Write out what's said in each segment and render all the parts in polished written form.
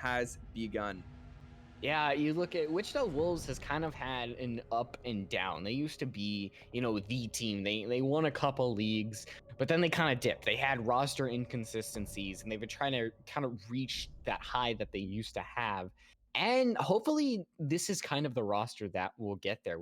has begun. Yeah, you look at Wichita Wolves has kind of had an up and down. They used to be, the team. They won a couple leagues, but then they kind of dipped. They had roster inconsistencies, and they've been trying to kind of reach that high that they used to have. And hopefully, this is kind of the roster that will get there.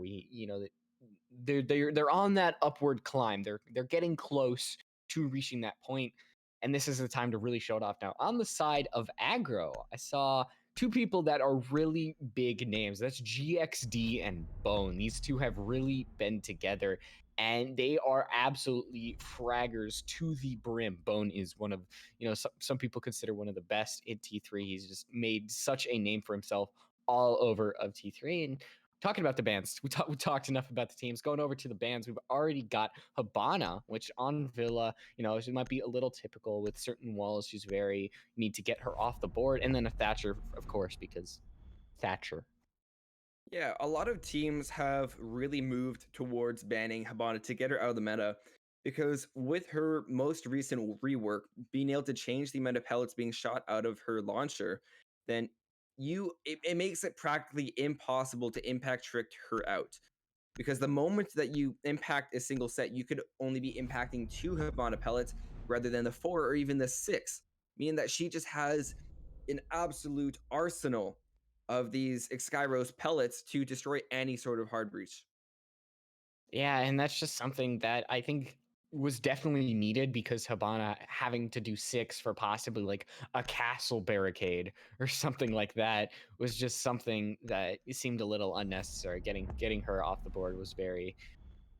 They're on that upward climb. They're getting close to reaching that point, and this is the time to really show it off. Now, on the side of Aggro, I saw two people that are really big names. That's GXD and Bone. These two have really been together, and they are absolutely fraggers to the brim. Bone is one of, some people consider one of the best in T3. He's just made such a name for himself all over of T3. And talking about the bands, we talked enough about the teams. Going over to the bands, we've already got Habana, which on Villa, she might be a little typical with certain walls. She's very need to get her off the board, and then a Thatcher, of course, because Thatcher. Yeah, a lot of teams have really moved towards banning Habana to get her out of the meta because with her most recent rework, being able to change the amount of pellets being shot out of her launcher, then it makes it practically impossible to impact trick her out. Because the moment that you impact a single set, you could only be impacting 2 Habana pellets rather than the 4 or even the 6, meaning that she just has an absolute arsenal of these Skyros pellets to destroy any sort of hard breach. Yeah, and that's just something that I think was definitely needed because Habana having to do 6 for possibly like a castle barricade or something like that was just something that seemed a little unnecessary. Getting her off the board was very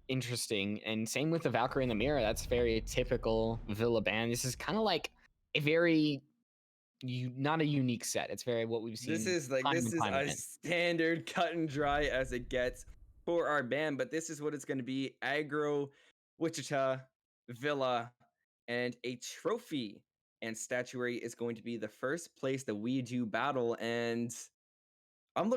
interesting. And same with the Valkyrie in the mirror. That's very typical Villa ban. This is kind of like a very not a unique set. It's very what we've seen. This is time as again. standard cut and dry as it gets for our ban, but this is what it's going to be: Aggro, Wichita, Villa, and a trophy and statuary is going to be the first place that we do battle. And I'm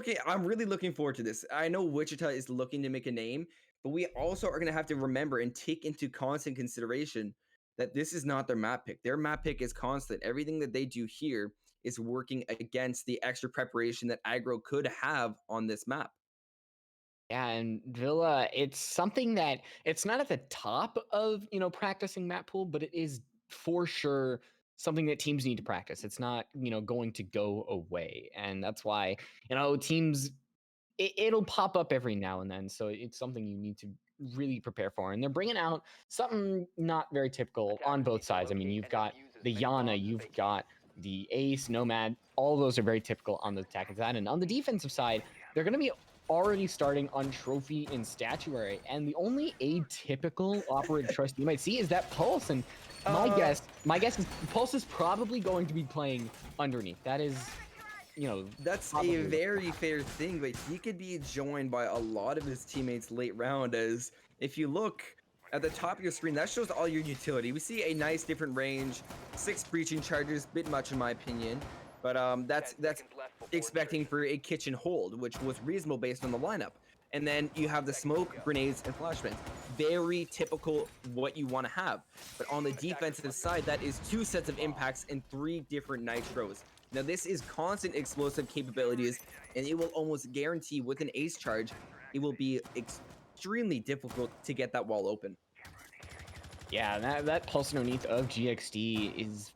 really looking forward to this. I know Wichita is looking to make a name, but we also are going to have to remember and take into constant consideration that this is not their map pick. Their map pick is constant. Everything that they do here is working against the extra preparation that Aggro could have on this map. Yeah, and Villa, it's something that it's not at the top of, practicing map pool, but it is for sure something that teams need to practice. It's not, going to go away. And that's why, teams it'll pop up every now and then. So it's something you need to really prepare for. And they're bringing out something not very typical on both sides. I mean, you've got the Yana, you've got the Ace, Nomad. All those are very typical on the attacking side. And on the defensive side, they're going to be already starting on trophy and statuary. And the only atypical operator trust you might see is that Pulse. And my guess is Pulse is probably going to be playing underneath. That is, that's a very fair thing, but he could be joined by a lot of his teammates late round. As if you look at the top of your screen, that shows all your utility. We see a nice different range, 6 breaching charges, bit much in my opinion, but that's expecting for a kitchen hold, which was reasonable based on the lineup. And then you have the smoke, grenades, and flashbangs. Very typical what you want to have. But on the defensive side, that is 2 sets of impacts and 3 different nitros. Now this is constant explosive capabilities, and it will almost guarantee with an ace charge, it will be extremely difficult to get that wall open. Yeah, that pulse underneath of GXD is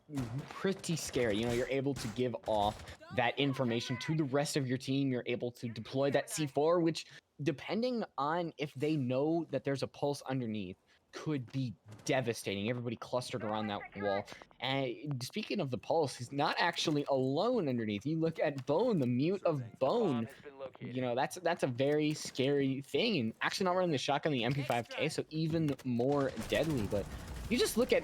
pretty scary. You're able to give off that information to the rest of your team. You're able to deploy that C4, which, depending on if they know that there's a pulse underneath, could be devastating. Everybody clustered around that wall. And speaking of the pulse, he's not actually alone underneath. You look at Bone, the mute of Bone. That's a very scary thing. And actually not running the shotgun, the MP5K, so even more deadly. But you just look at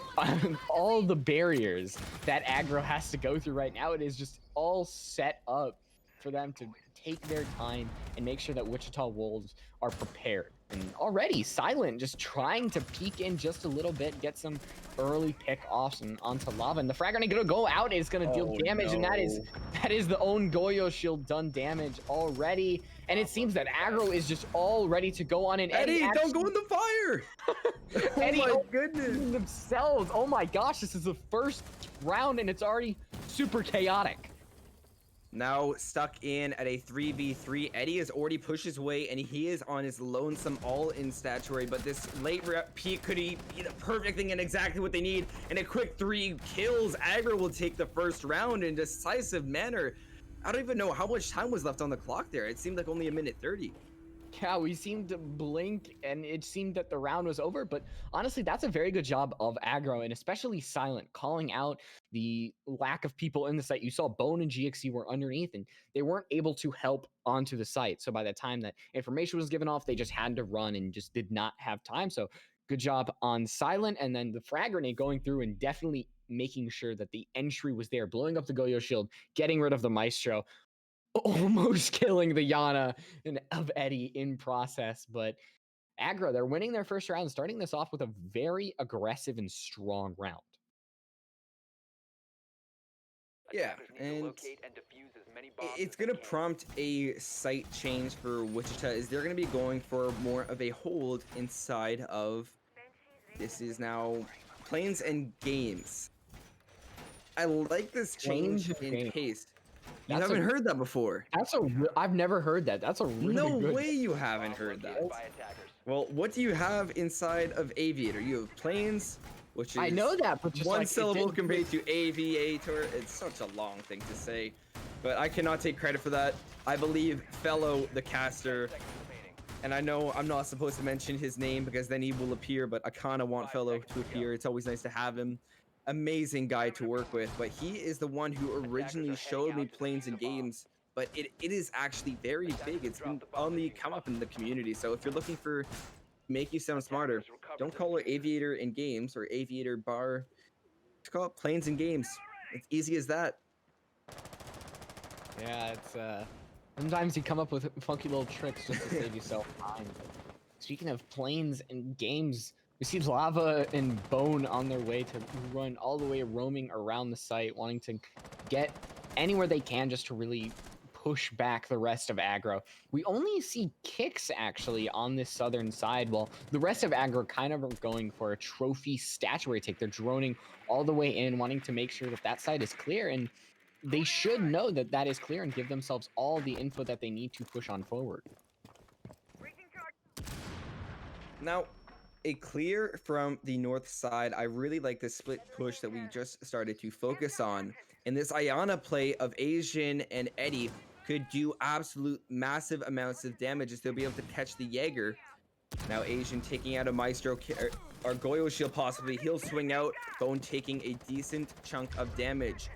all the barriers that Aggro has to go through right now. It is just all set up for them to take their time and make sure that Wichita Wolves are prepared. And already Silent just trying to peek in just a little bit, get some early pick offs and onto Lava. And the frag grenade gonna go out, and it's gonna deal damage, and that is the own Goyo shield done damage already. And it seems that Aggro is just all ready to go on. And Eddie don't go in the fire. Oh my goodness, themselves. Oh my gosh, this is the first round and it's already super chaotic. Now stuck in at a 3v3. Eddie has already pushed his way, and he is on his lonesome all-in statuary. But this late peak could be the perfect thing and exactly what they need. And a quick 3 kills. Aggro will take the first round in decisive manner. I don't even know how much time was left on the clock there. It seemed like only a minute 30. Yeah, we seemed to blink and it seemed that the round was over, but honestly, that's a very good job of Aggro and especially Silent calling out the lack of people in the site. You saw Bone and GXC were underneath and they weren't able to help onto the site. So by the time that information was given off, they just had to run and just did not have time. So good job on Silent, and then the frag grenade going through and definitely making sure that the entry was there, blowing up the Goyo shield, getting rid of the Maestro, almost killing the Yana of Eddie in process. But Aggro, they're winning their first round, starting this off with a very aggressive and strong round. Yeah, and it's going to prompt a site change for Wichita. Is they're going to be going for more of a hold inside of, this is now Planes and Games. I like this change in pace. You haven't heard that before. I've never heard that. That's a really no good way you haven't heard that. Well, what do you have inside of Aviator? You have Planes, which is I know that, but just one like, syllable compared to Aviator. It's such a long thing to say, but I cannot take credit for that. I believe Fellow the caster, and I know I'm not supposed to mention his name because then he will appear, but I kind of want Fellow to appear. It's always nice to have him. Amazing guy to work with, but he is the one who originally showed me Planes and Games, but it is actually very big. It's been on the come up in the community. So if you're looking for make you sound smarter, don't call it Aviator in Games or Aviator bar. Just call it Planes and Games. It's easy as that. Yeah, it's sometimes you come up with funky little tricks just to save yourself time. Speaking of Planes and Games, we see Lava and Bone on their way to run all the way roaming around the site, wanting to get anywhere they can just to really push back the rest of Aggro. We only see Kicks actually on this southern side, while the rest of Aggro kind of are going for a trophy statuary take. They're droning all the way in, wanting to make sure that that side is clear, and they should know that that is clear and give themselves all the info that they need to push on forward. Now, a clear from the north side. I really like this split push that we just started to focus on. And this Ayana play of Asian and Eddie could do absolute massive amounts of damage as they'll be able to catch the Jaeger. Now Asian taking out a Maestro or Goyo shield possibly. He'll swing out. Bone taking a decent chunk of damage.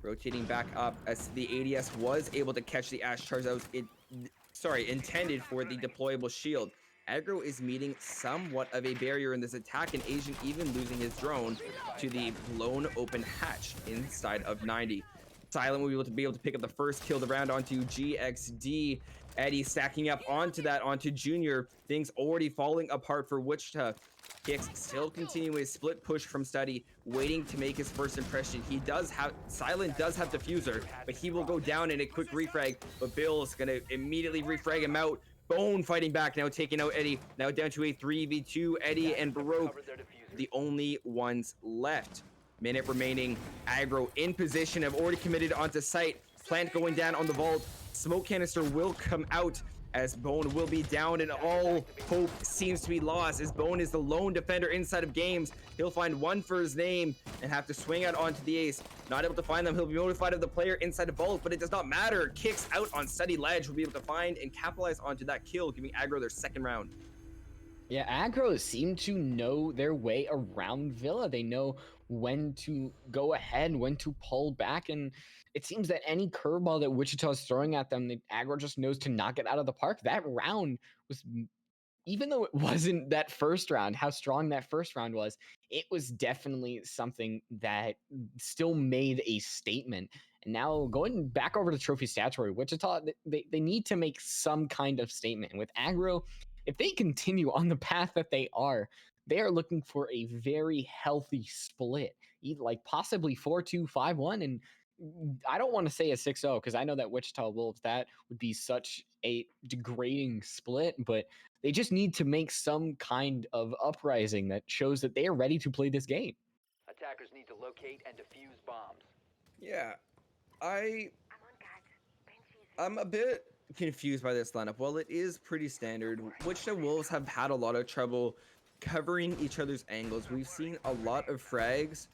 Rotating back up as the ADS was able to catch the Ash charge that was intended for the deployable shield. Aggro is meeting somewhat of a barrier in this attack, and Asian even losing his drone to the blown open hatch inside of 90. Silent will be able to pick up the first kill of the round onto GXD. Eddie stacking up onto that, onto Junior. Things already falling apart for Wichita. Kicks still continuing his split push from Study, waiting to make his first impression. Silent does have Diffuser, but he will go down in a quick refrag, but Bill's gonna immediately refrag him out. Bone fighting back, now taking out Eddie. Now down to a 3v2. Eddie and Baroque, the only ones left. Minute remaining. Aggro in position, have already committed onto site. Plant going down on the vault. Smoke canister will come out as Bone will be down, and all hope seems to be lost as Bone is the lone defender inside of Games. He'll find one for his name and have to swing out onto the ace. Not able to find them. He'll be notified of the player inside of Vault, but it does not matter. Kicks out on Steady Ledge will be able to find and capitalize onto that kill, giving Aggro their second round. Yeah, Aggro seem to know their way around Villa. They know when to go ahead, when to pull back, and it seems that any curveball that Wichita is throwing at them, Aggro just knows to knock it out of the park. That round was, even though it wasn't that first round, how strong that first round was, it was definitely something that still made a statement. And now going back over to Trophy Statuary, Wichita, they need to make some kind of statement. With Aggro, if they continue on the path that they are looking for a very healthy split, like possibly 4-2, 5-1. And I don't want to say a 6-0 because I know that Wichita Wolves, that would be such a degrading split, but they just need to make some kind of uprising that shows that they are ready to play this game. Attackers need to locate and defuse bombs. Yeah, I I'm a bit confused by this lineup. Well, it is pretty standard. Wichita Wolves have had a lot of trouble covering each other's angles. We've seen a lot of frags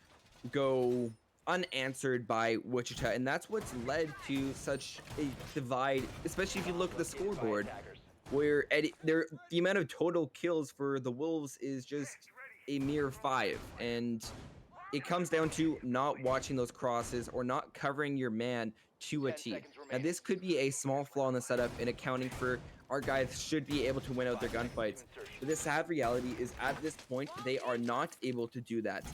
go unanswered by Wichita, and that's what's led to such a divide, especially if you look at the scoreboard, where the amount of total kills for the Wolves is just a mere 5, and it comes down to not watching those crosses or not covering your man to a T. Now, this could be a small flaw in the setup in accounting for our guys should be able to win out their gunfights. But the sad reality is at this point, they are not able to do that.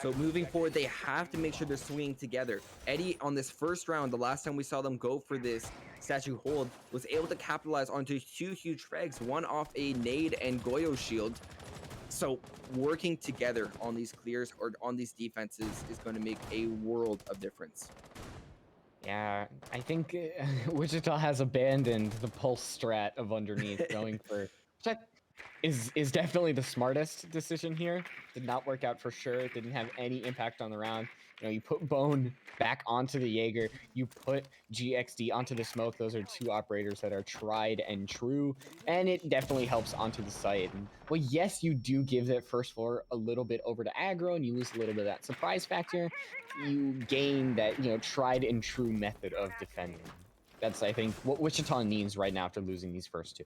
So moving forward, they have to make sure they're swinging together. Eddie, on this first round, the last time we saw them go for this statue hold, was able to capitalize onto 2 huge frags, one off a nade and Goyo shield. So working together on these clears or on these defenses is going to make a world of difference. Yeah, I think Wichita has abandoned the pulse strat of underneath, going for that is definitely the smartest decision here. Did not work out for sure. It didn't have any impact on the round. You know, you put Bone back onto the Jaeger, you put GXD onto the smoke. Those are 2 operators that are tried and true, and it definitely helps onto the site. And well, yes, you do give that first floor a little bit over to Aggro, and you lose a little bit of that surprise factor. You gain that, you know, tried and true method of defending. That's, I think, what Wichita needs right now after losing these first 2.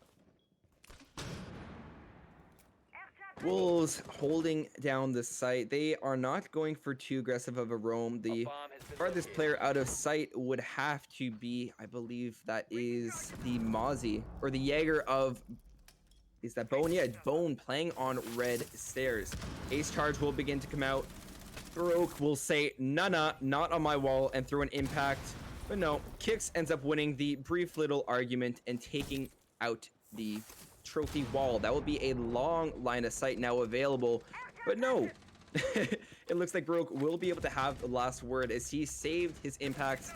Wolves holding down the site. They are not going for too aggressive of a roam. The farthest player out of sight would have to be, I believe that is the Mozzie, or the Jaeger of, is that Bone? Yeah, Bone playing on red stairs. Ace charge will begin to come out. Baroque will say, nah, not on my wall, and throw an impact. But no, Kix ends up winning the brief little argument and taking out the trophy wall. That will be a long line of sight now available, but no. It looks like Baroque will be able to have the last word as he saved his impacts.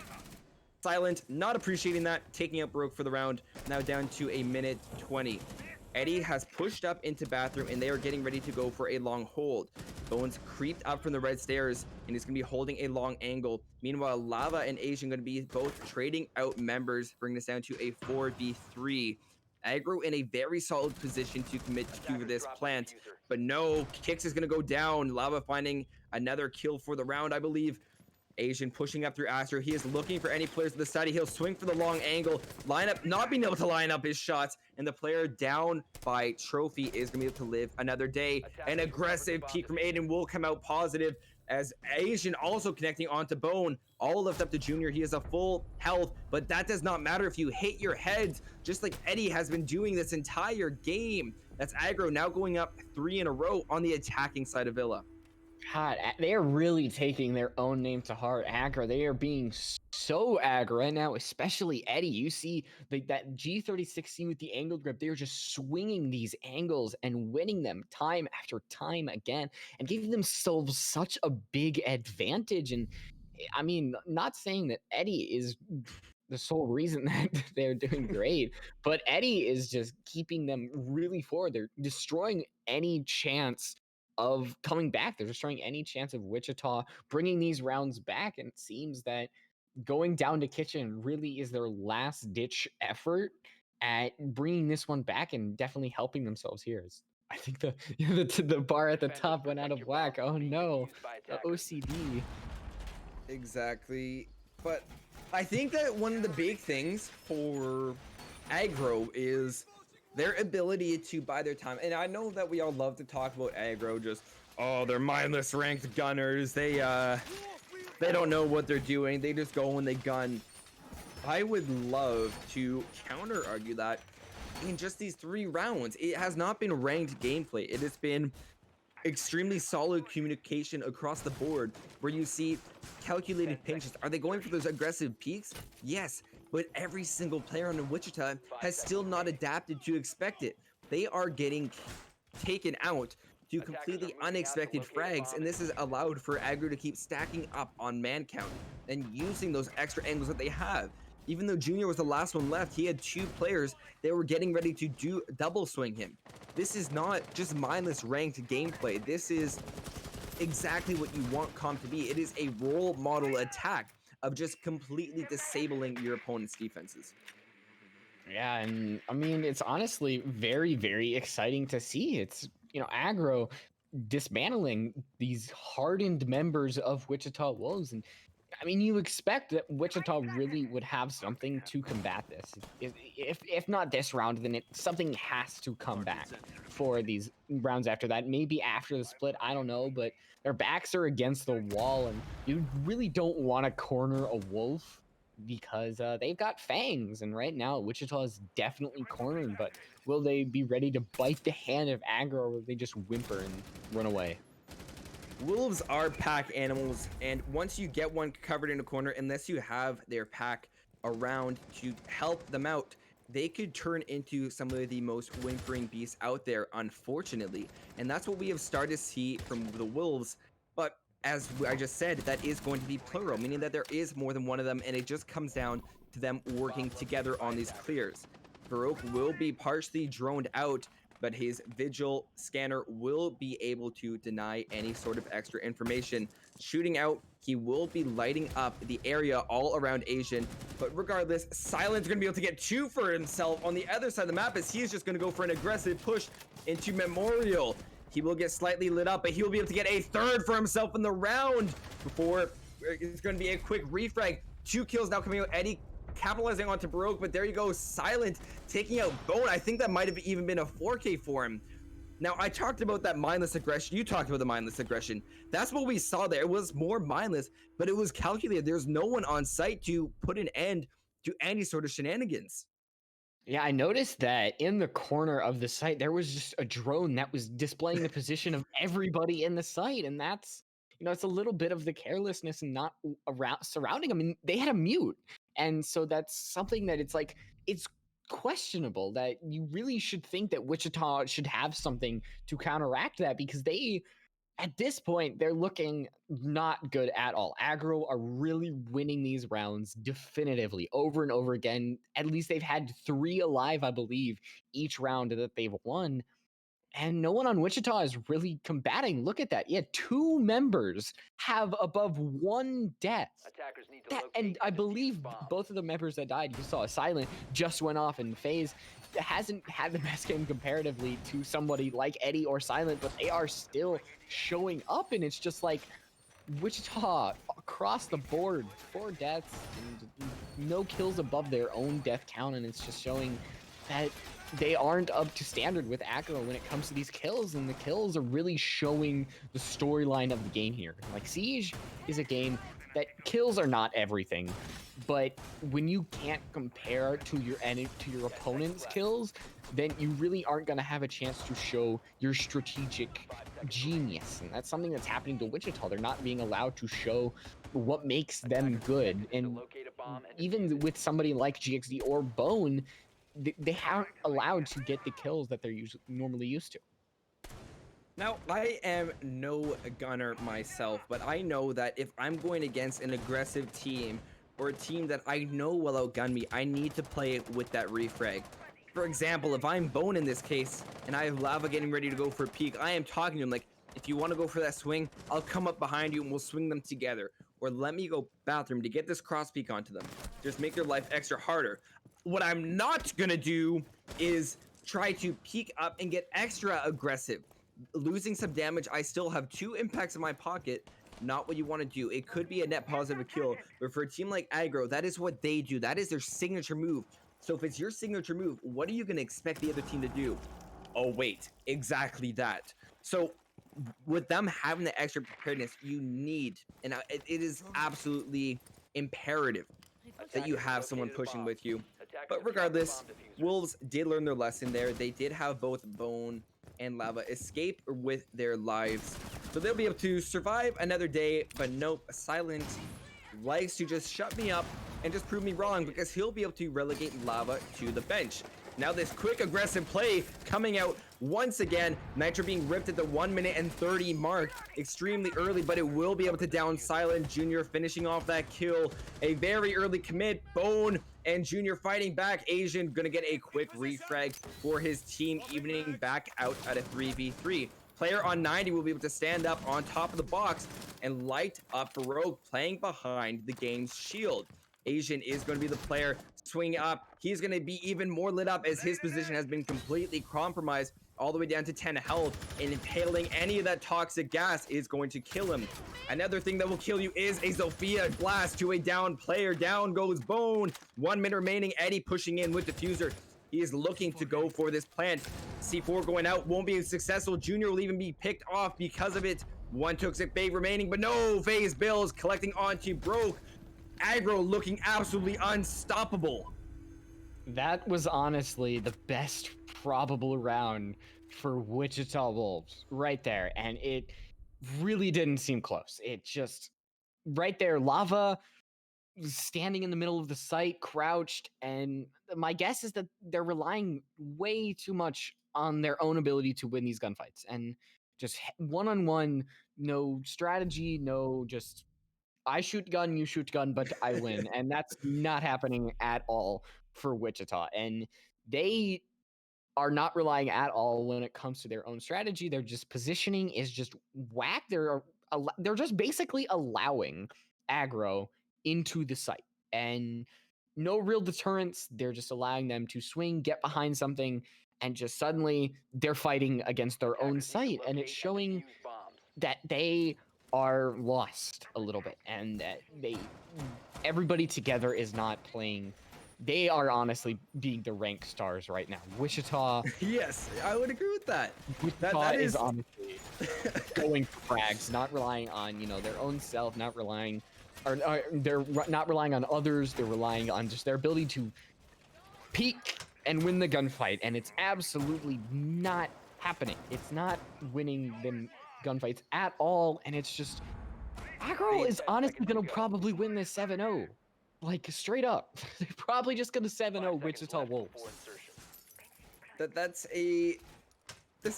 Silent, not appreciating that, taking out Baroque for the round, now down to a minute 20. Eddie has pushed up into bathroom and they are getting ready to go for a long hold. Bones creeped up from the red stairs and he's going to be holding a long angle. Meanwhile, Lava and Asian going to be both trading out members, bringing this down to a 4v3. Aggro in a very solid position to commit to this plant, but no, Kix is going to go down. Lava finding another kill for the round, I believe. Asian pushing up through Astro. He is looking for any players to the side. He'll swing for the long angle. Lineup not being able to line up his shots, and the player down by Trophy is going to be able to live another day. An aggressive peek from Aiden will come out positive as Asian also connecting onto Bone. All lift up to Junior. He is a full health, but that does not matter if you hit your heads, just like Eddie has been doing this entire game. That's Aggro now going up 3 in a row on the attacking side of Villa. God, they are really taking their own name to heart. Aggro, they are being so aggro right now, especially Eddie. You see that G36 with the angled grip, they're just swinging these angles and winning them time after time again and giving themselves such a big advantage. And I mean, not saying that Eddie is the sole reason that they're doing great, but Eddie is just keeping them really forward. They're destroying any chance of coming back. They're destroying any chance of Wichita bringing these rounds back. And it seems that going down to kitchen really is their last ditch effort at bringing this one back and definitely helping themselves here. I think the bar at the top went out of whack. Oh no, the OCD. Exactly. But I think that one of the big things for Aggro is their ability to buy their time. And I know that we all love to talk about Aggro, just, oh, they're mindless ranked gunners. They don't know what they're doing. They just go and they gun. I would love to counter argue that in just these 3 rounds, it has not been ranked gameplay. It has been extremely solid communication across the board where you see calculated pinches. Are they going for those aggressive peaks? Yes, but every single player on Wichita has still not adapted to expect it. They are getting taken out to completely unexpected frags, and this has allowed for Aggro to keep stacking up on man count and using those extra angles that they have. Even though Junior was the last one left, he had 2 players that were getting ready to do double swing him. This is not just mindless ranked gameplay. This is exactly what you want comp to be. It is a role model attack of just completely disabling your opponent's defenses. Yeah, and I mean, it's honestly very, very exciting to see. It's, Aggro dismantling these hardened members of Wichita Wolves. And I mean, you expect that Wichita really would have something to combat this. If not this round, then something has to come back for these rounds after that. Maybe after the split, I don't know, but their backs are against the wall, and you really don't want to corner a wolf because they've got fangs. And right now, Wichita is definitely cornered, but will they be ready to bite the hand of Aggro, or will they just whimper and run away? Wolves are pack animals, and once you get one covered in a corner, unless you have their pack around to help them out, they could turn into some of the most whimpering beasts out there, unfortunately. And that's what we have started to see from the Wolves. But as I just said, that is going to be plural, meaning that there is more than one of them, and it just comes down to them working together on these clears. Baroque will be partially droned out, but his Vigil scanner will be able to deny any sort of extra information. Shooting out, he will be lighting up the area all around Asian, but regardless, Silent's going to be able to get two for himself on the other side of the map, as he's just going to go for an aggressive push into Memorial. He will get slightly lit up, but he will be able to get a third for himself in the round before it's going to be a quick refrag. 2 kills now coming out. Eddie capitalizing onto Baroque, but there you go, Silent taking out Bone. I think that might have even been a 4K for him. Now, I talked about that mindless aggression. You talked about the mindless aggression. That's what we saw there. It was more mindless, but it was calculated. There's no one on site to put an end to any sort of shenanigans. Yeah, I noticed that in the corner of the site, there was just a drone that was displaying the position of everybody in the site. And that's, it's a little bit of the carelessness and not around surrounding them. And they had a mute. And so that's something that it's questionable that you really should think that Wichita should have something to counteract that, because at this point, they're looking not good at all. Aggro are really winning these rounds definitively over and over again. At least they've had 3 alive, I believe, each round that they've won. And no one on Wichita is really combating. Look at that. Yeah, 2 members have above 1 death. And I believe both of the members that died, you saw Silent, just went off, and FaZe hasn't had the best game comparatively to somebody like Eddie or Silent, but they are still showing up. And it's just like Wichita across the board, 4 deaths and no kills above their own death count. And it's just showing that they aren't up to standard with Aggro when it comes to these kills, and the kills are really showing the storyline of the game here. Like, Siege is a game that kills are not everything, but when you can't compare to your opponent's kills, then you really aren't going to have a chance to show your strategic genius. And that's something that's happening to Wichita. They're not being allowed to show what makes them good. And even with somebody like GXD or Bone, they aren't allowed to get the kills that they're normally used to. Now, I am no gunner myself, but I know that if I'm going against an aggressive team or a team that I know will outgun me, I need to play with that refrag. For example, if I'm Bone in this case and I have Lava getting ready to go for a peek, I am talking to him like, if you want to go for that swing, I'll come up behind you and we'll swing them together. Or let me go bathroom to get this cross peek onto them. Just make their life extra harder. What I'm not going to do is try to peek up and get extra aggressive. Losing some damage, I still have 2 impacts in my pocket. Not what you want to do. It could be a net positive kill, but for a team like Aggro, that is what they do. That is their signature move. So if it's your signature move, what are you going to expect the other team to do? Oh, wait, exactly that. So with them having the extra preparedness, you need, and it is absolutely imperative that you have someone pushing with you. But regardless, Wolves did learn their lesson there. They did have both Bone and Lava escape with their lives, so they'll be able to survive another day. But nope, Silent likes to just shut me up and just prove me wrong, because he'll be able to relegate Lava to the bench. Now this quick aggressive play coming out once again. Nitro being ripped at the 1 minute and 30 mark, extremely early, but it will be able to down Silent. Junior finishing off that kill. A very early commit. Bone and Junior fighting back. Asian gonna get a quick refrag for his team, evening back out at a 3v3. player on 90 will be able to stand up on top of the box and light up Baroque, playing behind the game's shield. Asian is going to be the player swinging up. He's going to be even more lit up as his position has been completely compromised all the way down to 10 health, and impaling any of that toxic gas is going to kill him. Another thing that will kill you is a Zofia blast to a down player. Down goes Bone. 1 minute remaining. Eddie pushing in with Diffuser. He is looking to go for this plant. C4 going out won't be successful. Junior will even be picked off because of it. 1 toxic bait remaining, but no phase bills collecting onto Broke. Aggro looking absolutely unstoppable. That was honestly the best probable round for Wichita Wolves right there. And it really didn't seem close. It just right there, Lava standing in the middle of the site, crouched. And my guess is that they're relying way too much on their own ability to win these gunfights. And just one-on-one, no strategy, no just I shoot gun, you shoot gun, but I win. And that's not happening at all for Wichita. And they are not relying at all when it comes to their own strategy. Their just positioning is just whack. They're just basically allowing aggro into the site and no real deterrence. They're just allowing them to swing, get behind something, and just suddenly they're fighting against their own site. And it's showing that they are lost a little bit, and that everybody together is not playing. They are honestly being the rank stars right now. Wichita. Yes, I would agree with that. Wichita that is honestly going for frags, not relying on their own self, not relying, or they're not relying on others. They're relying on just their ability to peak and win the gunfight, and it's absolutely not happening. It's not winning them gunfights at all, and it's just Aggro is honestly gonna probably win this 7-0. Like, straight up. They're probably just gonna 7-0 Wichita Wolves. There's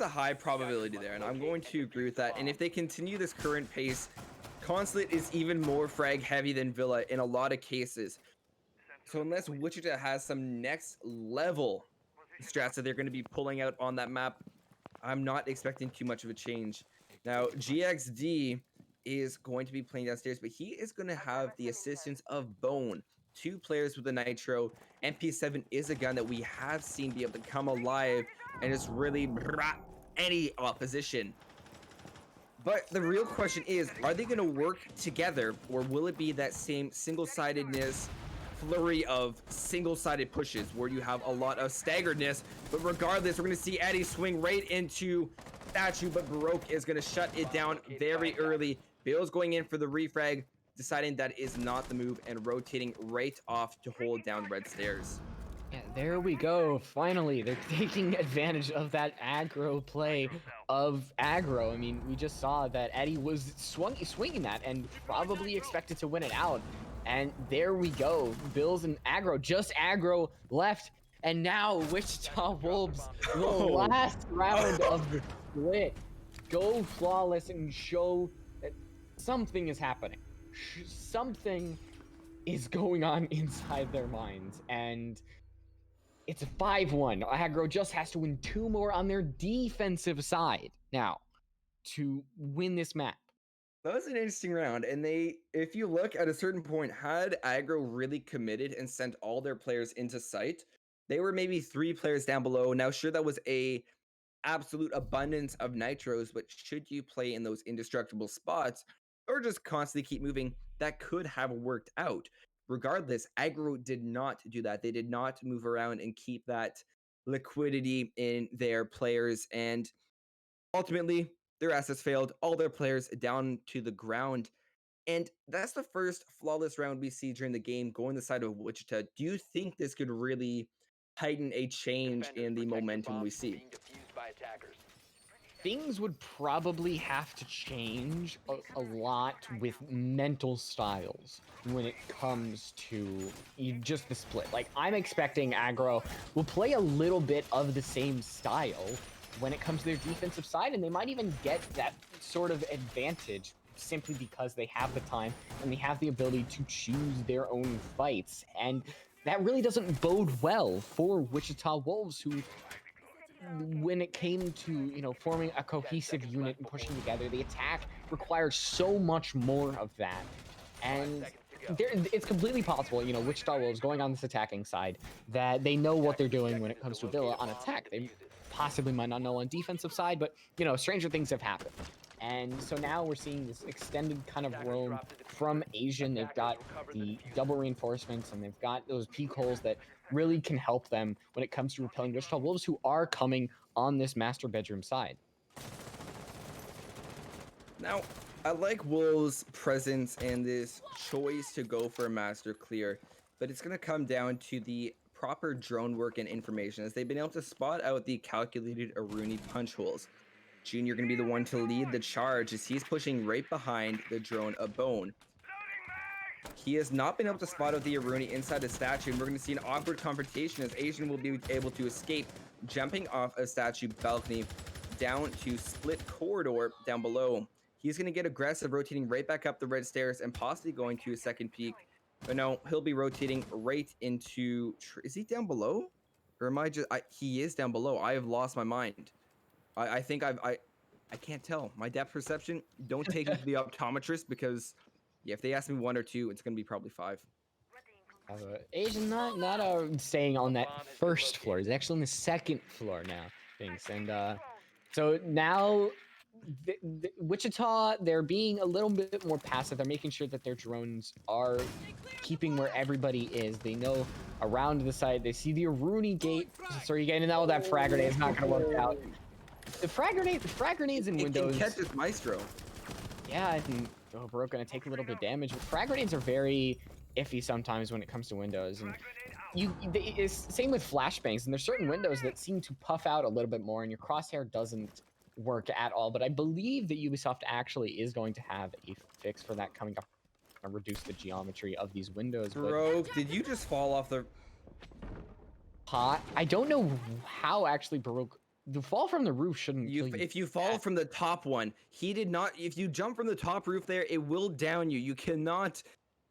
a high probability there, and I'm going to agree with that. And if they continue this current pace, Consulate is even more frag heavy than Villa in a lot of cases. So unless Wichita has some next level strats that they're going to be pulling out on that map, I'm not expecting too much of a change. Now, GXD is going to be playing downstairs, but he is going to have the assistance of Bone. 2 players with the Nitro. MP7 is a gun that we have seen be able to come alive and just really any opposition. But the real question is, are they going to work together, or will it be that same single-sidedness flurry of single-sided pushes where you have a lot of staggeredness? But regardless, we're going to see Eddie swing right into Statue, but Baroque is going to shut it down very early. Bill's going in for the refrag, deciding that is not the move and rotating right off to hold down red stairs. Yeah, there we go. Finally, they're taking advantage of that aggro play of aggro. I mean, we just saw that Eddie was swinging that and probably expected to win it out. And there we go. Bills and aggro, just aggro left. And now Wichita Wolves, the last round of the split, go flawless and show that something is happening. Something is going on inside their minds. And it's a 5-1. Aggro just has to win 2 more on their defensive side now to win this map. That was an interesting round, and if you look at a certain point, had Aggro really committed and sent all their players into sight, they were maybe 3 players down below. Now, sure, that was a absolute abundance of nitros, but should you play in those indestructible spots or just constantly keep moving, that could have worked out. Regardless, Aggro did not do that. They did not move around and keep that liquidity in their players, and ultimately, their assets failed, all their players down to the ground. And that's the first flawless round we see during the game going the side of Wichita. Do you think this could really heighten a change in the momentum we see? Things would probably have to change a lot with mental styles when it comes to just the split. Like, I'm expecting Aggro will play a little bit of the same style when it comes to their defensive side, and they might even get that sort of advantage simply because they have the time and they have the ability to choose their own fights. And that really doesn't bode well for Wichita Wolves, who when it came to, you know, forming a cohesive unit and pushing together, the attack required so much more of that. And it's completely possible, you know, Wichita Wolves going on this attacking side, that they know what they're doing when it comes to Villa on attack. They possibly might not know on defensive side, but, you know, stranger things have happened. And so now we're seeing this extended kind of roam from Asian. They've got the double reinforcements and they've got those peak holes that really can help them when it comes to repelling Wichita Wolves, who are coming on this master bedroom side. Now, I like Wolves' presence and this choice to go for a master clear, but it's going to come down to the proper drone work and information, as they've been able to spot out the calculated Aruni punch holes. Junior going to be the one to lead the charge as he's pushing right behind the drone a bone. He has not been able to spot out the Aruni inside the statue, and we're going to see an awkward confrontation as Asian will be able to escape, jumping off a statue balcony down to split corridor down below. He's going to get aggressive, rotating right back up the red stairs and possibly going to a second peak. But no, he'll be rotating right into... Is he down below? Or am I just... he is down below. I have lost my mind. I think I can't tell. My depth perception, don't take it to the optometrist, because yeah, if they ask me 1 or 2, it's going to be probably 5. Asian not staying on that first floor. He's actually on the second floor now. Thanks. And so now Wichita, they're being a little bit more passive. They're making sure that their drones are keeping where everybody is. They know around the site. They see the Aruni gate. So you're getting out with that frag grenade. It's not going to work out. The frag grenades in Windows. It can catch this Maestro. Yeah, I think Baroque going to take a little bit of damage. But frag grenades are very iffy sometimes when it comes to Windows. And it's same with flashbangs. And there's certain Windows that seem to puff out a little bit more, and your crosshair doesn't work at all. But I believe that Ubisoft actually is going to have a fix for that coming up and reduce the geometry of these windows. Baroque, did you just fall off the pot? I don't know how actually Baroque. The fall from the roof shouldn't kill you. If you fall from the top one, he did not. If you jump from the top roof there, it will down you. You cannot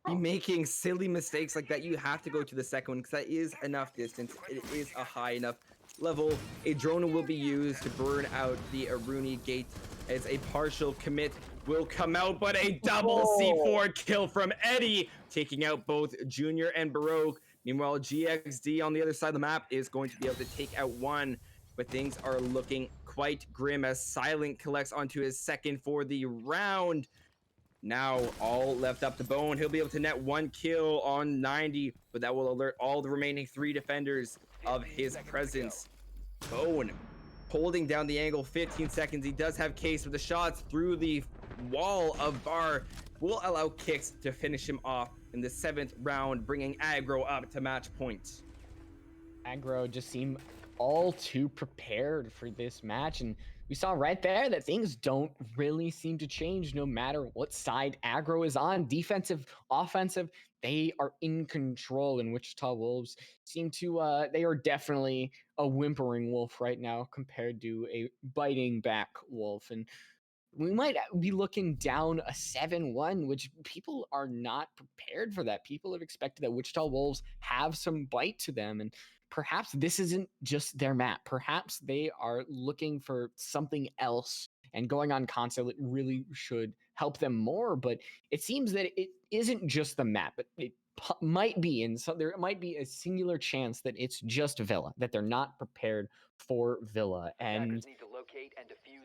be making silly mistakes like that. You have to go to the second one, because that is enough distance. It is a high enough level. A drone will be used to burn out the Aruni gate, as a partial commit will come out, but a double C4 kill from Eddie, taking out both Junior and Baroque. Meanwhile, GXD on the other side of the map is going to be able to take out one. But things are looking quite grim as Silent collects onto his second for the round. Now, all left up to Bone. He'll be able to net 1 kill on 90, but that will alert all the remaining 3 defenders of his presence. Bone holding down the angle, 15 seconds. He does have case, with the shots through the wall of bar will allow kicks to finish him off in the 7th round, bringing Aggro up to match point. Aggro just seemed all too prepared for this match, and we saw right there that things don't really seem to change no matter what side Aggro is on. Defensive, offensive, they are in control, and Wichita Wolves seem to they are definitely a whimpering wolf right now compared to a biting back wolf. And we might be looking down a 7-1, which people are not prepared for that. People have expected that Wichita Wolves have some bite to them, and perhaps this isn't just their map. Perhaps they are looking for something else, and going on console, it really should help them more. But it seems that it isn't just the map, but it might be, and so there might be a singular chance that it's just Villa, that they're not prepared for Villa. And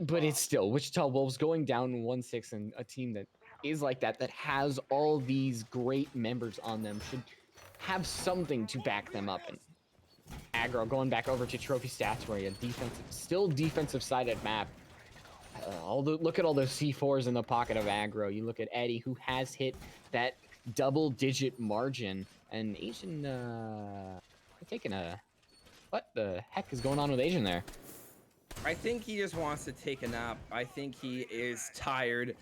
but it's still Wichita Wolves going down 1-6, and a team that is like that has all these great members on them, should have something to back them up. And Aggro going back over to trophy stats, where you have defensive sided map. Look at all those C4s in the pocket of Aggro. You look at Eddie, who has hit that double-digit margin, and Asian taking a... What the heck is going on with Asian there? I think he just wants to take a nap. I think he is tired.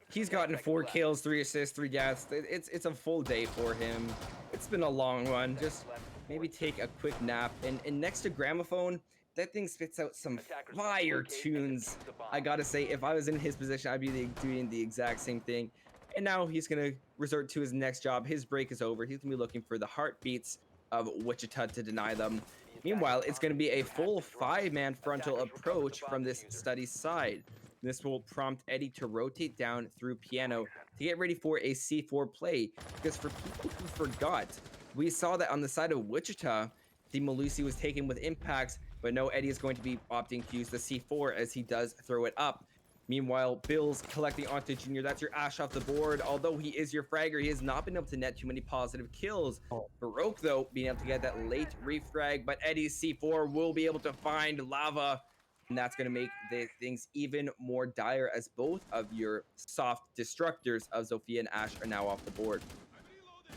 He's gotten 4 kills, 3 assists, 3 deaths. It's a full day for him. It's been a long one. Just maybe take a quick nap. And next to Gramophone, that thing spits out some fire tunes. I gotta say, if I was in his position, I'd be doing the exact same thing. And now he's gonna resort to his next job. His break is over. He's gonna be looking for the heartbeats of Wichita to deny them. Meanwhile, it's going to be a full 5-man frontal approach from this study side. This will prompt Eddie to rotate down through piano to get ready for a C4 play. Because for people who forgot, we saw that on the side of Wichita, the Malusi was taken with impacts, but no, Eddie is going to be opting to use the C4 as he does throw it up. Meanwhile, Bill's collecting onto Junior. That's your Ash off the board. Although he is your fragger, he has not been able to net too many positive kills. Baroque, though, being able to get that late refrag, but Eddie's C4 will be able to find Lava, and that's going to make the things even more dire as both of your soft destructors of Zofia and Ash are now off the board.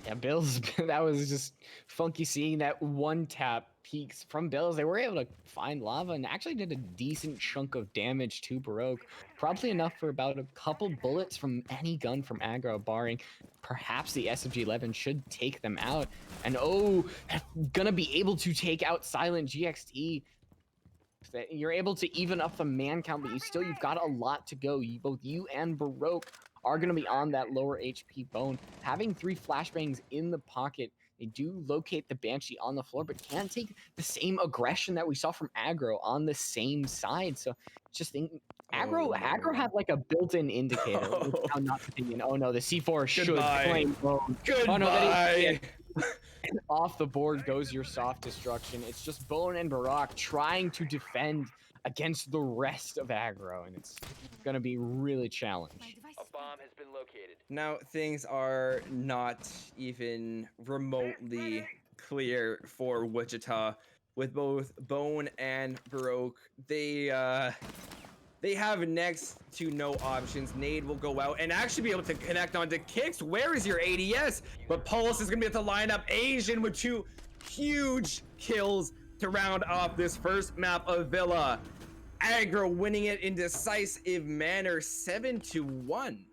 Yeah, Bills, that was just funky seeing that one tap peaks from Bills. They were able to find Lava and actually did a decent chunk of damage to Baroque. Probably enough for about a couple bullets from any gun from Aggro, barring perhaps the SFG-11 should take them out. And oh, gonna be able to take out Silent GXT. You're able to even up the man count, but you've got a lot to go. Both you and Baroque are going to be on that lower HP bone. Having 3 flashbangs in the pocket, they do locate the Banshee on the floor, but can't take the same aggression that we saw from Aggro on the same side. So just think, Aggro had like a built-in indicator. How not to be, oh no, the C4 should claim bone. Goodbye. Oh no, that is, and off the board goes your soft destruction. It's just Bone and Barak trying to defend against the rest of Aggro, and it's going to be really challenged. A bomb has been located. Now, things are not even remotely clear for Wichita. With both Bone and Baroque, they have next to no options. Nade will go out and actually be able to connect onto kicks. Where is your ADS? But Pulse is gonna be able to line up Asian with 2 huge kills to round off this first map of Villa. Aggro winning it in decisive manner, 7-1.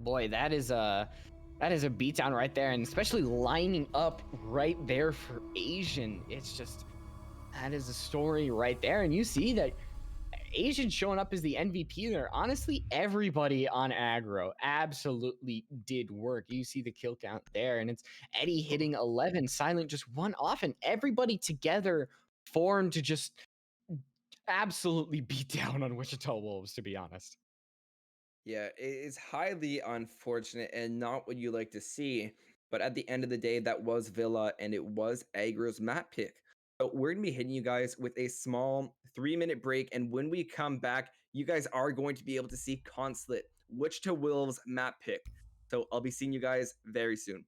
Boy, that is a beatdown right there, and especially lining up right there for Asian. It's just, that is a story right there, and you see that Asian showing up as the MVP there. Honestly, everybody on Aggro absolutely did work. You see the kill count there, and it's Eddie hitting 11, Silent just 1 off, and everybody together formed to just absolutely beat down on Wichita Wolves, to be honest. Yeah, it is highly unfortunate and not what you like to see. But at the end of the day, that was Villa and it was Aggro's map pick. So we're going to be hitting you guys with a small 3-minute break. And when we come back, you guys are going to be able to see Consulate, Wichita Wolves map pick. So I'll be seeing you guys very soon.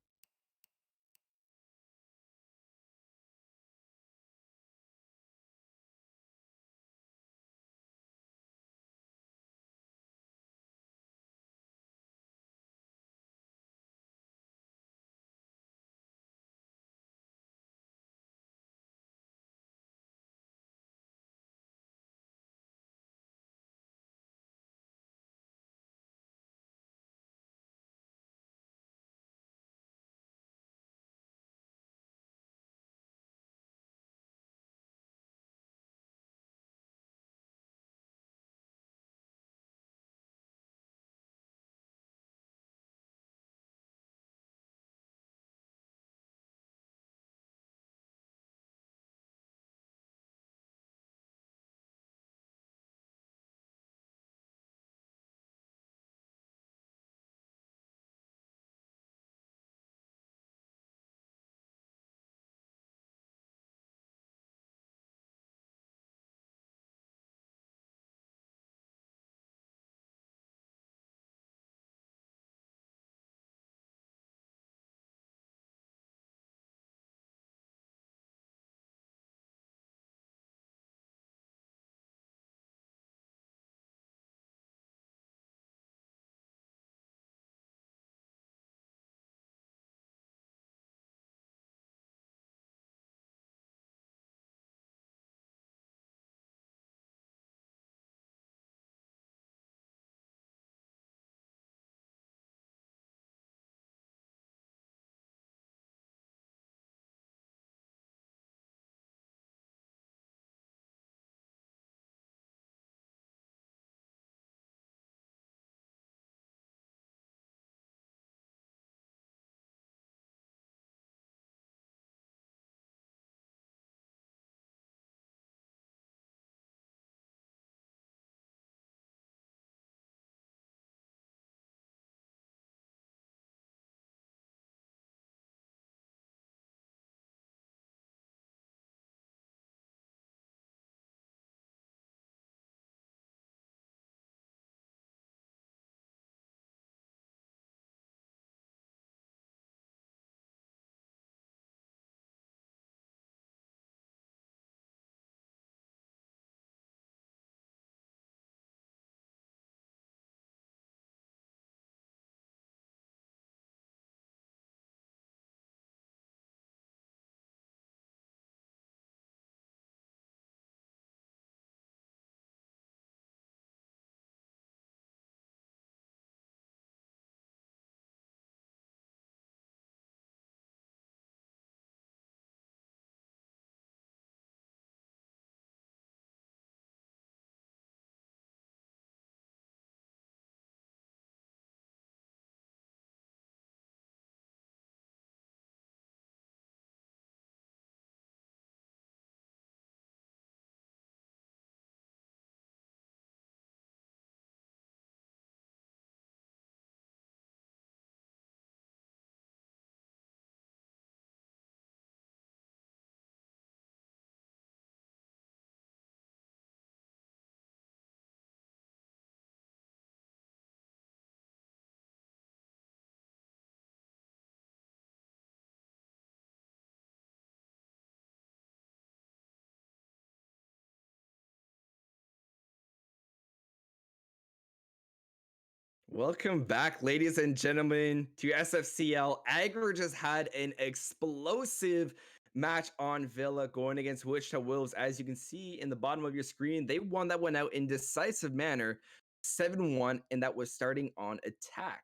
Welcome back, ladies and gentlemen, to SFCL. Aggro just had an explosive match on Villa going against Wichita Wolves. As you can see in the bottom of your screen, they won that one out in decisive manner, 7-1, and that was starting on attack.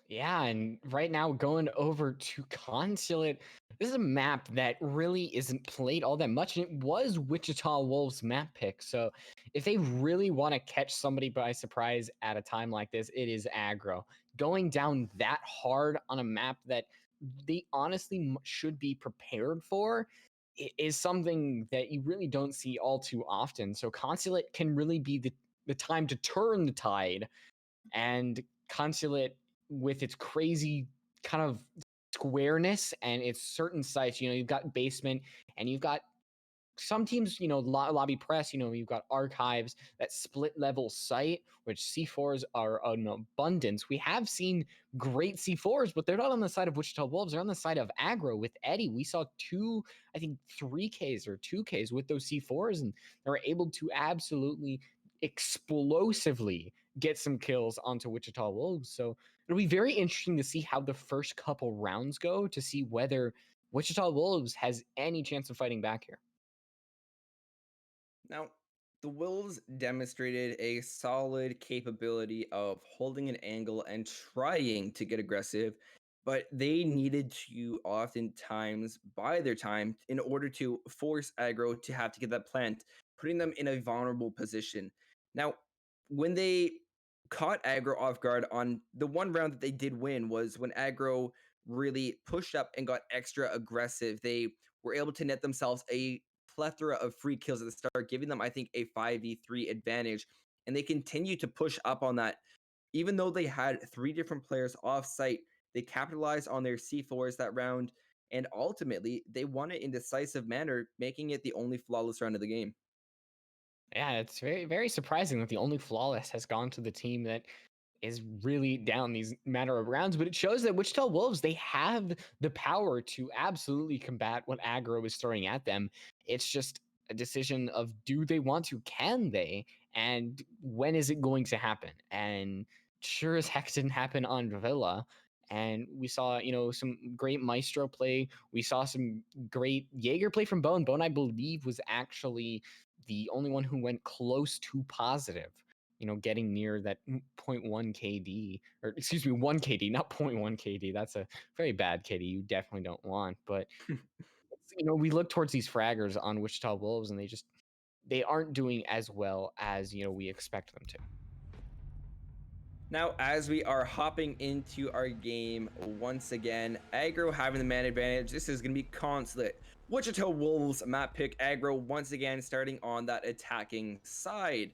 Yeah, and right now going over to Consulate. This is a map that really isn't played all that much, and it was Wichita Wolves' map pick. So if they really want to catch somebody by surprise at a time like this, it is Aggro. Going down that hard on a map that they honestly should be prepared for is something that you really don't see all too often. So Consulate can really be the time to turn the tide, and Consulate, with its crazy kind of squareness and its certain sites, you've got basement and you've got some teams, lobby press, you've got archives, that split level site, which C4s are an abundance. We have seen great C4s, but they're not on the side of Wichita Wolves. They're on the side of Aggro with Eddie. We saw I think 3Ks or 2Ks with those C4s, and they were able to absolutely explosively get some kills onto Wichita Wolves. So it'll be very interesting to see how the first couple rounds go, to see whether Wichita Wolves has any chance of fighting back here. Now, the Wolves demonstrated a solid capability of holding an angle and trying to get aggressive, but they needed to oftentimes buy their time in order to force Aggro to have to get that plant, putting them in a vulnerable position. Now, when they caught Aggro off guard on the one round that they did win was when Aggro really pushed up and got extra aggressive. They were able to net themselves a plethora of free kills at the start, giving them, I think, a 5v3 advantage. And they continue to push up on that. Even though they had three different players off site, they capitalized on their C4s that round. And ultimately, they won it in decisive manner, making it the only flawless round of the game. Yeah, it's very, very surprising that the only flawless has gone to the team that is really down these matter of rounds, but it shows that Wichita Wolves, they have the power to absolutely combat what Aggro is throwing at them. It's just a decision of, do they want to, can they, and when is it going to happen? And sure as heck didn't happen on Villa. And we saw, some great Maestro play. We saw some great Jaeger play from Bone. Bone, I believe, was actually the only one who went close to positive, getting near that 0.1 KD, or excuse me, 1 KD, not 0.1 KD. That's a very bad KD. You definitely don't want. But, we look towards these fraggers on Wichita Wolves, and they aren't doing as well as, we expect them to. Now, as we are hopping into our game once again, Aggro having the man advantage. This is going to be Consulate. Wichita Wolves map pick Aggro once again, starting on that attacking side.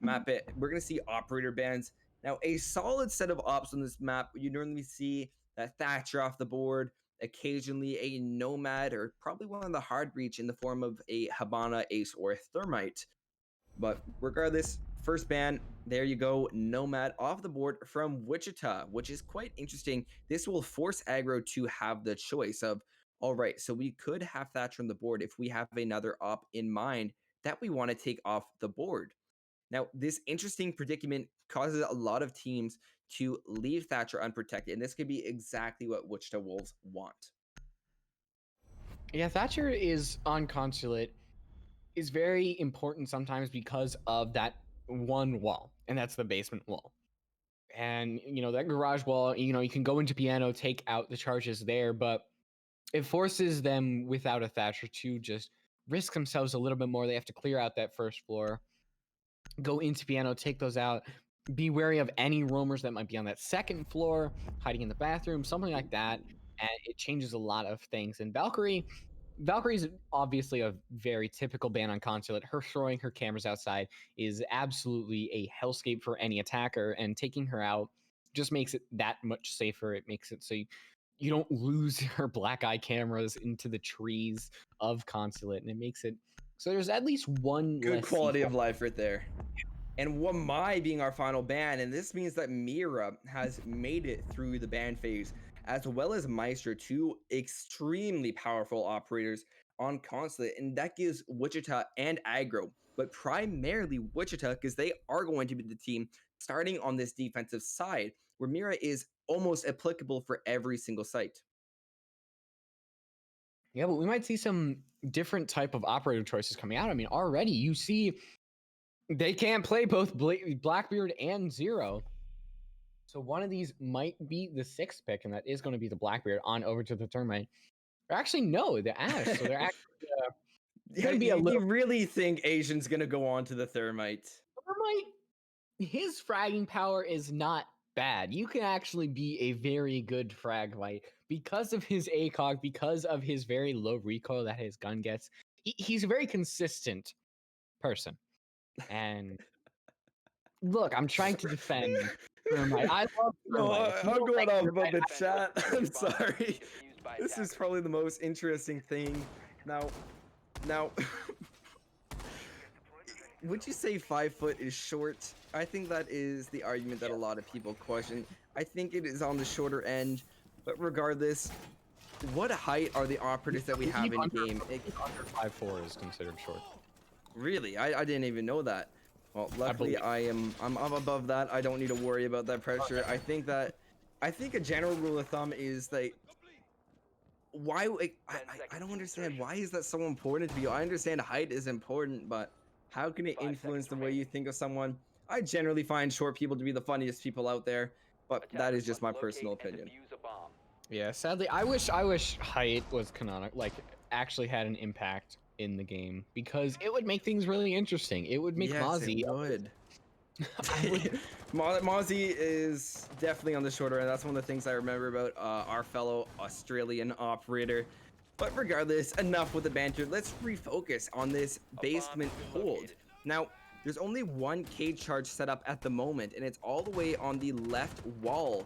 Map it. We're going to see operator bans. Now, a solid set of ops on this map. You normally see that Thatcher off the board, occasionally a Nomad, or probably one of the hard reach in the form of a Habana, Ace, or Thermite. But regardless, first ban, there you go, Nomad off the board from Wichita, which is quite interesting. This will force Aggro to have the choice of, all right, so we could have Thatcher on the board if we have another op in mind that we want to take off the board. Now, this interesting predicament causes a lot of teams to leave Thatcher unprotected, and this could be exactly what Wichita Wolves want. Yeah, Thatcher is on Consulate is very important sometimes because of that one wall, and that's the basement wall. And that garage wall, you can go into piano, take out the charges there, but it forces them without a Thatcher to just risk themselves a little bit more. They have to clear out that first floor, go into piano, take those out, be wary of any roamers that might be on that second floor, hiding in the bathroom, something like that. And it changes a lot of things. And Valkyrie's obviously a very typical ban on Consulate. Her throwing her cameras outside is absolutely a hellscape for any attacker, and taking her out just makes it that much safer. It makes it so you don't lose her black eye cameras into the trees of Consulate, and it makes it so there's at least one Good less quality C4. of life right there. And Wamai being our final ban, and this means that Mira has made it through the ban phase, as well as Meister, two extremely powerful operators on Consulate, and that gives Wichita and Aggro, but primarily Wichita, because they are going to be the team starting on this defensive side, where Mira is almost applicable for every single site. Yeah, but we might see some different type of operator choices coming out. I mean, already you see they can't play both Blackbeard and Zero. So one of these might be the 6th pick, and that is going to be the Blackbeard on over to the Thermite. Or actually, no, the Ash. So they're actually Yeah, going to be a you little really think Asian's gonna go on to the Thermite? Thermite. His fragging power is not bad. You can actually be a very good frag fight because of his ACOG, because of his very low recoil that his gun gets. He's a very consistent person. And look, I'm trying to defend Thermite. I love No, Thermite. If you I'm don't going like off Thermite, about the Defend chat. the I'm bomb sorry. defused by This is attackers. probably the most interesting thing. Now, would you say 5 foot is short? I think that is the argument that a lot of people question. I think it is on the shorter end, but regardless, what height are the operators that we have in game? Under 5'4" is considered short. Really, I didn't even know that. Well, luckily I'm above that. I don't need to worry about that pressure. I think a general rule of thumb is that why like, I don't understand why is that so important to you. I understand height is important, but how can it 5 influence seconds the way you remaining. think of someone? I generally find short people to be the funniest people out there, but that is Attackers just must my personal locate and opinion. defuse a bomb. Yeah, sadly, I wish height was canonical, like actually had an impact in the game, because it would make things really interesting. It would make Yes, Mozzie. it would. I would. Mozzie is definitely on the shorter end. That's one of the things I remember about our fellow Australian operator. But regardless, enough with the banter. Let's refocus on this basement has been hold. located. Now, there's only one cage charge set up at the moment, and it's all the way on the left wall.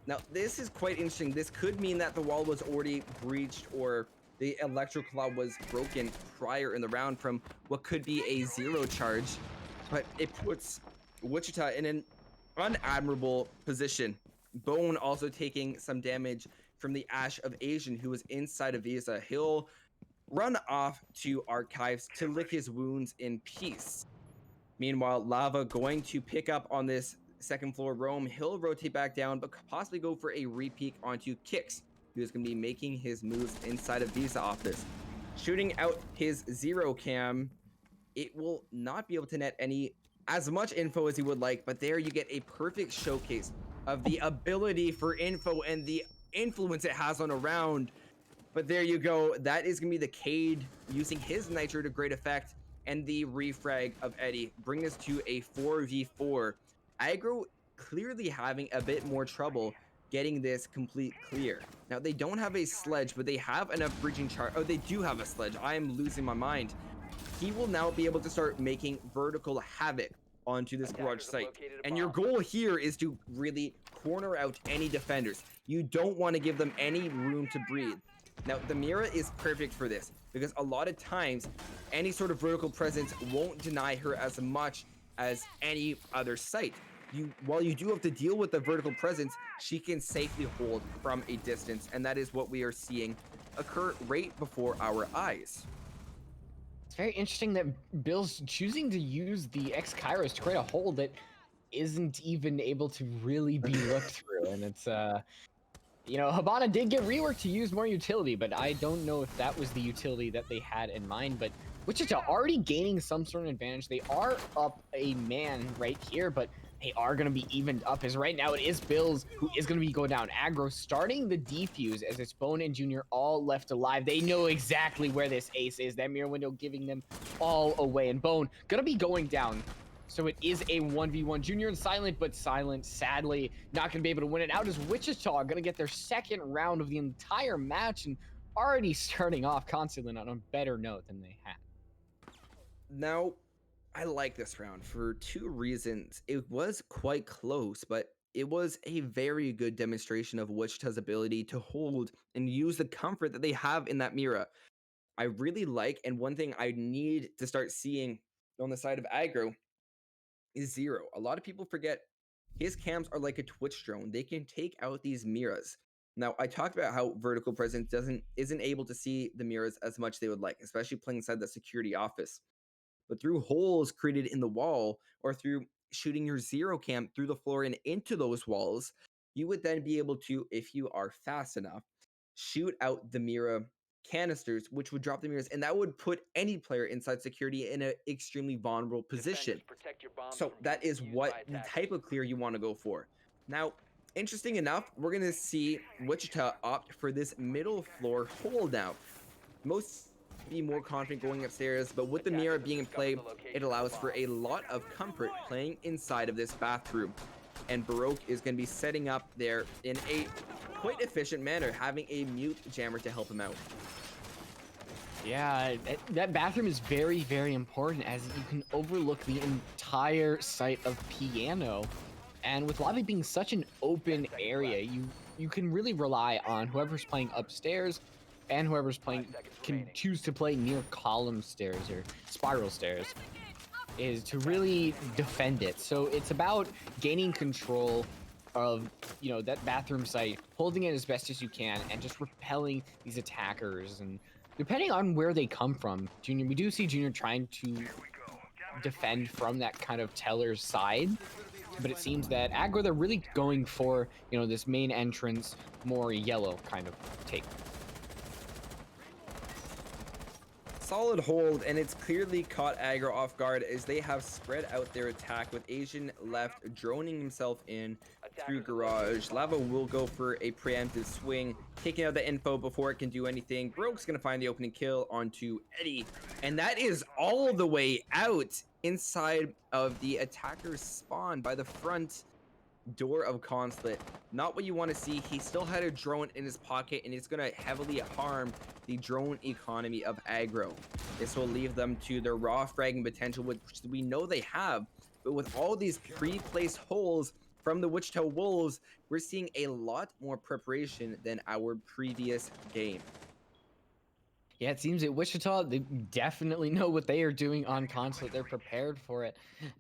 Now, this is quite interesting. This could mean that the wall was already breached or the electrical cloud was broken prior in the round from what could be a 0 charge, but it puts Wichita in an unadmirable position. Bone also taking some damage from the Ash of Asian, who was inside of Visa. He'll run off to Archives to lick his wounds in peace. Meanwhile, Lava going to pick up on this second floor roam. He'll rotate back down, but possibly go for a repeat onto Kix, who's going to be making his moves inside of Visa office. Shooting out his 0 cam, it will not be able to net as much info as he would like, but there you get a perfect showcase of the ability for info and the influence it has on a round. But there you go. That is going to be the Cade using his Nitro to great effect, and the refrag of Eddie, bring us to a 4v4. Aggro clearly having a bit more trouble getting this complete clear. Now, they don't have a sledge, but they have enough breaching charge. Oh, they do have a sledge. I am losing my mind. He will now be able to start making vertical havoc onto this garage site. And your goal here is to really corner out any defenders. You don't want to give them any room to breathe. Now, the Mira is perfect for this because a lot of times, any sort of vertical presence won't deny her as much as any other site. While you do have to deal with the vertical presence, she can safely hold from a distance, and that is what we are seeing occur right before our eyes. It's very interesting that Bill's choosing to use the X-Kairos to create a hole that isn't even able to really be looked through, and it's you know, Habana did get reworked to use more utility, but I don't know if that was the utility that they had in mind. But Wichita already gaining some sort of advantage. They are up a man right here, but they are going to be evened up, as right now it is Bills who is going to be going down. Aggro starting the defuse as it's Bone and Junior all left alive. They know exactly where this ace is. That mirror window giving them all away. And Bone going to be going down. So it is a 1v1. Junior and Silent, but Silent, sadly, not going to be able to win it out, as Wichita going to get their second round of the entire match and already starting off constantly on a better note than they had. Now, I like this round for 2 reasons. It was quite close, but it was a very good demonstration of Wichita's ability to hold and use the comfort that they have in that Mira. I really like, and one thing I need to start seeing on the side of Aggro is Zero. A lot of people forget his cams are like a Twitch drone. They can take out these Miras. Now, I talked about how vertical presence isn't able to see the Miras as much as they would like, especially playing inside the security office. But through holes created in the wall or through shooting your zero cam through the floor and into those walls, you would then be able to, if you are fast enough, shoot out the Mira canisters, which would drop the mirrors, and that would put any player inside security in an extremely vulnerable position. Defenders, protect your bombs So from that being is defused what by the attackers. type of clear you want to go for. Now, interesting enough, we're going to see Wichita opt for this middle floor hold now. Most be more confident going upstairs, but with the mirror being in play, it allows for a lot of comfort playing inside of this bathroom. And Baroque is going to be setting up there in a quite efficient manner, having a mute jammer to help him out. Yeah, that bathroom is very, very important as you can overlook the entire site of piano. And with lobby being such an open area, you can really rely on whoever's playing upstairs and whoever's playing can choose to play near column stairs or spiral stairs is to really defend it. So it's about gaining control of that bathroom site, holding it as best as you can, and just repelling these attackers. And depending on where they come from, Junior, we do see Junior trying to defend from that kind of teller's side, but it seems that Aggro, they're really going for this main entrance, more yellow kind of take. Solid hold, and it's clearly caught Aggro off guard as they have spread out their attack with Asian left droning himself in through garage. Lava will go for a preemptive swing, taking out the info before it can do anything. Broke's gonna find the opening kill onto Eddie, and that is all the way out inside of the attacker's spawn by the front door of Consulate. Not what you want to see. He still had a drone in his pocket, and it's going to heavily harm the drone economy of Aggro. This will leave them to their raw fragging potential, which we know they have. But with all these pre-placed holes from the Wichita Wolves, we're seeing a lot more preparation than our previous game. Yeah, it seems at Wichita, they definitely know what they are doing on Consulate. They're prepared for it,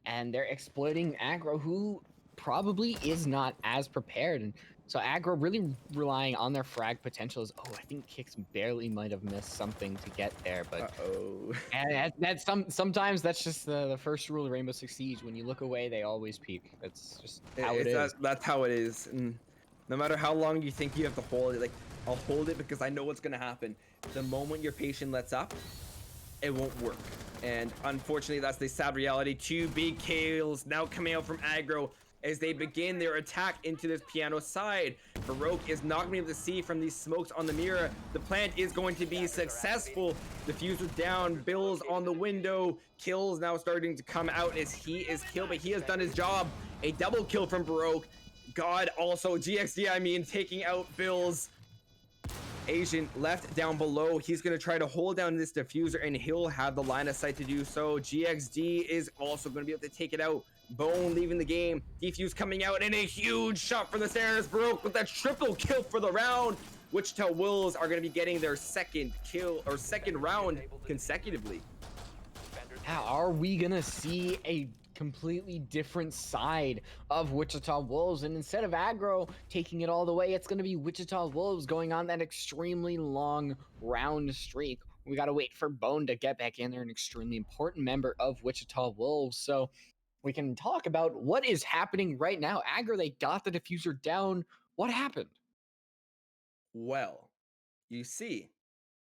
and they're exploiting Aggro, who probably is not as prepared. And so Aggro really relying on their frag potentials. Oh, I think Kicks barely might have missed something to get there, but Uh-oh. and that's sometimes that's just the first rule of Rainbow Six Siege. When you look away, they always peek. That's just how it is. That's how it is. And no matter how long you think you have to hold it, like, I'll hold it because I know what's gonna happen. The moment your patient lets up, it won't work. And unfortunately, that's the sad reality. Two big kills now coming out from Aggro as they begin their attack into this piano side. Baroque is not going to be able to see from these smokes on the mirror. The plant is going to be successful. Diffuser down, Bills on the window. Kills now starting to come out as he is killed, but he has done his job. A double kill from Baroque. God also, GXD, I mean, taking out Bills. Asian left down below. He's going to try to hold down this diffuser, and he'll have the line of sight to do so. GXD is also going to be able to take it out. Bone leaving the game. Defuse coming out, and a huge shot from the stairs. Baroque with that triple kill for the round. Wichita Wolves are going to be getting their second kill or second round consecutively. How are we gonna see a completely different side of Wichita Wolves? And instead of Aggro taking it all the way, it's gonna be Wichita Wolves going on that extremely long round streak. We gotta wait for Bone to get back in there, an extremely important member of Wichita Wolves. So we can talk about what is happening right now. Aggro, they got the diffuser down. What happened? Well, you see,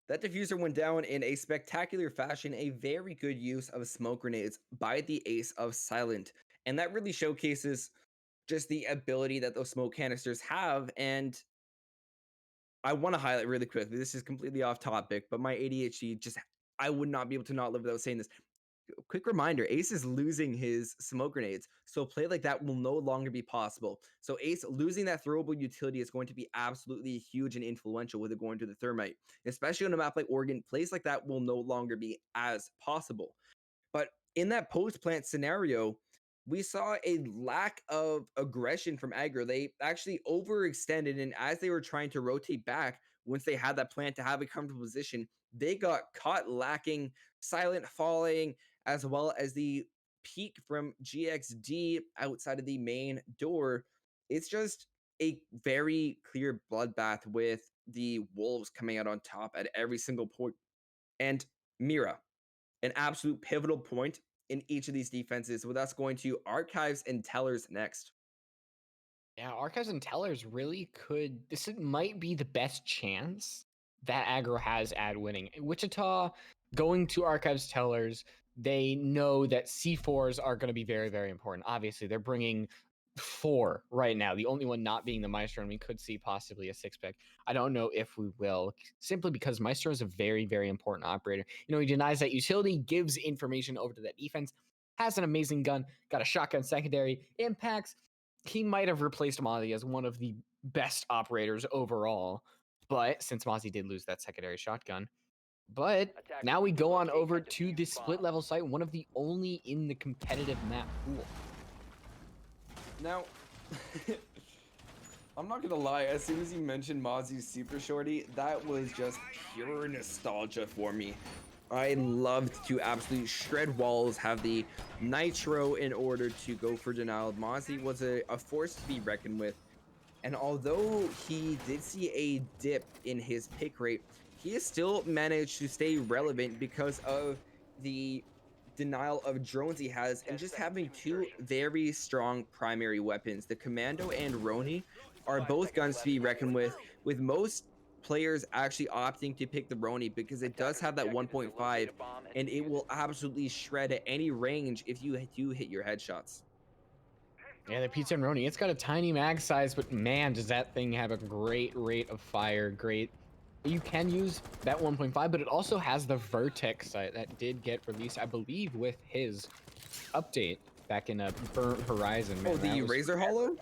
that diffuser went down in a spectacular fashion, a very good use of smoke grenades by the ace of Silent. And that really showcases just the ability that those smoke canisters have. And I want to highlight really quickly, this is completely off topic, but my ADHD just, I would not be able to not live without saying this. Quick reminder, Ace is losing his smoke grenades, so play like that will no longer be possible. So Ace losing that throwable utility is going to be absolutely huge and influential with it going to the Thermite. Especially on a map like Oregon, plays like that will no longer be as possible. But in that post-plant scenario, we saw a lack of aggression from Aggro. They actually overextended, and as they were trying to rotate back, once they had that plant to have a comfortable position, they got caught lacking, Silent falling, as well as the peak from GXD outside of the main door. It's just a very clear bloodbath with the Wolves coming out on top at every single point. And Mira, an absolute pivotal point in each of these defenses, with us going to Archives and Tellers next. Yeah, Archives and Tellers really could. Might be the best chance that Aggro has at winning. Wichita going to Archives Tellers, they know that C4s are going to be very, very important. Obviously, they're bringing 4 right now. The only one not being the Maestro, and we could see possibly a 6-pack. I don't know if we will, simply because Maestro is a very, very important operator. You know, he denies that utility, gives information over to that defense, has an amazing gun, got a shotgun secondary, impacts. He might have replaced Mozzie as one of the best operators overall, but since Mozzie did lose that secondary shotgun. But Attackers now we need to go on locate over and to defuse the the split bomb. level site, one of the only in the competitive map pool. Now, I'm not gonna lie, as soon as you mentioned Mozzie's Super Shorty, that was just pure nostalgia for me. I loved to absolutely shred walls, have the nitro in order to go for denial. Mozzie was a force to be reckoned with. And although he did see a dip in his pick rate, he has still managed to stay relevant because of the denial of drones he has and 10 just seconds having to 2 insertion. very strong primary weapons. The Commando and Roni are 5 both seconds guns to left be in the reckoned quarter. with most players actually opting to pick the Roni because it does have that Attackers' objective is to locate 1.5 a bomb and and it defuse will it. absolutely shred at any range if you do hit your headshots. Yeah, the Pizza and Roni, it's got a tiny mag size, but man, does that thing have a great rate of fire. Great. You can use that 1.5, but it also has the Vertex sight that did get released, I believe, with his update back in Burnt Horizon. Man, Oh, the that was... Razor Hollow?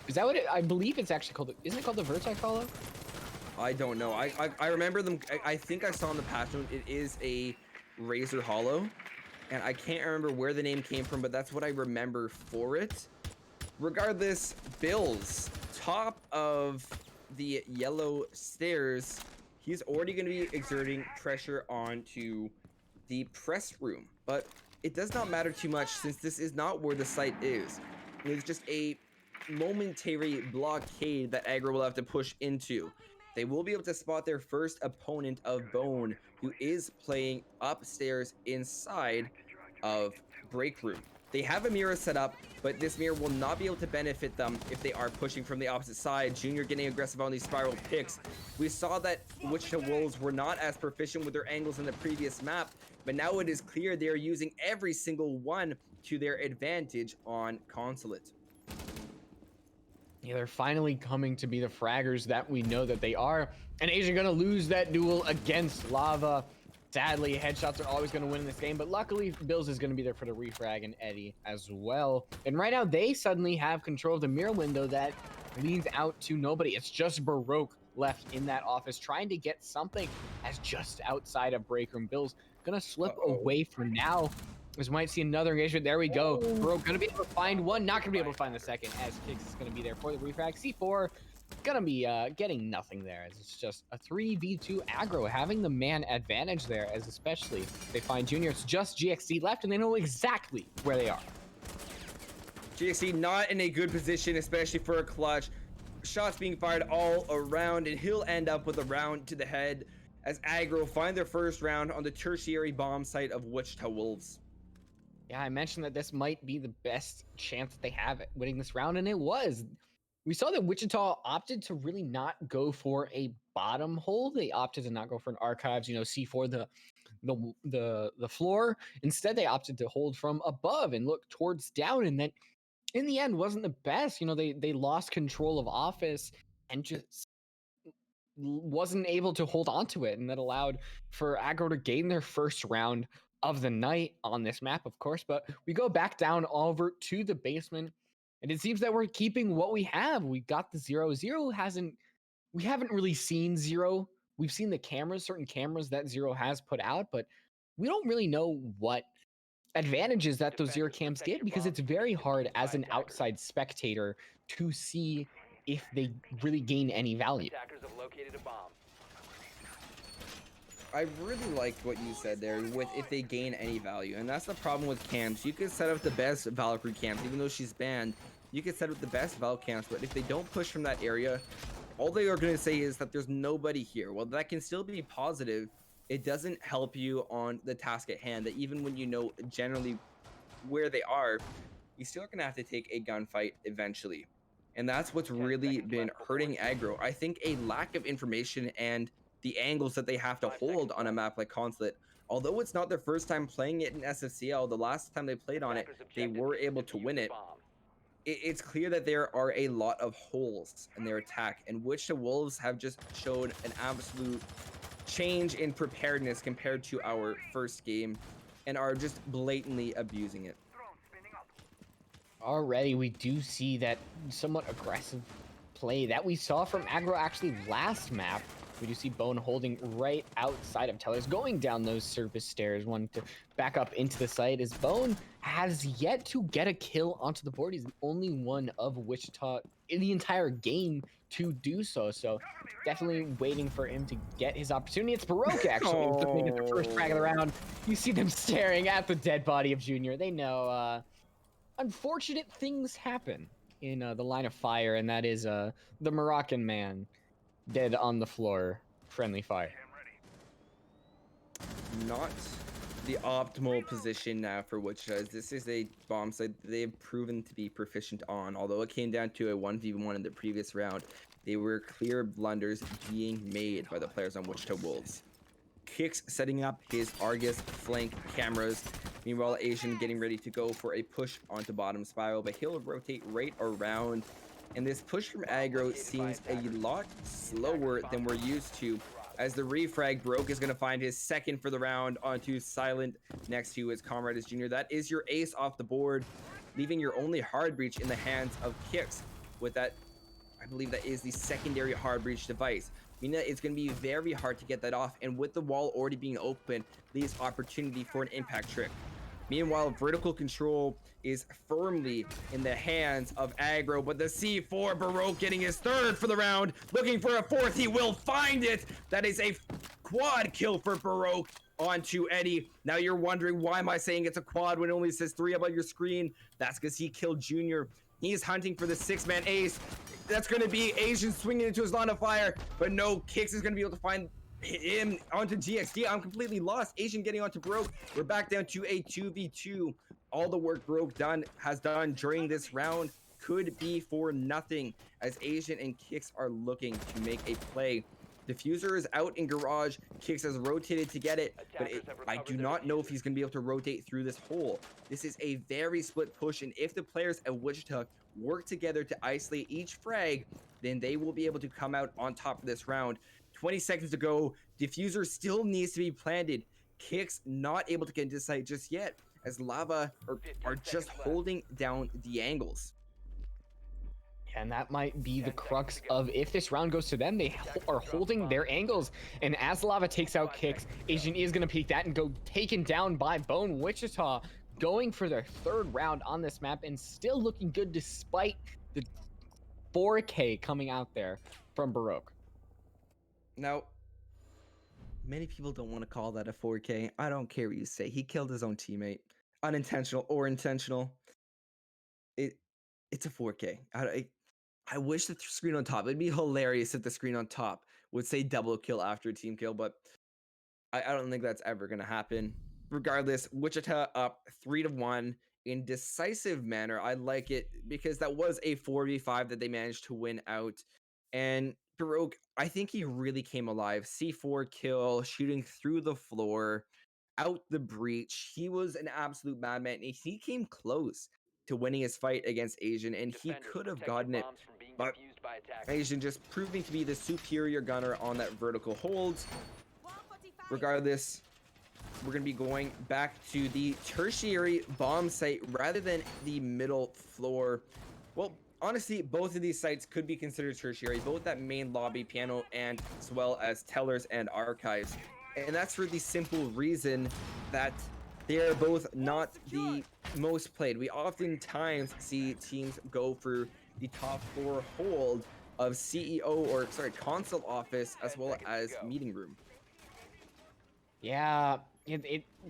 Is that what it... I believe it's actually called... Isn't it called the Vertex Hollow? I don't know. I remember them. I think I saw in the patch note it is a Razor Hollow, and I can't remember where the name came from, but that's what I remember for it. Regardless, Bills, top of the yellow stairs, he's already going to be exerting pressure onto the press room, but it does not matter too much since this is not where the site is. It's just a momentary blockade that Aggro will have to push into. They will be able to spot their first opponent of Bone, who is playing upstairs inside of Break Room. They have a mirror set up, but this mirror will not be able to benefit them if they are pushing from the opposite side. Junior getting aggressive on these spiral picks. We saw that Wichita Wolves were not as proficient with their angles in the previous map, but now it is clear they are using every single one to their advantage on Consulate. Yeah, they're finally coming to be the fraggers that we know that they are. And Asia gonna lose that duel against Lava. Sadly, headshots are always going to win in this game, but luckily, Bills is going to be there for the refrag and Eddie as well. And right now, they suddenly have control of the mirror window that leads out to nobody. It's just Baroque left in that office trying to get something as just outside of break room. Bills going to slip away for now. As we might see another engagement. There we go. Baroque going to be able to find one, not going to be able to find the second, as Kicks is going to be there for the refrag. C4 gonna be getting nothing there, as it's just a 3v2 aggro, having the man advantage there, as especially they find Junior. It's just GXC left and they know exactly where they are. GXC not in a good position, especially for a clutch. Shots being fired all around, and he'll end up with a round to the head as Aggro find their first round on the tertiary bomb site of Wichita Wolves. Yeah, I mentioned that this might be the best chance that they have at winning this round, and it was. We saw that Wichita opted to really not go for a bottom hole. They opted to not go for an archives, C4 the floor. Instead, they opted to hold from above and look towards down, and then in the end wasn't the best. They lost control of office and just wasn't able to hold on to it, and that allowed for Aggro to gain their first round of the night on this map, of course. But we go back down over to the basement, and it seems that we're keeping what we have. We got the 0-0. We haven't really seen Zero. We've seen the cameras, certain cameras that Zero has put out, but we don't really know what advantages that those Zero cams get, because it's very hard as an outside spectator to see if they really gain any value. Attackers have located a bomb. I really liked what you said there with if they gain any value, and that's the problem with camps. You could set up the best Valkyrie camps, even though she's banned. You could set up the best Val camps, but if they don't push from that area, all they are going to say is that there's nobody here. Well, that can still be positive. It doesn't help you on the task at hand, that even when you know generally where they are, you still gonna have to take a gunfight eventually. And that's what's really been hurting Aggro. I think a lack of information and the angles that they have to hold on a map like Consulate. Although it's not their first time playing it in SFCL, the last time they played on it, they were able to win it. It's clear that there are a lot of holes in their attack, and Wichita Wolves have just showed an absolute change in preparedness compared to our first game and are just blatantly abusing it. Already, we do see that somewhat aggressive play that we saw from Aggro actually last map. We do see Bone holding right outside of Tellers, going down those surface stairs, wanting to back up into the site, as Bone has yet to get a kill onto the board. He's the only one of Wichita in the entire game to do so. So definitely waiting for him to get his opportunity. It's Baroque actually who's looking to get the first frag of the round. You see them staring at the dead body of Junior. They know unfortunate things happen in the line of fire, and that is the Moroccan man dead on the floor. Friendly fire. Not the optimal position now for Wichita, as this is a bomb site they've proven to be proficient on. Although it came down to a 1v1 in the previous round, they were clear blunders being made by the players on Wichita Wolves. Kicks setting up his Argus flank cameras. Meanwhile, Asian getting ready to go for a push onto bottom spiral, but he'll rotate right around. And this push from Aggro seems a lot slower than we're used to, as the refrag. Baroque is going to find his second for the round onto Silent next to his comrade as Junior. That is your ace off the board, leaving your only hard breach in the hands of Kicks. With that, I believe that is the secondary hard breach device. Meaning that it's going to be very hard to get that off, and with the wall already being open, leaves opportunity for an impact trick. Meanwhile, vertical control is firmly in the hands of Aggro, but the C4, Baroque getting his third for the round, looking for a fourth. He will find it. That is a quad kill for Baroque onto Eddie. Now you're wondering, why am I saying it's a quad when it only says 3 up on your screen? That's because he killed Junior. He's hunting for the 6-man ace. That's going to be Asian swinging into his line of fire, but no, Kicks is going to be able to find him onto GXD. I'm completely lost. Asian getting onto Baroque. We're back down to a 2v2. All the work Baroque has done during this round could be for nothing, as Asian and Kicks are looking to make a play. Diffuser is out in garage. Kicks has rotated to get it, but I do not know if he's going to be able to rotate through this hole. This is a very split push, and if the players at Wichita work together to isolate each frag, then they will be able to come out on top of this round. 20 seconds to go. Diffuser still needs to be planted. Kicks not able to get into sight just yet, as Lava are just holding down the angles. And that might be the crux of, if this round goes to them, they are holding their angles. And as Lava takes out Kicks, Asian is going to peek that and go taken down by Bone. Wichita going for their third round on this map and still looking good despite the 4K coming out there from Baroque. Now, many people don't want to call that a 4K. I don't care what you say. He killed his own teammate. Unintentional or intentional. It's a 4K. I wish the screen on top, it'd be hilarious if the screen on top would say double kill after a team kill, but I don't think that's ever going to happen. Regardless, Wichita up 3-1 in decisive manner. I like it because that was a 4v5 that they managed to win out. And Baroque, I think he really came alive. C4 kill, shooting through the floor, out the breach. He was an absolute madman. He came close to winning his fight against Asian, and he could have gotten it, but Asian just proving to be the superior gunner on that vertical hold. Regardless, we're going to be going back to the tertiary bomb site rather than the middle floor. Well, honestly, both of these sites could be considered tertiary, both that main lobby piano and as well as tellers and archives. And that's for the simple reason that they are both not the most played. We oftentimes see teams go for the top floor hold of console office as well as meeting room. Yeah,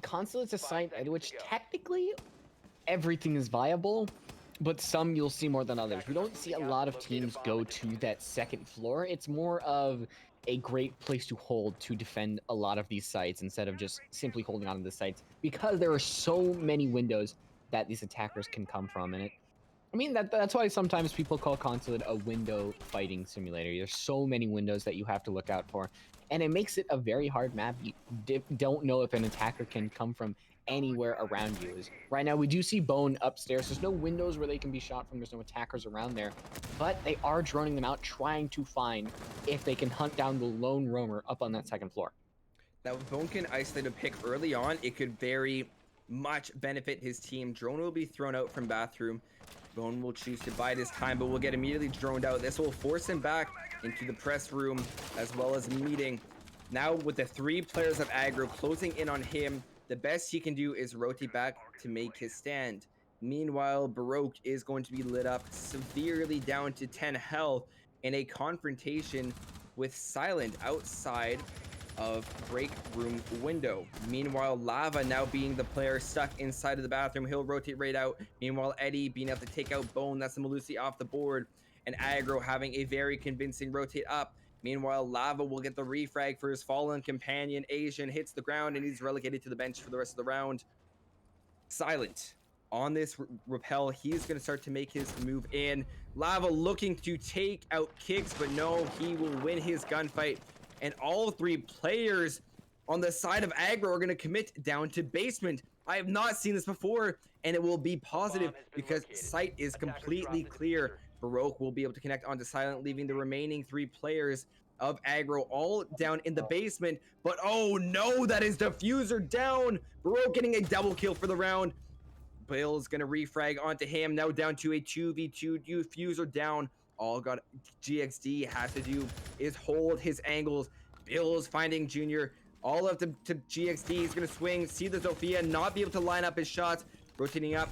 console is a site at which technically everything is viable, but some you'll see more than others. We don't see a lot of teams go to that second floor. It's more of a great place to hold to defend a lot of these sites instead of just simply holding on to the sites, because there are so many windows that these attackers can come from. And I mean, that's why sometimes people call Consulate a window fighting simulator. There's so many windows that you have to look out for, and it makes it a very hard map. You don't know if an attacker can come from anywhere around you. Right now, we do see Bone upstairs. There's no windows where they can be shot from. There's no attackers around there, but they are droning them out, trying to find if they can hunt down the lone roamer up on that second floor. Now, if Bone can isolate a pick early on, it could very much benefit his team. Drone will be thrown out from bathroom. Bone will choose to bide his time, but will get immediately droned out. This will force him back into the press room, as well as meeting. Now, with the 3 players of Aggro closing in on him, the best he can do is rotate back to make his stand. Meanwhile, Baroque is going to be lit up severely down to 10 health in a confrontation with Silent outside of break room window. Meanwhile, Lava now being the player stuck inside of the bathroom, he'll rotate right out. Meanwhile, Eddie being able to take out Bone, that's the Malusi off the board, and Aggro having a very convincing rotate up. Meanwhile, Lava will get the refrag for his fallen companion. Asian hits the ground and he's relegated to the bench for the rest of the round. Silent on this rappel, he's going to start to make his move in. Lava looking to take out Kicks, but no, he will win his gunfight. And all 3 players on the side of Aggro are going to commit down to basement. I have not seen this before, and it will be positive because site is completely clear. Baroque will be able to connect onto Silent, leaving the remaining 3 players of Aggro all down in the basement. But oh no, that is Diffuser down. Baroque getting a double kill for the round. Bill's going to refrag onto him, now down to a 2v2. Diffuser down. All God GXD has to do is hold his angles. Bill's finding Junior. All up to GXD. He's going to swing. See the Zofia. Not be able to line up his shots. Rotating up.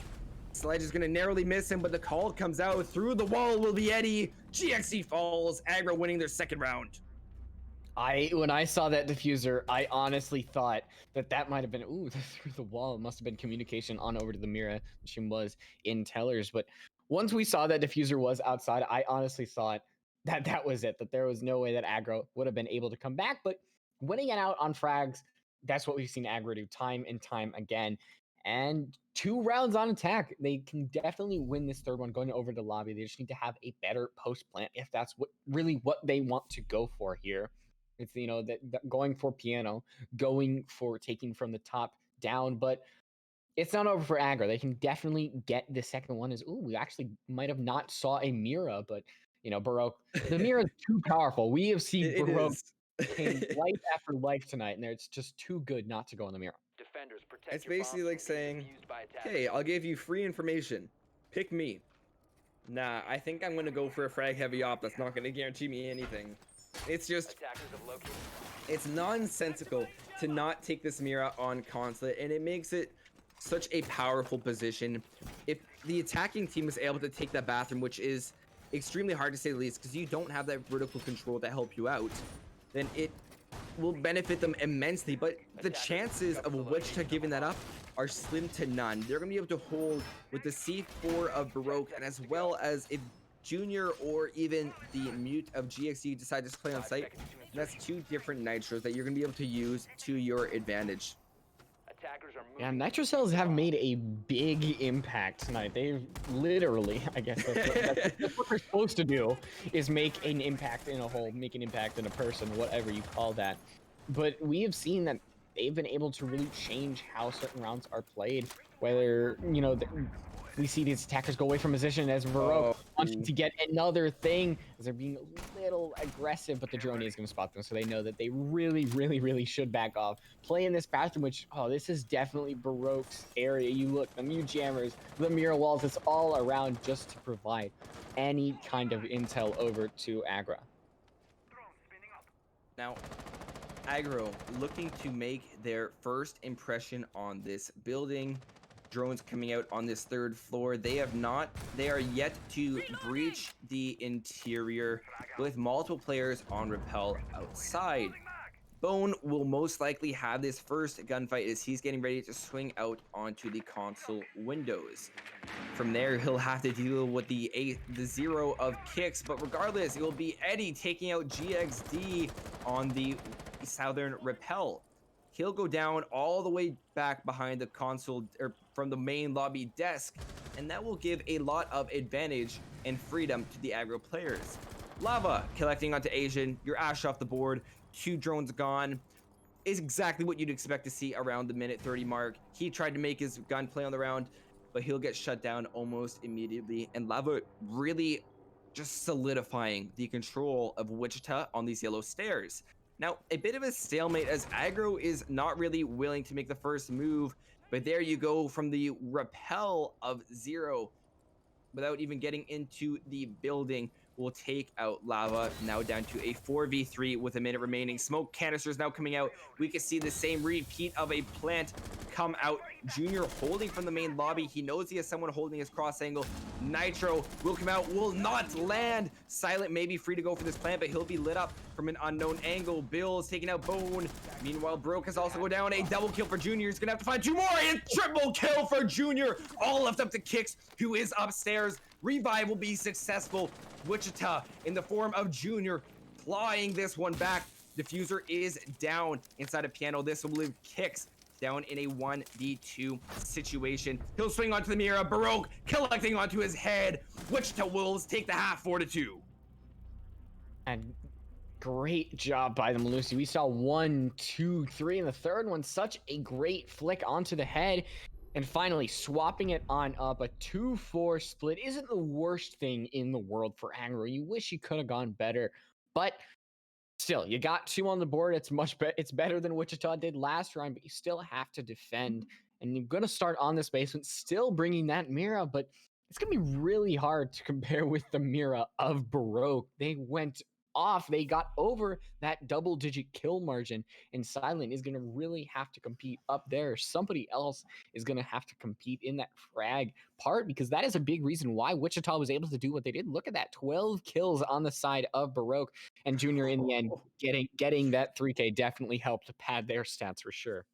Sledge is going to narrowly miss him, but the call comes out. Through the wall will be Eddie. GXD falls. Aggro winning their second round. When I saw that diffuser, I honestly thought that might have been through the wall. It must have been communication on over to the Mira. She was in tellers, but once we saw that diffuser was outside, I honestly thought that was it. That there was no way that Aggro would have been able to come back. But winning it out on frags, that's what we've seen Aggro do time and time again. And 2 rounds on attack, they can definitely win this third one. Going over to lobby, they just need to have a better post plant if that's what they want to go for here. It's, that going for piano, going for taking from the top down, but it's not over for Aggro. They can definitely get the second one. We actually might have not saw a Mira, but Baroque, the Mira is too powerful. We have seen Baroque life after life tonight, and it's just too good not to go in the Mira. It's basically like saying, hey, I'll give you free information. Pick me. Nah, I think I'm going to go for a frag heavy op that's not going to guarantee me anything. It's just, it's nonsensical to not take this Mira on Consulate, and it makes it such a powerful position. If the attacking team is able to take that bathroom, which is extremely hard to say the least, because you don't have that vertical control to help you out, then it will benefit them immensely, but the chances of Wichita giving that up are slim to none. They're going to be able to hold with the C4 of Baroque, and as well as if Junior or even the mute of GXD decide to play on site, that's 2 different nitros that you're going to be able to use to your advantage. Yeah, Nitro Cells have made a big impact tonight. They've literally, I guess that's what they're supposed to do, is make an impact in a whole, make an impact in a person, whatever you call that. But we have seen that they've been able to really change how certain rounds are played, whether, we see these attackers go away from position as Baroque wanting to get another thing as they're being a little aggressive, but the drone is going to spot them, so they know that they really, really, really should back off. Play in this bathroom, which, this is definitely Baroque's area. You look, the mute jammers, the mirror walls, it's all around just to provide any kind of intel over to Aggro. Now, Aggro looking to make their first impression on this building. Drones coming out on this 3rd floor. They are yet to breach the interior with multiple players on rappel outside. Bone will most likely have this first gunfight as he's getting ready to swing out onto the console windows. From there, he'll have to deal with the 0 of Kicks, but regardless, it will be Eddie taking out GXD on the southern rappel. he'll go down all the way back behind the console or from the main lobby desk, and that will give a lot of advantage and freedom to the aggro players. Lava collecting onto Asian, your Ash off the board, 2 drones gone. Is exactly what you'd expect to see around the minute 30 mark. He tried to make his gunplay on the round, but he'll get shut down almost immediately. And Lava really just solidifying the control of Wichita on these yellow stairs. Now, a bit of a stalemate as Aggro is not really willing to make the first move, but there you go from the repel of 0 without even getting into the building. Will take out Lava, now down to a 4v3 with a minute remaining. Smoke canisters now coming out. We can see the same repeat of a plant come out. Junior holding from the main lobby. He knows he has someone holding his cross angle. Nitro will come out, will not land. Silent may be free to go for this plant, but he'll be lit up from an unknown angle. Bill's taking out Bone. Meanwhile, Broke has also go down. A double kill for Junior. He's gonna have to find 2 more, and triple kill for Junior. All left up to Kicks, who is upstairs. Revive will be successful. Wichita in the form of Junior clawing this one back. Diffuser is down inside a piano. This will leave Kicks down in a 1v2 situation. He'll swing onto the Mira. Baroque collecting onto his head. Wichita Wolves take the half 4-2. And great job by them, Lucy. We saw 1, 2, 3 in the third one. Such a great flick onto the head. And finally, swapping it on up. A 2-4 split isn't the worst thing in the world for Aggro. You wish you could have gone better, but still, you got 2 on the board. It's it's better than Wichita did last round, but you still have to defend. And you're going to start on this basement, still bringing that Mira, but it's going to be really hard to compare with the Mira of Baroque. They went off. They got over that double-digit kill margin, and Silent is going to really have to compete up there. Somebody else is going to have to compete in that frag part, because that is a big reason why Wichita was able to do what they did. Look at that, 12 kills on the side of Baroque, and Junior in the end getting that 3K definitely helped pad their stats for sure.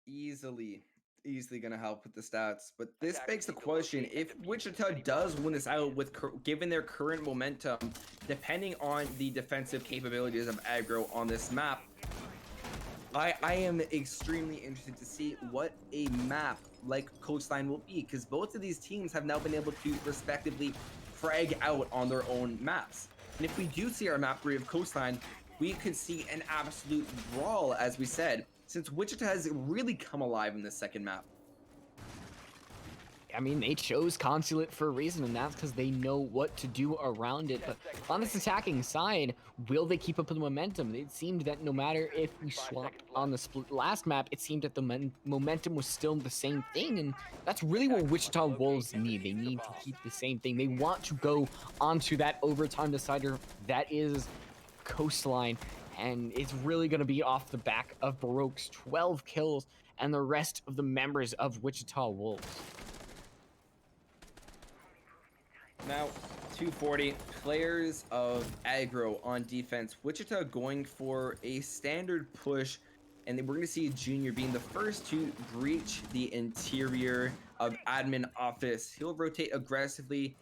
Easily gonna help with the stats, but this begs the question: if Wichita does win this out with given their current momentum, depending on the defensive capabilities of Aggro on this map, I am extremely interested to see what a map like Coastline will be, because both of these teams have now been able to respectively frag out on their own maps. And if we do see our map 3 of Coastline, we could see an absolute brawl, as we said, since Wichita has really come alive in this second map. I mean, they chose Consulate for a reason, and that's because they know what to do around it. But on this attacking side, will they keep up with the momentum? It seemed that no matter if we swapped on the split last map, it seemed that the momentum was still the same thing, and that's really what Wichita Wolves need. They need to keep the same thing. They want to go onto that overtime decider that is Coastline, and it's really going to be off the back of Baroque's 12 kills and the rest of the members of Wichita Wolves. Now, 240 players of Aggro on defense. Wichita going for a standard push, and then we're going to see Junior being the first to breach the interior of admin office. He'll rotate aggressively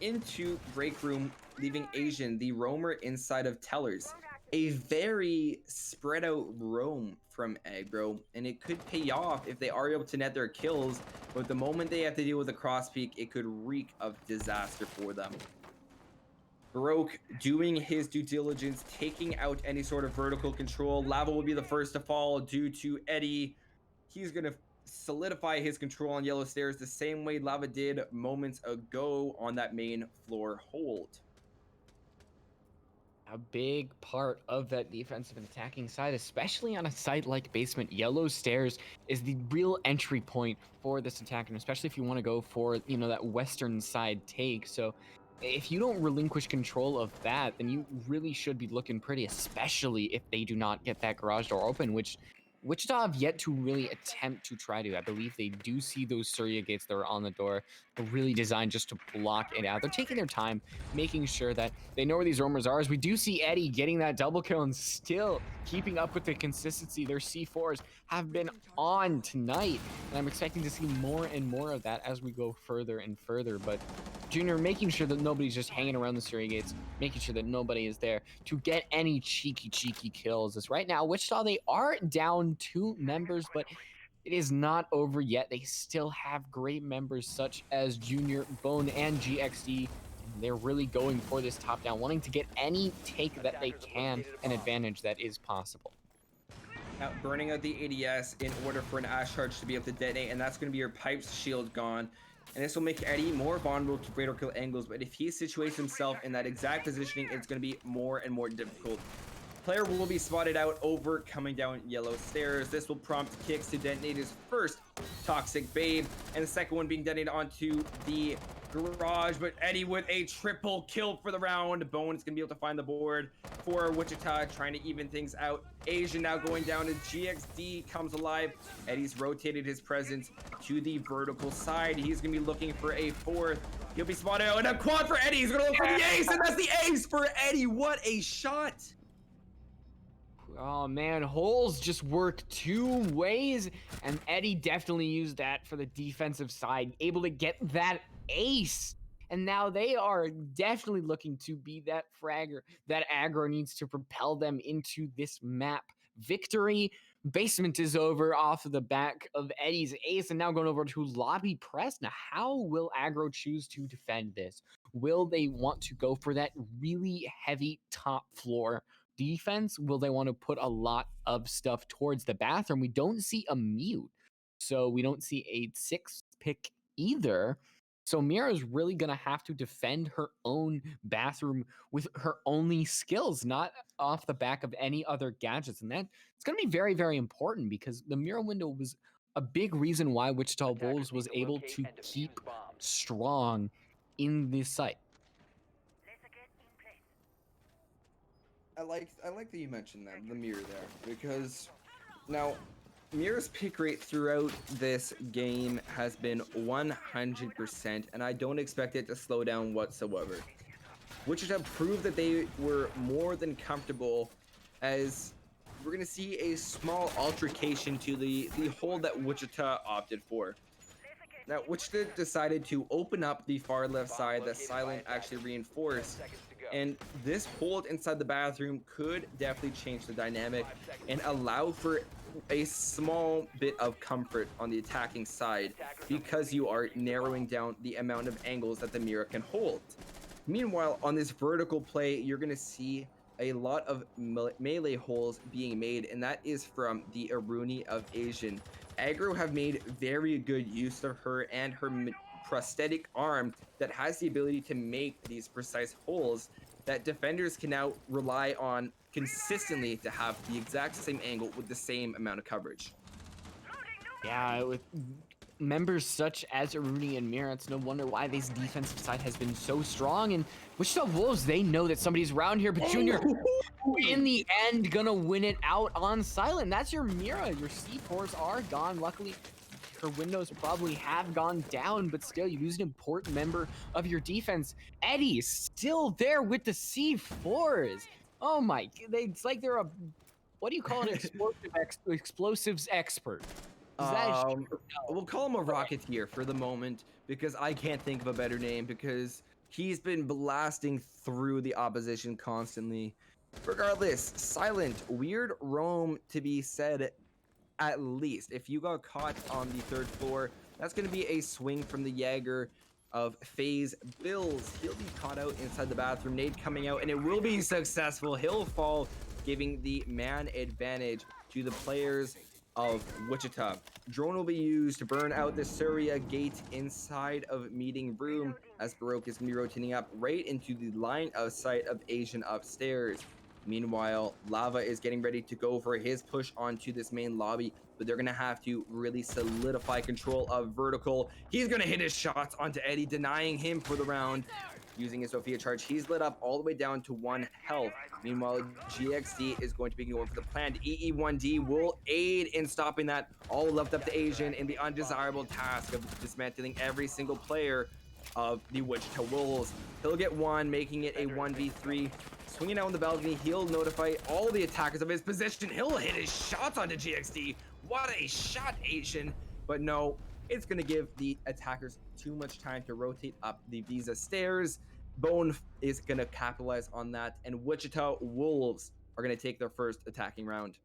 into break room, leaving Asian, the roamer, inside of tellers. A very spread out roam from Aggro, and it could pay off if they are able to net their kills, but the moment they have to deal with a cross peak, it could reek of disaster for them. Baroque doing his due diligence, taking out any sort of vertical control. Lava will be the first to fall due to Eddie. He's going to solidify his control on yellow stairs the same way Lava did moments ago on that main floor hold. A big part of that defensive and attacking side, especially on a site like basement, yellow stairs is the real entry point for this attack, and especially if you want to go for, you know, that western side take. So if you don't relinquish control of that, then you really should be looking pretty, especially if they do not get that garage door open, which Wichita have yet to really attempt to try to. I believe they do see those Surya gates that are on the door. They're really designed just to block it out. They're taking their time, making sure that they know where these roamers are. As we do see Eddie getting that double kill and still keeping up with the consistency. Their C4s have been on tonight, and I'm expecting to see more and more of that as we go further and further. But Junior making sure that nobody's just hanging around the Surrey gates, making sure that nobody is there to get any cheeky kills. As right now, Wichita, they are down 2 members, but it is not over yet. They still have great members such as Junior, Bone, and GXD. They're really going for this top down, wanting to get any take that they can, an advantage that is possible. Now, burning out the ADS in order for an Ash Charge to be able to detonate, and that's going to be your Pipe's shield gone. And this will make Eddie more vulnerable to greater kill angles, but if he situates himself in that exact positioning, it's going to be more and more difficult. Player will be spotted out over coming down yellow stairs. This will prompt Kicks to detonate his first Toxic Babe, and the second one being detonated onto the garage, but Eddie with a triple kill for the round. Bone is going to be able to find the board for Wichita, trying to even things out. Asian now going down, and GXD comes alive. Eddie's rotated his presence to the vertical side. He's going to be looking for a fourth. He'll be spotted out, and a quad for Eddie. He's going to look for the ace, and that's the ace for Eddie. What a shot. Oh man, holes just work 2 ways, and Eddie definitely used that for the defensive side, able to get that ace. And now they are definitely looking to be that fragger that Aggro needs to propel them into this map victory. Basement is over off of the back of Eddie's ace, and now going over to lobby press. Now, how will Aggro choose to defend this? Will they want to go for that really heavy top floor defense? Will they want to put a lot of stuff towards the bathroom? We don't see a mute, so we don't see a 6 pick either. So Mira's really going to have to defend her own bathroom with her only skills, not off the back of any other gadgets. And that it's going to be very, very important, because the Mira window was a big reason why Wichita Wolves was able to keep strong in this site. I like that you mentioned that, the mirror there, because now Mira's pick rate throughout this game has been 100%, and I don't expect it to slow down whatsoever. Wichita proved that they were more than comfortable, as we're going to see a small altercation to the hold that Wichita opted for. Now, Wichita decided to open up the far left side that Silent actually reinforced, and this hold inside the bathroom could definitely change the dynamic and allow for a small bit of comfort on the attacking side, because you are narrowing down the amount of angles that the Mira can hold. Meanwhile, on this vertical play, you're going to see a lot of melee holes being made, and that is from the Aruni of Asian. Aggro have made very good use of her and her prosthetic arm that has the ability to make these precise holes that defenders can now rely on consistently to have the exact same angle with the same amount of coverage. Yeah, with members such as Aruni and Mira, it's no wonder why this defensive side has been so strong. And Wichita Wolves, they know that somebody's around here, but Junior, in the end, gonna win it out on Silent. That's your Mira. Your C4s are gone. Luckily, her windows probably have gone down, but still, you lose an important member of your defense. Eddie still there with the C4s. Oh my, it's like they're a, what do you call an explosives expert? We'll call him a Rocketeer for the moment, because I can't think of a better name, because he's been blasting through the opposition constantly. Regardless, Silent, weird roam to be said, at least. If you got caught on the 3rd floor, that's going to be a swing from the Jaeger of FaZe Bills. He'll be caught out inside the bathroom, nade coming out, and it will be successful. He'll fall, giving the man advantage to the players of Wichita. Drone will be used to burn out the Surya gate inside of meeting room, as Baroque is going to be rotating up right into the line of sight of Asian upstairs. Meanwhile, Lava is getting ready to go for his push onto this main lobby, but they're going to have to really solidify control of vertical. He's going to hit his shots onto Eddie, denying him for the round. Using his Sophia charge, he's lit up all the way down to 1 health. Meanwhile, GXD is going to be going for the planned EE1D, will aid in stopping that. All left up to Asian in the undesirable task of dismantling every single player of the Wichita Wolves. He'll get 1, making it a 1v3. Swinging out on the balcony, he'll notify all the attackers of his position. He'll hit his shots onto GXD. What a shot, Asian. But no, It's going to give the attackers too much time to rotate up the Visa stairs. Bone is going to capitalize on that, and Wichita Wolves are going to take their first attacking round.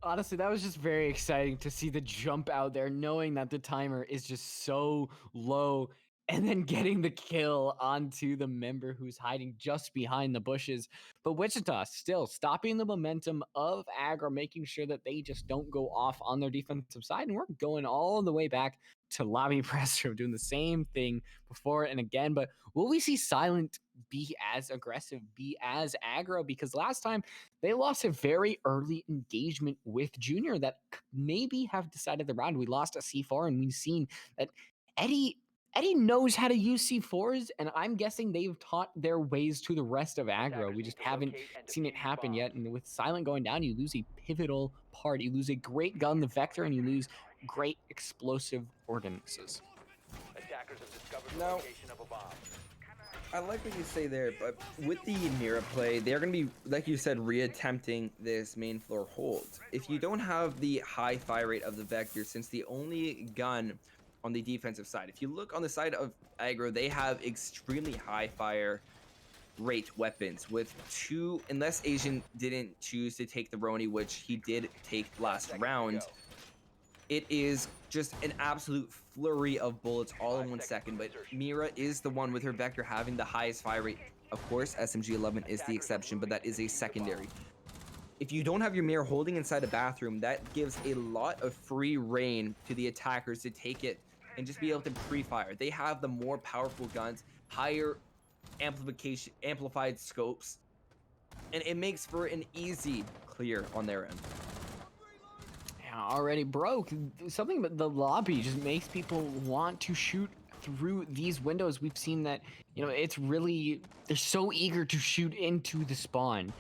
Honestly, that was just very exciting to see the jump out there, knowing that the timer is just so low, and then getting the kill onto the member who's hiding just behind the bushes. But Wichita still stopping the momentum of Aggro, making sure that they just don't go off on their defensive side. And we're going all the way back to lobby press room, doing the same thing before and again. But will we see Silent be as aggressive, be as aggro? Because last time they lost a very early engagement with Junior that maybe have decided the round. We lost a C4, and we've seen that Eddie knows how to use C4s, and I'm guessing they've taught their ways to the rest of aggro. We just haven't seen it happen yet. And with Silent going down, you lose a pivotal part. You lose a great gun, the Vector, and you lose great explosive ordinances. Attackers have discovered the Now- location of a bomb. I like what you say there, but with the Mira play, they're going to be, like you said, reattempting this main floor hold. If you don't have the high fire rate of the Vector, since the only gun on the defensive side, if you look on the side of Aggro, they have extremely high fire rate weapons with two, unless Asian didn't choose to take the Roni, which he did take last round. It is just an absolute flurry of bullets all in 1 second, but Mira is the one with her Vector having the highest fire rate. Of course, SMG-11 is the exception, but that is a secondary. If you don't have your Mira holding inside a bathroom, that gives a lot of free reign to the attackers to take it and just be able to pre-fire. They have the more powerful guns, higher amplified scopes, and it makes for an easy clear on their end. Already broke. Something about the lobby just makes people want to shoot through these windows. We've seen that, it's really, they're so eager to shoot into the spawn.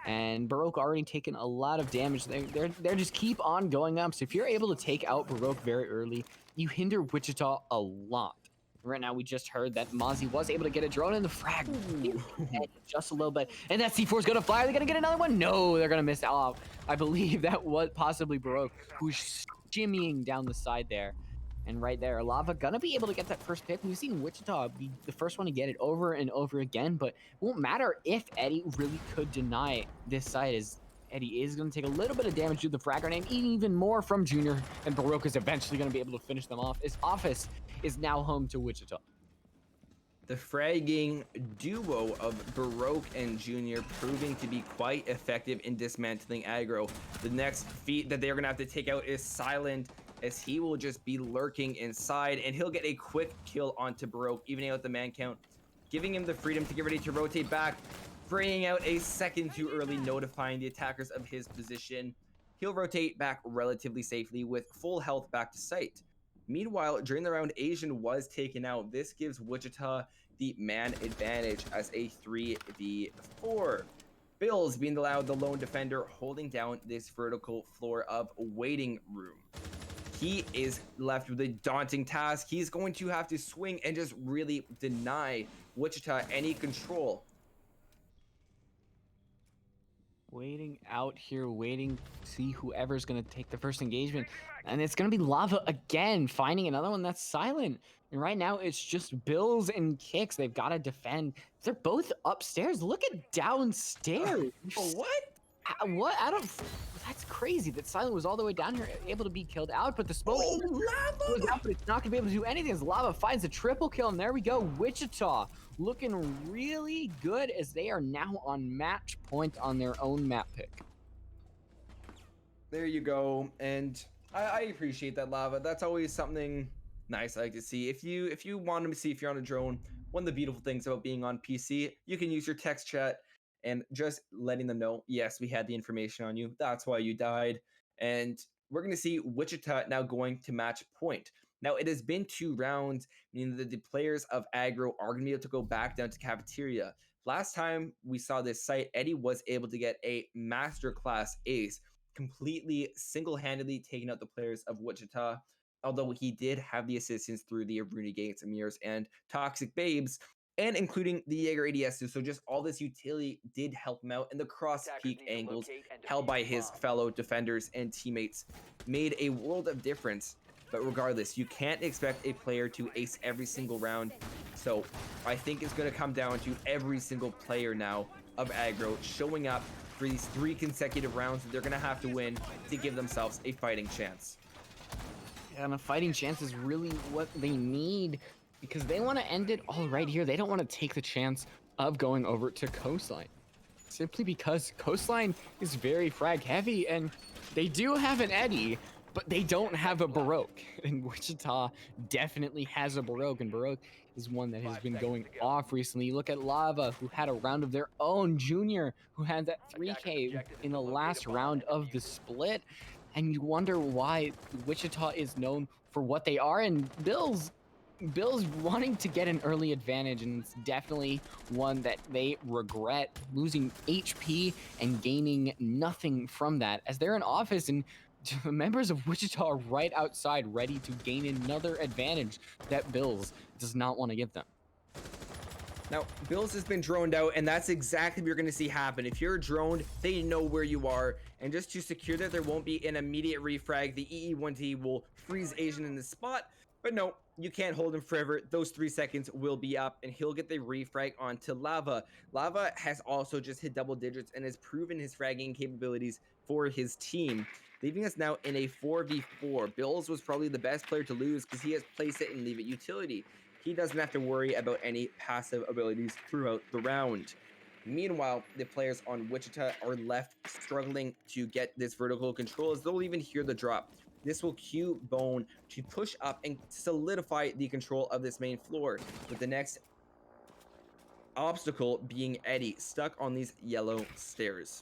And Baroque already taken a lot of damage. They're just keep on going up. So if you're able to take out Baroque very early, you hinder Wichita a lot. Right now, we just heard that Mozzie was able to get a drone in the frag just a little bit. And that C4 is going to fly. Are they going to get another one? No, they're going to miss out. I believe that was possibly Baroque, who's shimmying down the side there. And right there, Lava going to be able to get that first pick. We've seen Wichita be the first one to get it over and over again. But it won't matter if Eddie really could deny this side, as Eddie is going to take a little bit of damage to the frag grenade, even more from Junior, and Baroque is eventually going to be able to finish them off. His office is now home to Wichita. The fragging duo of Baroque and Junior proving to be quite effective in dismantling Aggro. The next feat that they're going to have to take out is Silent, as he will just be lurking inside, and he'll get a quick kill onto Baroque, evening out the man count, giving him the freedom to get ready to rotate back, freeing out a second too early, notifying the attackers of his position. He'll rotate back relatively safely with full health back to site. Meanwhile, during the round, Asian was taken out. This gives Wichita the man advantage as a 3v4. Bills being allowed the lone defender holding down this vertical floor of waiting room. He is left with a daunting task. He's going to have to swing and just really deny Wichita any control. Waiting out here, waiting to see whoever's going to take the first engagement. And it's going to be Lava again, finding another one that's Silent. And right now, it's just Bills and Kicks. They've got to defend. They're both upstairs. Look at downstairs. What? What? I don't... That's crazy that Silent was all the way down here, able to be killed out, but the smoke was out, but it's not going to be able to do anything as Lava finds a triple kill, and there we go. Wichita looking really good as they are now on match point on their own map pick. There you go, and I appreciate that, Lava. That's always something nice I like to see. If you want to see if you're on a drone, one of the beautiful things about being on PC, you can use your text chat and just letting them know, yes, we had the information on you. That's why you died. And we're going to see Wichita now going to match point. Now, it has been 2 rounds, meaning that the players of Aggro are going to be able to go back down to cafeteria. Last time we saw this site, Eddie was able to get a masterclass ace, completely single-handedly taking out the players of Wichita, although he did have the assistance through the Aruni Gates, Amirs, and Toxic Babes, and including the Jaeger ADSs. So just all this utility did help him out, and the cross-peak angles held by his fellow defenders and teammates made a world of difference. But regardless, you can't expect a player to ace every single round. So I think it's going to come down to every single player now of Aggro showing up for these 3 consecutive rounds that they're going to have to win to give themselves a fighting chance. And a fighting chance is really what they need because they want to end it all right here. They don't want to take the chance of going over to Coastline. Simply because Coastline is very frag heavy and they do have an Eddie, but they don't have a Baroque. And Wichita definitely has a Baroque, and Baroque is one that has been going off recently. You look at Lava, who had a round of their own, Junior, who had that 3K in the last round of the split. And you wonder why Wichita is known for what they are, and Bill's wanting to get an early advantage, and it's definitely one that they regret, losing HP and gaining nothing from that, as they're in office and the members of Wichita are right outside ready to gain another advantage that Bills does not want to give them. Now, Bills has been droned out, and that's exactly what you're going to see happen. If you're droned, they know where you are, and just to secure that there won't be an immediate refrag, the EE1T will freeze Asian in the spot. But no, you can't hold him forever. Those 3 seconds will be up, and he'll get the refrag onto Lava. Lava has also just hit double digits and has proven his fragging capabilities for his team, leaving us now in a 4v4. Bills was probably the best player to lose because he has place it and leave it utility. He doesn't have to worry about any passive abilities throughout the round. Meanwhile, the players on Wichita are left struggling to get this vertical control, as they'll even hear the drop. This will cue Bone to push up and solidify the control of this main floor, with the next obstacle being Eddie, stuck on these yellow stairs.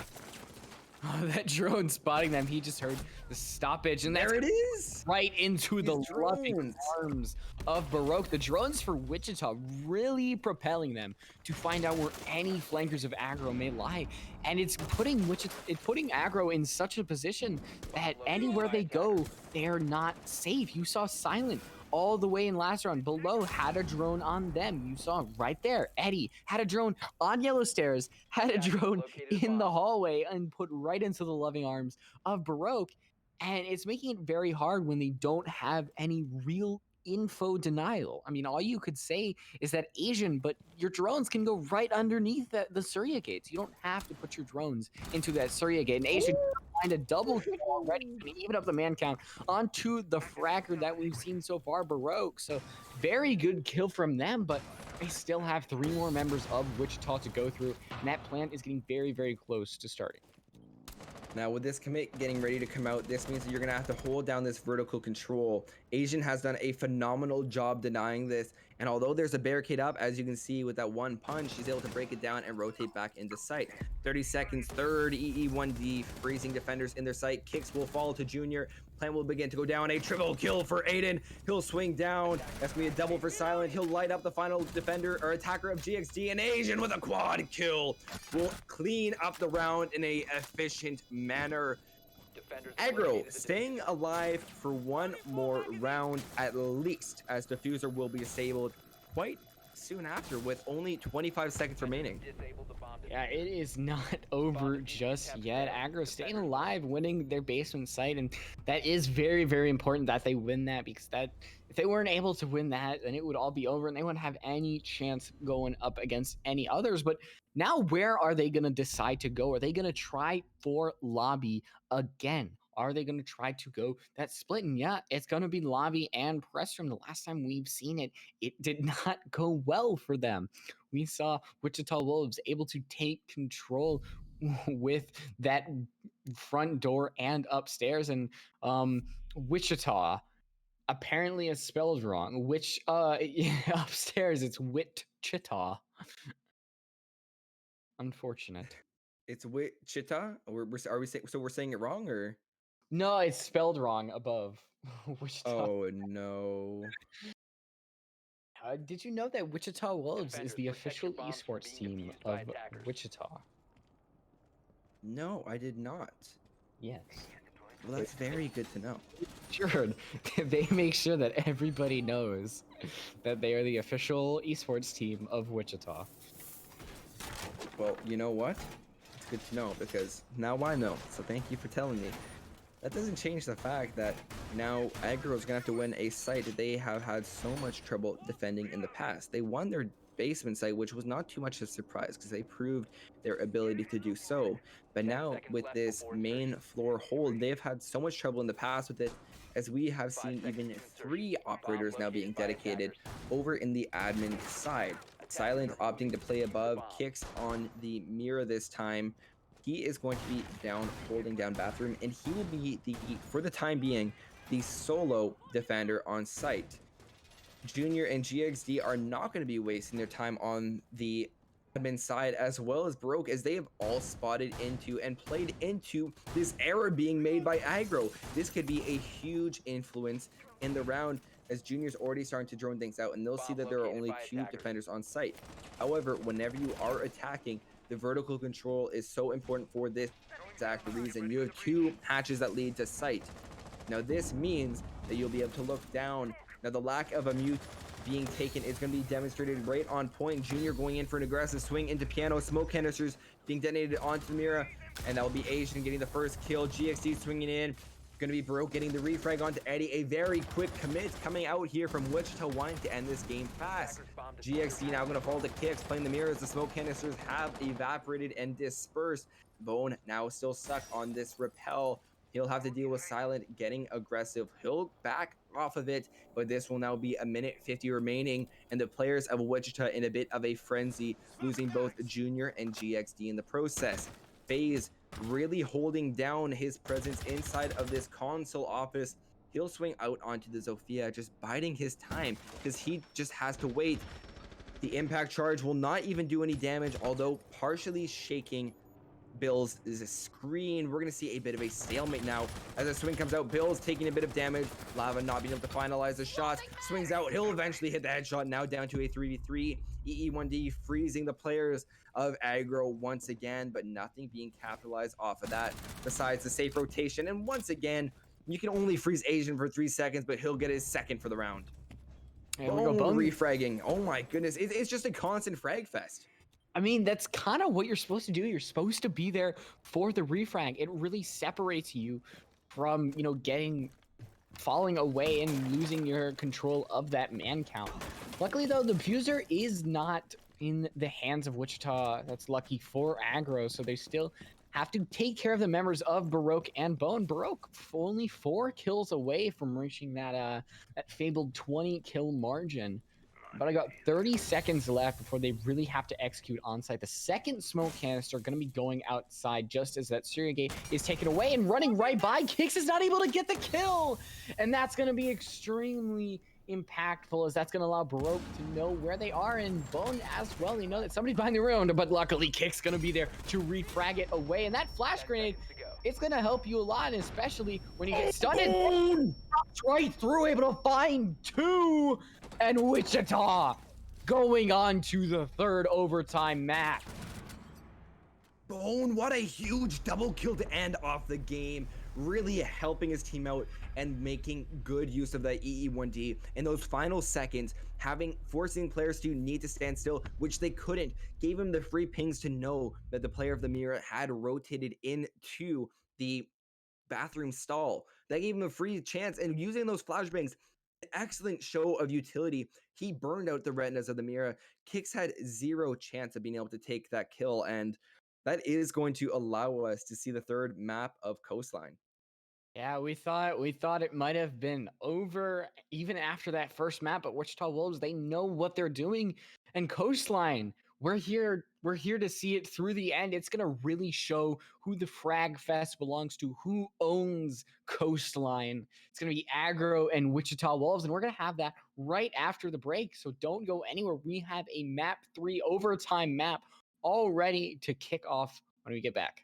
Oh, that drone spotting them, he just heard the stoppage, and There that's it is! right into the These loving drones. arms of Baroque. The drones for Wichita really propelling them to find out where any flankers of Aggro may lie, and it's putting Aggro in such a position that anywhere they go, they're not safe. You saw Silent all the way in last round. Below had a drone on them. You saw right there. Eddie had a drone on yellow stairs, had a drone in the hallway, and put right into the loving arms of Baroque. And it's making it very hard when they don't have any real info denial. I mean, all you could say is that Asian, but your drones can go right underneath the Surya gates. You don't have to put your drones into that Surya gate. And Asian find a double kill already, and even up the man count onto the fragger that we've seen so far, Baroque. So very good kill from them, but they still have 3 more members of Wichita to go through, and that plant is getting very, very close to starting. Now, with this commit getting ready to come out, this means that you're going to have to hold down this vertical control. Asian has done a phenomenal job denying this, and although there's a barricade up, as you can see with that one punch, she's able to break it down and rotate back into sight. 30 seconds, third EE1D, freezing defenders in their sight. Kicks will fall to Junior. Plan will begin to go down. A triple kill for Aiden. He'll swing down. That's going to be a double for Silent. He'll light up the final defender or attacker of GXD. And Asian with a quad kill will clean up the round in a efficient manner. Aggro staying alive for one more round at least, as Diffuser will be disabled quite soon after with only 25 seconds remaining. Yeah, it is not over just yet. Aggro staying alive, winning their basement site, and that is very, very important that they win that, because that if they weren't able to win that, then it would all be over and they wouldn't have any chance going up against any others. But now where are they going to decide to go? Are they going to try for lobby again? Are they going to try to go that split? And yeah, it's going to be lobby and press room. The last time we've seen it, it did not go well for them. We saw Wichita Wolves able to take control with that front door and upstairs, and Wichita apparently is spelled wrong. Which upstairs it's Wichita. Unfortunate. It's Wichita. Are we saying, so we're saying it wrong, or? No, it's spelled wrong above. Wichita. Oh no. Did you know that Wichita Wolves is the official esports team of Wichita? No, I did not. Yes. Well, that's very good to know. Sure, they make sure that everybody knows that they are the official esports team of Wichita. Well, you know what? It's good to know, because now I know. So thank you for telling me. that doesn't change the fact that now Aggro is gonna have to win a site that they have had so much trouble defending in the past. They won their basement site, which was not too much of a surprise because they proved their ability to do so. But 10 now seconds with left this before main insertion. floor hold, they've had so much trouble in the past with it, as we have 5 seen seconds even to insertion. 3 Bomb operators now being located by dedicated attackers. over in the admin side. Attackers Silent are opting moving. to play Defuse the above, bomb. kicks on the mirror this time. He is going to be down, holding down bathroom, and he will be for the time being, the solo defender on site. Junior and GXD are not going to be wasting their time on the admin side, as well as Baroque, as they have all spotted into and played into this error being made by Aggro. This could be a huge influence in the round, as Junior's already starting to drone things out, and they'll see Bomb that there are located only by 2 attackers. defenders on site. However, whenever you are attacking, the vertical control is so important for this exact reason. You have 2 hatches that lead to site. Now this means that you'll be able to look down. Now the lack of a mute being taken is going to be demonstrated right on point. Junior going in for an aggressive swing into piano. Smoke canisters being detonated onto the mirror, and that will be Asian getting the first kill. GXD swinging in. Going to be Baroque getting the refrag onto Eddie. A very quick commit coming out here from Wichita, wanting to end this game fast. GXD now going to follow the kicks, playing the mirrors. The smoke canisters have evaporated and dispersed. Bone now still stuck on this rappel. He'll have to deal with Silent getting aggressive. He'll back off of it, but this will now be a minute 50 remaining, and the players of Wichita in a bit of a frenzy, losing both Junior and GXD in the process. FaZe really holding down his presence inside of this console office. He'll swing out onto the Zofia, just biding his time because he just has to wait. The impact charge will not even do any damage, although partially shaking Bills is a screen. We're going to see a bit of a stalemate now as a swing comes out. Bills taking a bit of damage. Lava not being able to finalize the shot. Swings out. He'll eventually hit the headshot. Now down to a 3v3. EE1D freezing the players of Aggro once again, but nothing being capitalized off of that besides the safe rotation. And once again, you can only freeze Asian for 3 seconds, but he'll get his second for the round. There we go, Bone Bone. refragging. Oh my goodness. It's just a constant frag fest. I mean, that's kind of what you're supposed to do. You're supposed to be there for the refrag. It really separates you from, falling away and losing your control of that man count. Luckily, though, the diffuser is not in the hands of Wichita. That's lucky for Aggro, so they still have to take care of the members of Baroque and Bone. Baroque only 4 kills away from reaching that fabled 20 kill margin. But I got 30 seconds left before they really have to execute on site. The second smoke canister going to be going outside just as that Syria gate is taken away, and running right by. Kicks is not able to get the kill. And that's going to be extremely impactful, as that's going to allow Baroque to know where they are, and Bone as well. They know that somebody's behind the room, but luckily Kick's going to be there to refrag it away. And that flash grenade, it's going to help you a lot, especially when you get stunned. Right through, able to find 2, and Wichita going on to the 3rd overtime map. Bone, what a huge double kill to end off the game. Really helping his team out and making good use of that EE1D in those final seconds, forcing players to need to stand still, which they couldn't. Gave him the free pings to know that the player of the mirror had rotated into the bathroom stall. That gave him a free chance, and using those flashbangs, an excellent show of utility. He burned out the retinas of the mirror. Kicks had 0 chance of being able to take that kill, and that is going to allow us to see the 3rd map of Coastline. Yeah, we thought it might have been over even after that first map, but Wichita Wolves, they know what they're doing. And Coastline, we're here to see it through the end. It's gonna really show who the Frag Fest belongs to, who owns Coastline. It's gonna be Aggro and Wichita Wolves, and we're gonna have that right after the break. So don't go anywhere. We have a map 3 overtime map all ready to kick off when we get back.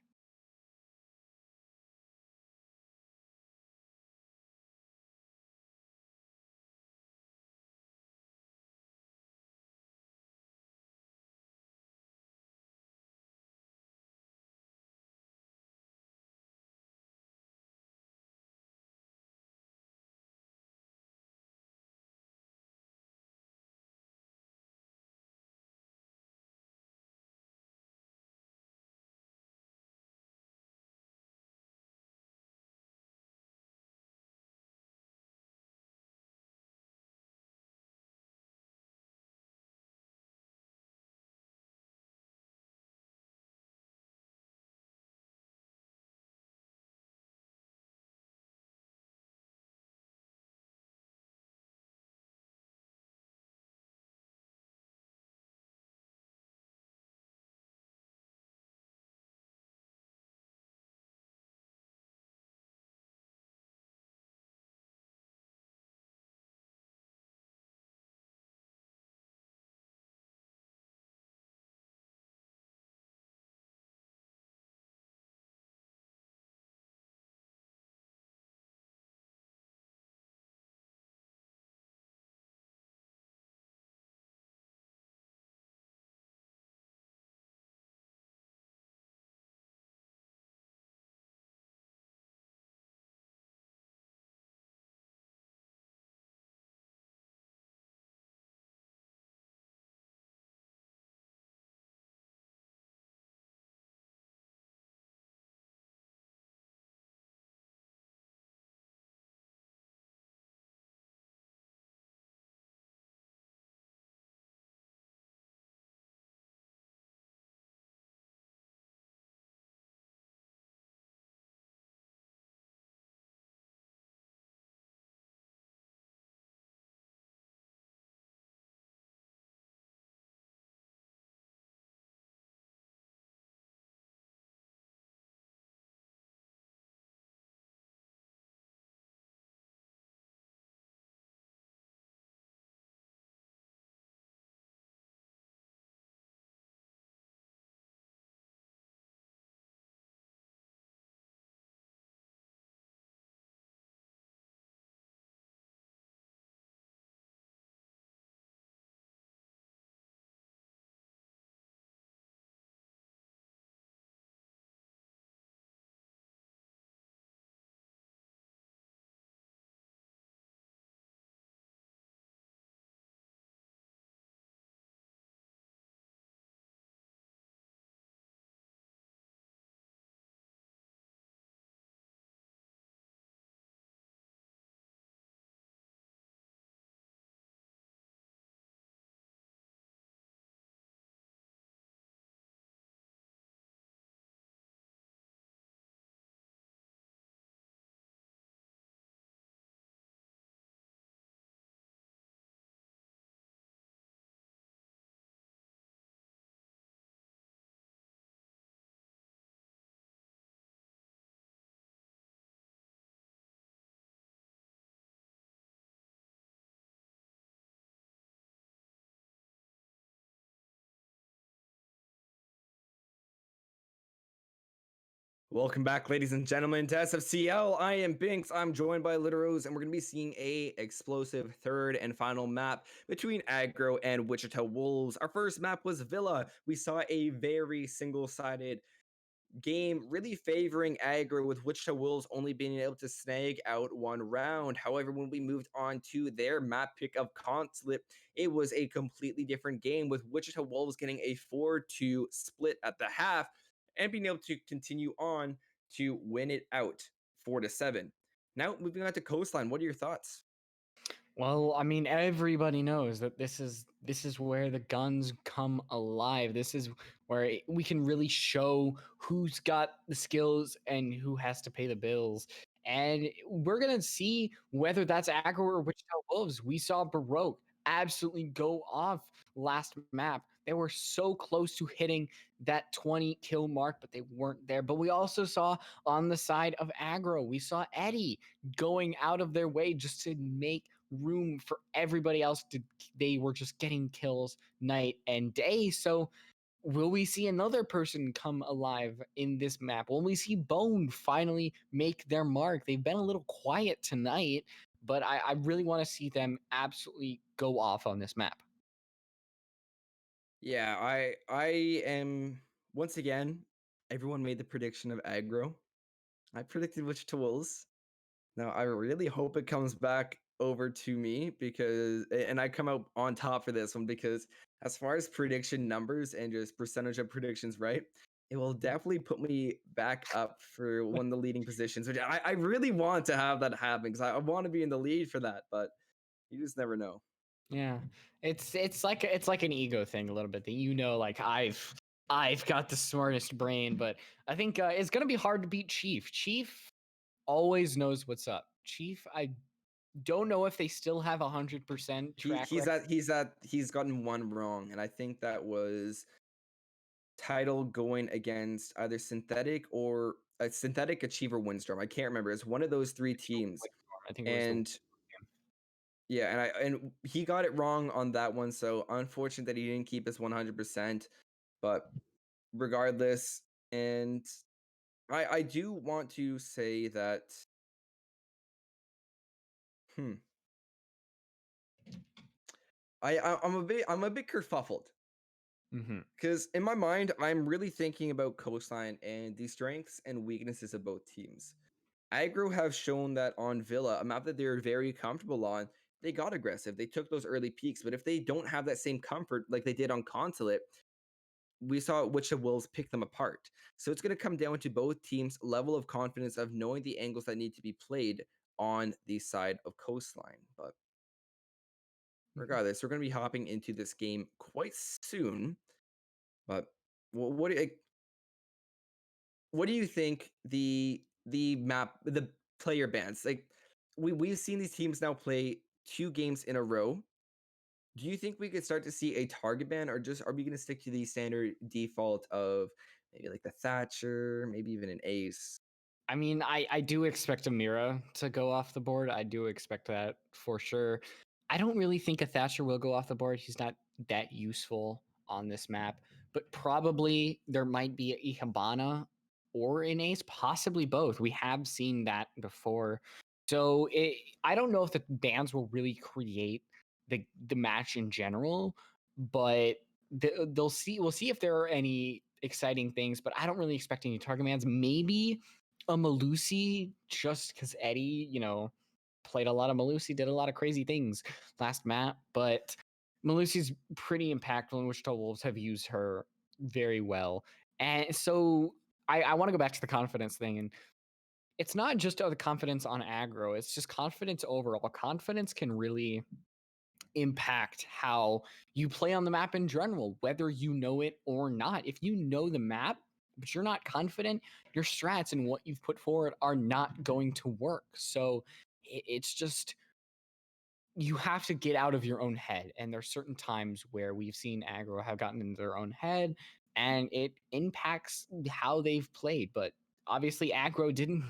Welcome back, ladies and gentlemen, to SFCL. I am Binks. I'm joined by Literos, and we're going to be seeing a explosive third and final map between Aggro and Wichita Wolves. Our first map was Villa. We saw a very single-sided game really favoring Aggro, with Wichita Wolves only being able to snag out one round. However, when we moved on to their map pick of Consulate, it was a completely different game, with Wichita Wolves getting a 4-2 split at the half and being able to continue on to win it out 4-7. Now, moving on to Coastline, what are your thoughts? Well, I mean, everybody knows that this is where the guns come alive. This is where we can really show who's got the skills and who has to pay the bills. And we're gonna see whether that's Aggro or Wichita Wolves. We saw Baroque absolutely go off last map. They were so close to hitting that 20 kill mark, but they weren't there. But we also saw on the side of Aggro, we saw Eddie going out of their way just to make room for everybody else to, they were just getting kills night and day. So will we see another person come alive in this map? Will we see Bone finally make their mark? They've been a little quiet tonight, but I really want to see them absolutely go off on this map. Yeah, I am once again. Everyone made the prediction of Aggro. I predicted Wichita Wolves. Now, I really hope it comes back over to me, because and I come out on top for this one, because as far as prediction numbers and just percentage of predictions right, it will definitely put me back up for one of the leading positions, which I really want to have that happen, because I want to be in the lead for that, but you just never know. Yeah, it's like an ego thing a little bit that like I've got the smartest brain, but I think it's gonna be hard to beat Chief. Chief always knows what's up. Chief, I don't know if they still have 100% He track he's record. at he's gotten one wrong, and I think that was title going against either Synthetic or a Synthetic Achiever Windstorm. I can't remember. It's one of those three teams. I think it was the And yeah, and he got it wrong on that one. So unfortunate that he didn't keep his 100%. But regardless, and I do want to say that hmm, I'm a bit kerfuffled, Mhm. because in my mind I'm really thinking about Coastline and the strengths and weaknesses of both teams. Aggro have shown that on Villa, a map that they're very comfortable on, they got aggressive. They took those early peaks, but if they don't have that same comfort like they did on Consulate, we saw which of Wolves pick them apart. So it's going to come down to both teams' level of confidence of knowing the angles that need to be played on the side of Coastline. But Mhm. regardless, we're going to be hopping into this game quite soon. But what do you think the player bans, like, we've seen these teams now play 2 games in a row. Do you think we could start to see a target ban, or just are we going to stick to the standard default of maybe like the Thatcher, maybe even an Ace? I mean, I do expect a Mira to go off the board. I do expect that for sure. I don't really think a Thatcher will go off the board. He's not that useful on this map, but probably there might be a Hibana or an Ace, possibly both. We have seen that before. So I don't know if the bans will really create the match in general, but they'll see. We'll see if there are any exciting things, but I don't really expect any target bans. Maybe a Malusi, just because Eddie, played a lot of Malusi, did a lot of crazy things last map, but Malusi's pretty impactful, and Wichita Wolves have used her very well. And so I want to go back to the confidence thing, and it's not just the confidence on aggro, it's just confidence overall. Confidence can really impact how you play on the map in general, whether you know it or not. If you know the map, but you're not confident, your strats and what you've put forward are not going to work. So it's just, you have to get out of your own head. And there's certain times where we've seen aggro have gotten in their own head and it impacts how they've played. But obviously aggro didn't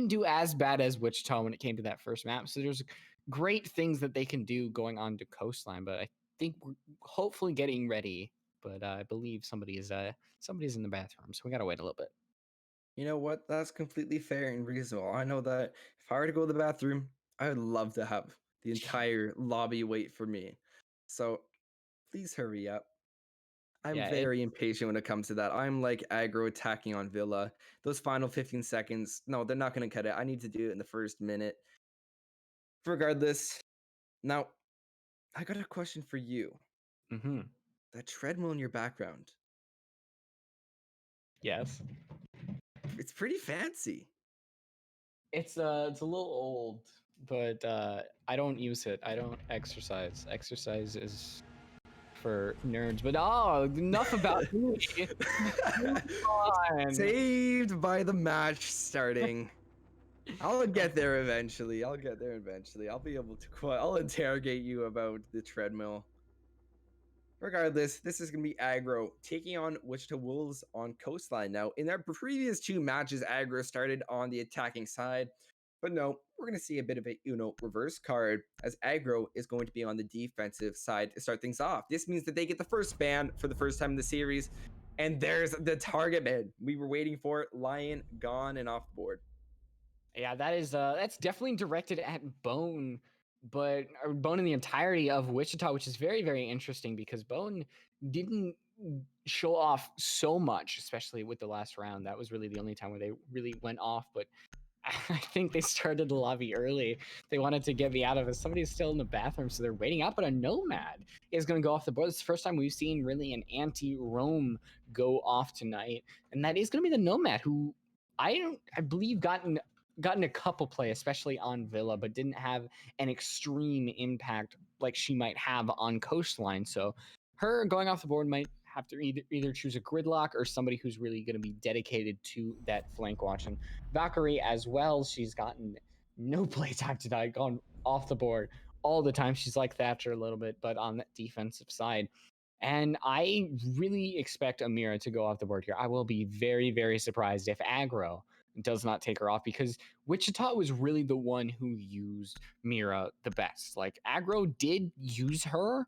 do as bad as Wichita when it came to that first map. So there's great things that they can do going on to coastline. But I think we're hopefully getting ready. But I believe somebody's in the bathroom, so we gotta wait a little bit. You know what? That's completely fair and reasonable. I know that if I were to go to the bathroom, I would love to have the entire lobby wait for me. So please hurry up. I'm Yeah, very impatient when it comes to that. I'm like aggro attacking on Villa. Those final 15 seconds, no, they're not going to cut it. I need to do it in the first minute. Regardless, now I got a question for you. mm-hmm. That treadmill in your background, Yes. it's pretty fancy. It's a little old, but I don't use it. I don't exercise. Exercise is for nerds. But enough about me. Move on. Saved by the match starting. I'll get there eventually. I'll get there eventually. I'll be able to I'll interrogate you about the treadmill. Regardless, this is going to be Aggro taking on Wichita Wolves on Coastline. Now, in their previous two matches, Aggro started on the attacking side, but no, we're going to see a bit of a reverse card as Aggro is going to be on the defensive side to start things off. This means that they get the first ban for the first time in the series, and there's the target man we were waiting for. Lion gone and off the board. Yeah, that's definitely directed at Bone, but or Bone in the entirety of Wichita, which is very, very interesting because Bone didn't show off so much, especially with the last round. That was really the only time where they really went off. But I think they started the lobby early. They wanted to get me out of it. Somebody's still in the bathroom, so they're waiting out. But a Nomad is going to go off the board. It's the first time we've seen really an anti-roam go off tonight, and that is going to be the Nomad, who I believe gotten a couple play, especially on Villa, but didn't have an extreme impact like she might have on Coastline. So her going off the board might have to either choose a gridlock or somebody who's really going to be dedicated to that flank watch. And Valkyrie as well, she's gotten no playtime tonight, gone off the board all the time. She's like Thatcher a little bit, but on that defensive side. And I really expect Amira to go off the board here. I will be very, very surprised if Aggro does not take her off because Wichita was really the one who used Mira the best. Like Aggro did use her,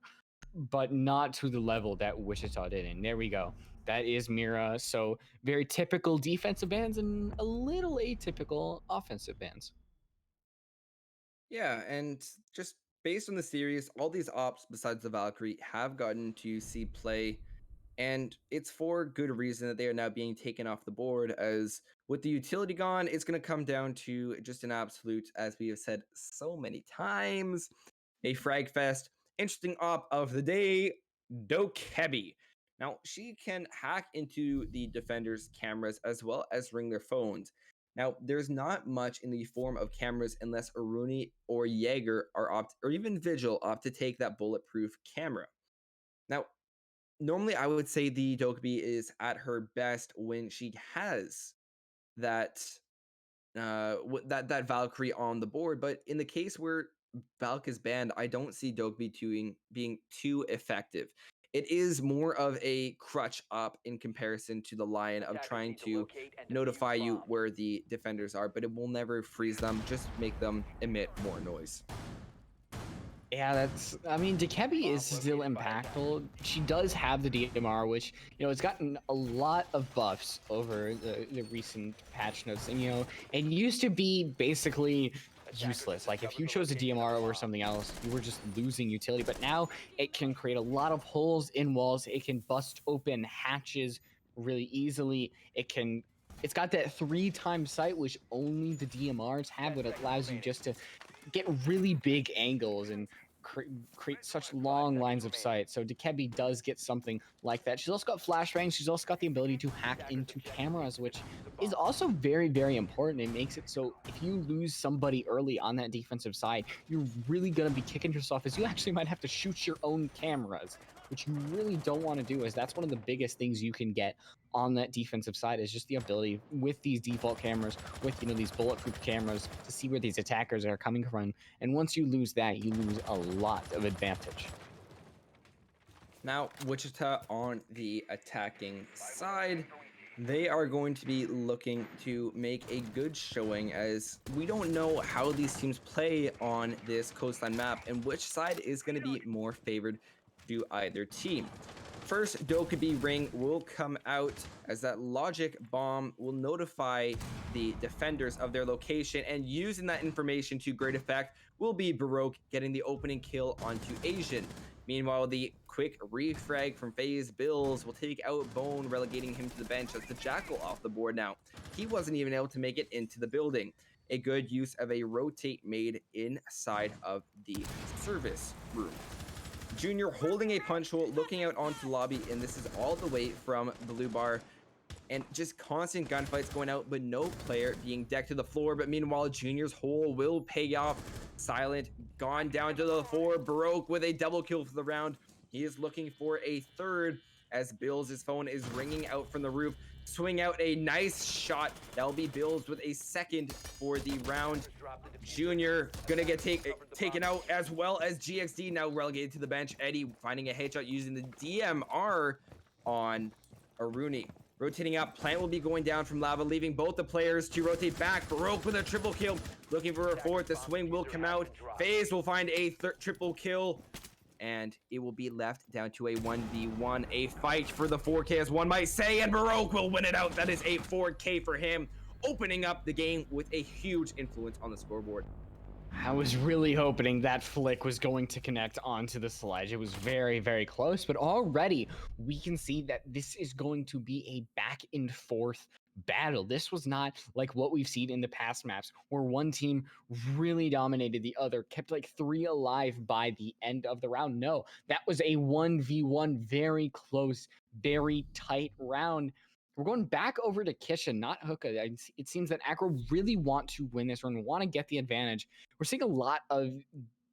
but not to the level that Wichita did. And there we go. That is Mira. So very typical defensive bans and a little atypical offensive bans. Yeah, and just based on the series, all these ops besides the Valkyrie have gotten to see play, and it's for good reason that they are now being taken off the board. As with the utility gone, it's going to come down to just an absolute, as we have said so many times, a frag fest. Interesting op of the day, Dokebi. Now, she can hack into the defenders' cameras as well as ring their phones. Now, there's not much in the form of cameras unless Aruni or Jaeger are or even Vigil opt to take that bulletproof camera. Now, normally I would say the Dokkaebi is at her best when she has that that Valkyrie on the board, but in the case where Valk is banned, I don't see Dokkaebi being too effective. It is more of a crutch up in comparison to the Lion of Attackers trying need to to locate and defuse notify the you bomb. where the defenders are, but it will never freeze them, just make them emit more noise. Yeah, I mean, Dekebi is Bomb still located by impactful. She does have the DMR, which, it's gotten a lot of buffs over the recent patch notes. And, it used to be basically useless. Like, if you chose a DMR over something else, you were just losing utility. But now it can create a lot of holes in walls. It can bust open hatches really easily. It's got that 3-time sight, which only the DMRs have, but it allows you just to get really big angles and create such long lines of sight. So Dekebi does get something like that. She's also got flashbang. She's also got the ability to hack into cameras, which is also very, very important. It makes it so if you lose somebody early on that defensive side, you're really going to be kicking yourself as you actually might have to shoot your own cameras, which you really don't want to do, as that's one of the biggest things you can get on that defensive side is just the ability with these default cameras, with these bulletproof cameras, to see where these attackers are coming from. And once you lose that, you lose a lot of advantage. Now, Wichita on the attacking side, they are going to be looking to make a good showing, as we don't know how these teams play on this coastline map and which side is going to be more favored to either team. first Dokkaebi ring will come out as that logic bomb will notify the defenders of their location, and using that information to great effect will be Baroque getting the opening kill onto Asian. Meanwhile, the quick refrag from FaZe Bills will take out Bone, relegating him to the bench as the Jackal off the board now. He wasn't even able to make it into the building. A good use of a rotate made inside of the service room. Junior holding a punch hole, looking out onto the lobby, and this is all the way from Blue Bar. And just constant gunfights going out, but no player being decked to the floor. But meanwhile, Junior's hole will pay off. Silent, gone down to the floor. Baroque with a double kill for the round. He is looking for a third as Bills' phone is ringing out from the roof. Swing out a nice shot. That'll be Bills with a second for the round. Junior gonna get taken out, as well as GXD now relegated to the bench. Eddie finding a headshot using the DMR on Aruni. Rotating up, Plant will be going down from lava, leaving both the players to rotate back. Baroque with a triple kill, looking for a fourth. The swing will come out. FaZe will find a triple kill, and it will be left down to a 1v1, a fight for the 4K, as one might say, and Baroque will win it out. That is a 4K for him, opening up the game with a huge influence on the scoreboard. I was really hoping that flick was going to connect onto the sledge. It was very, very close, but already we can see that this is going to be a back and forth battle. This was not like what we've seen in the past maps where one team really dominated the other, kept like 3 alive by the end of the round. No, that was a 1v1, very close, very tight round. We're going back over to Kitchen, not Hookah. It seems that Aggro really want to win this run, want to get the advantage. We're seeing a lot of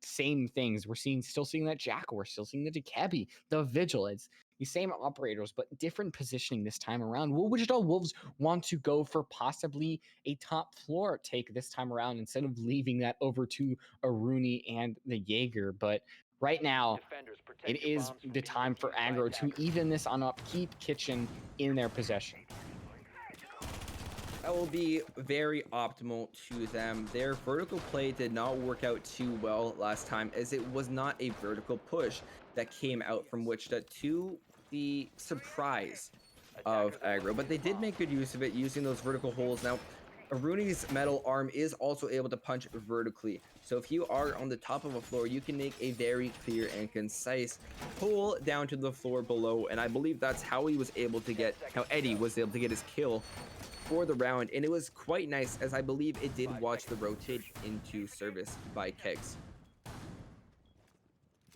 same things. We're still seeing that Jackal. We're still seeing the Dokkaebi, the Vigil. It's the same operators, but different positioning this time around. Will Wichita Wolves want to go for possibly a top floor take this time around instead of leaving that over to Aruni and the Jaeger? But right now, it is the time for Aggro to even this on up, keep Kitchen in their possession. That will be very optimal to them. Their vertical play did not work out too well last time, as it was not a vertical push that came out from Wichita, to the surprise of Aggro. But they did make good use of it, using those vertical holes. Now, Aruni's metal arm is also able to punch vertically. So if you are on the top of a floor, you can make a very clear and concise pull down to the floor below. And I believe that's how he was able to get, how Eddie was able to get his kill for the round. And it was quite nice, as I believe it did watch the rotate into service by Kegs.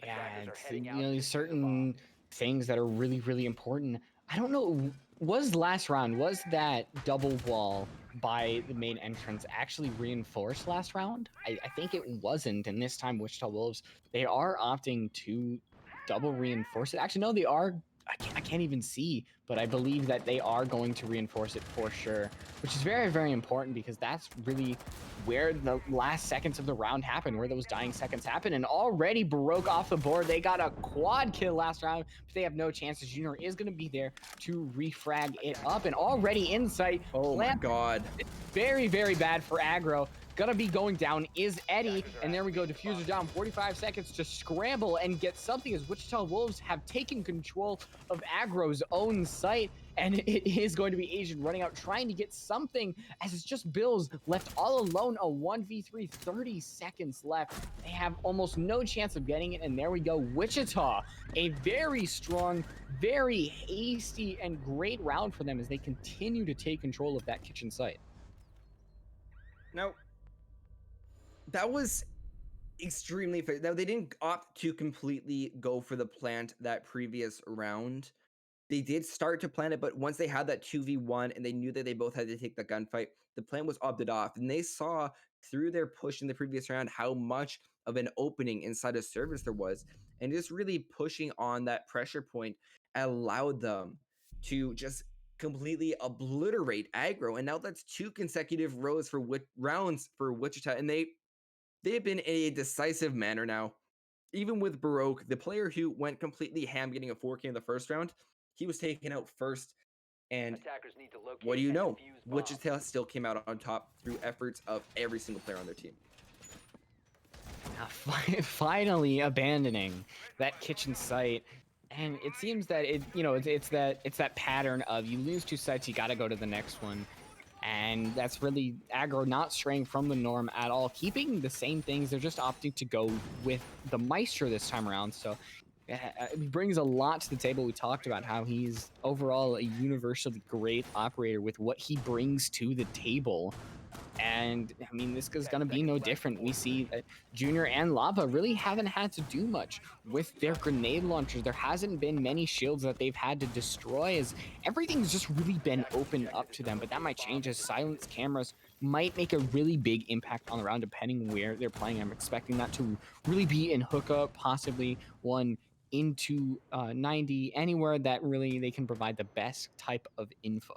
Yeah, it's, certain things that are really, really important. I don't know, was that double wall by the main entrance actually reinforced last round? I think it wasn't, and this time Wichita Wolves, they are opting to double reinforce it. Actually, no, they are. I can't even see, but I believe that they are going to reinforce it for sure, which is very, very important, because that's really where the last seconds of the round happen, where those dying seconds happen. And already Baroque off the board. They got a quad kill last round, but they have no chances. Junior is going to be there to refrag it up, and already Insight. Oh my god. Very, very bad for Aggro. Gonna be going down is Eddie, and there we go. Diffuser down, 45 seconds to scramble and get something, as Wichita Wolves have taken control of Aggro's own site, and it is going to be Asian running out, trying to get something, as it's just Bills left all alone. A 1v3, 30 seconds left. They have almost no chance of getting it, and there we go. Wichita, a very strong, very hasty, and great round for them as they continue to take control of that kitchen site. Now, that was extremely fair. Now, they didn't opt to completely go for the plant that previous round. They did start to plant it, but once they had that 2v1 and they knew that they both had to take the gunfight, the plan was opted off. And they saw through their push in the previous round how much of an opening inside of service there was. And just really pushing on that pressure point allowed them to just completely obliterate Aggro. And now that's 2 consecutive rounds for Wichita. And they've been in a decisive manner now. Even with Baroque, the player who went completely ham getting a 4K in the first round, he was taken out first. And what do you know? Wichita still came out on top through efforts of every single player on their team. Now, finally abandoning that kitchen site. And it seems that it's that pattern of you lose 2 sites, you got to go to the next one. And that's really Aggro not straying from the norm at all, keeping the same things. They're just opting to go with the Maestro this time around. So it brings a lot to the table. We talked about how he's overall a universally great operator with what he brings to the table. And I mean, this is going to be no different. We see that Junior and Lava really haven't had to do much with their grenade launchers. There hasn't been many shields that they've had to destroy, as everything's just really been open up to them. But that might change as silence cameras might make a really big impact on the round, depending where they're playing. I'm expecting that to really be in hookup, possibly one into 90, anywhere that really they can provide the best type of info.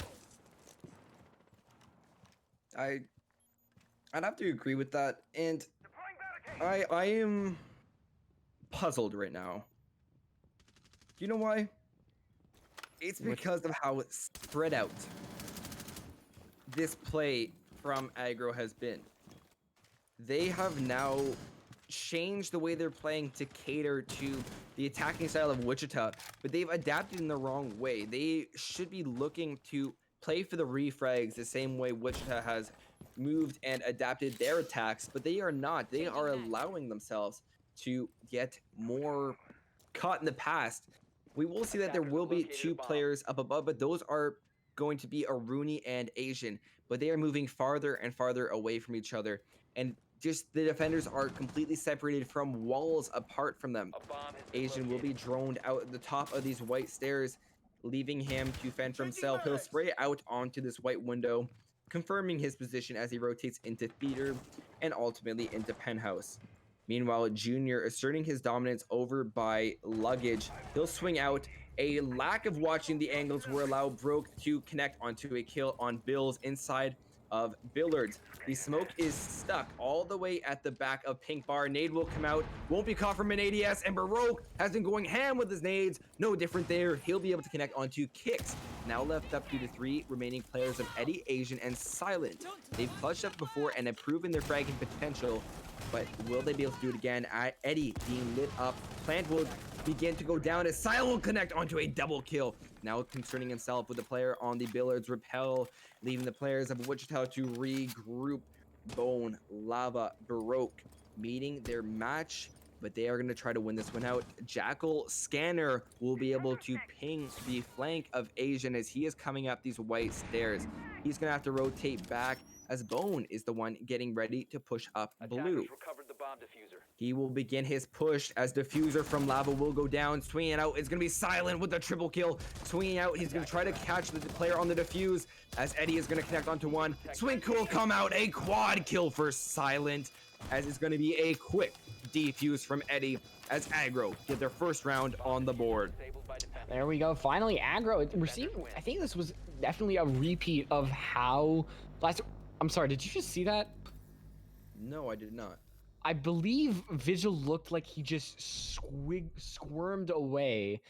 I'd have to agree with that, and I am puzzled right now. Do you know why? It's because of how spread out this play from Aggro has been. They have now changed the way they're playing to cater to the attacking style of Wichita, but they've adapted in the wrong way. They should be looking to play for the refrags the same way Wichita has moved and adapted their attacks, but they are not. They are allowing themselves to get more caught in the past. We will see that there will be 2 players up above, but those are going to be Aruni and Asian, but they are moving farther and farther away from each other, and just the defenders are completely separated from walls apart from them. Asian will be droned out at the top of these white stairs, leaving him to fend for himself. He'll spray out onto this white window, confirming his position as he rotates into theater and ultimately into penthouse. Meanwhile, Junior asserting his dominance over by luggage. He'll swing out. A lack of watching the angles will allow Broke to connect onto a kill on Bills inside of Billards. The smoke is stuck all the way at the back of Pink Bar. Nade will come out, won't be caught from an ADS, and Baroque has been going ham with his nades. No different there. He'll be able to connect onto Kicks. Now left up to the 3 remaining players of Eddie, Asian, and Silent. They've clutched up before and have proven their fragging potential, but will they be able to do it again? Eddie being lit up. Plant will begin to go down as Silent will connect onto a double kill. Now concerning himself with the player on the Billards repel, leaving the players of Wichita to regroup. Bone, Lava, Baroque meeting their match, but they are going to try to win this one out. Jackal Scanner will be able to ping the flank of Asian as he is coming up these white stairs. He's going to have to rotate back as Bone is the one getting ready to push up blue. He will begin his push as Diffuser from Lava will go down. Swinging out, it's going to be Silent with the triple kill. Swinging out, he's going to try to catch the player on the Diffuse as Eddie is going to connect onto one. Swing will come out, a quad kill for Silent, as it's going to be a quick defuse from Eddie as Aggro get their first round on the board. There we go. Finally, Aggro receiving. I think this was definitely a repeat of how last. I'm sorry, did you just see that? No, I did not. I believe Vigil looked like he just squirmed away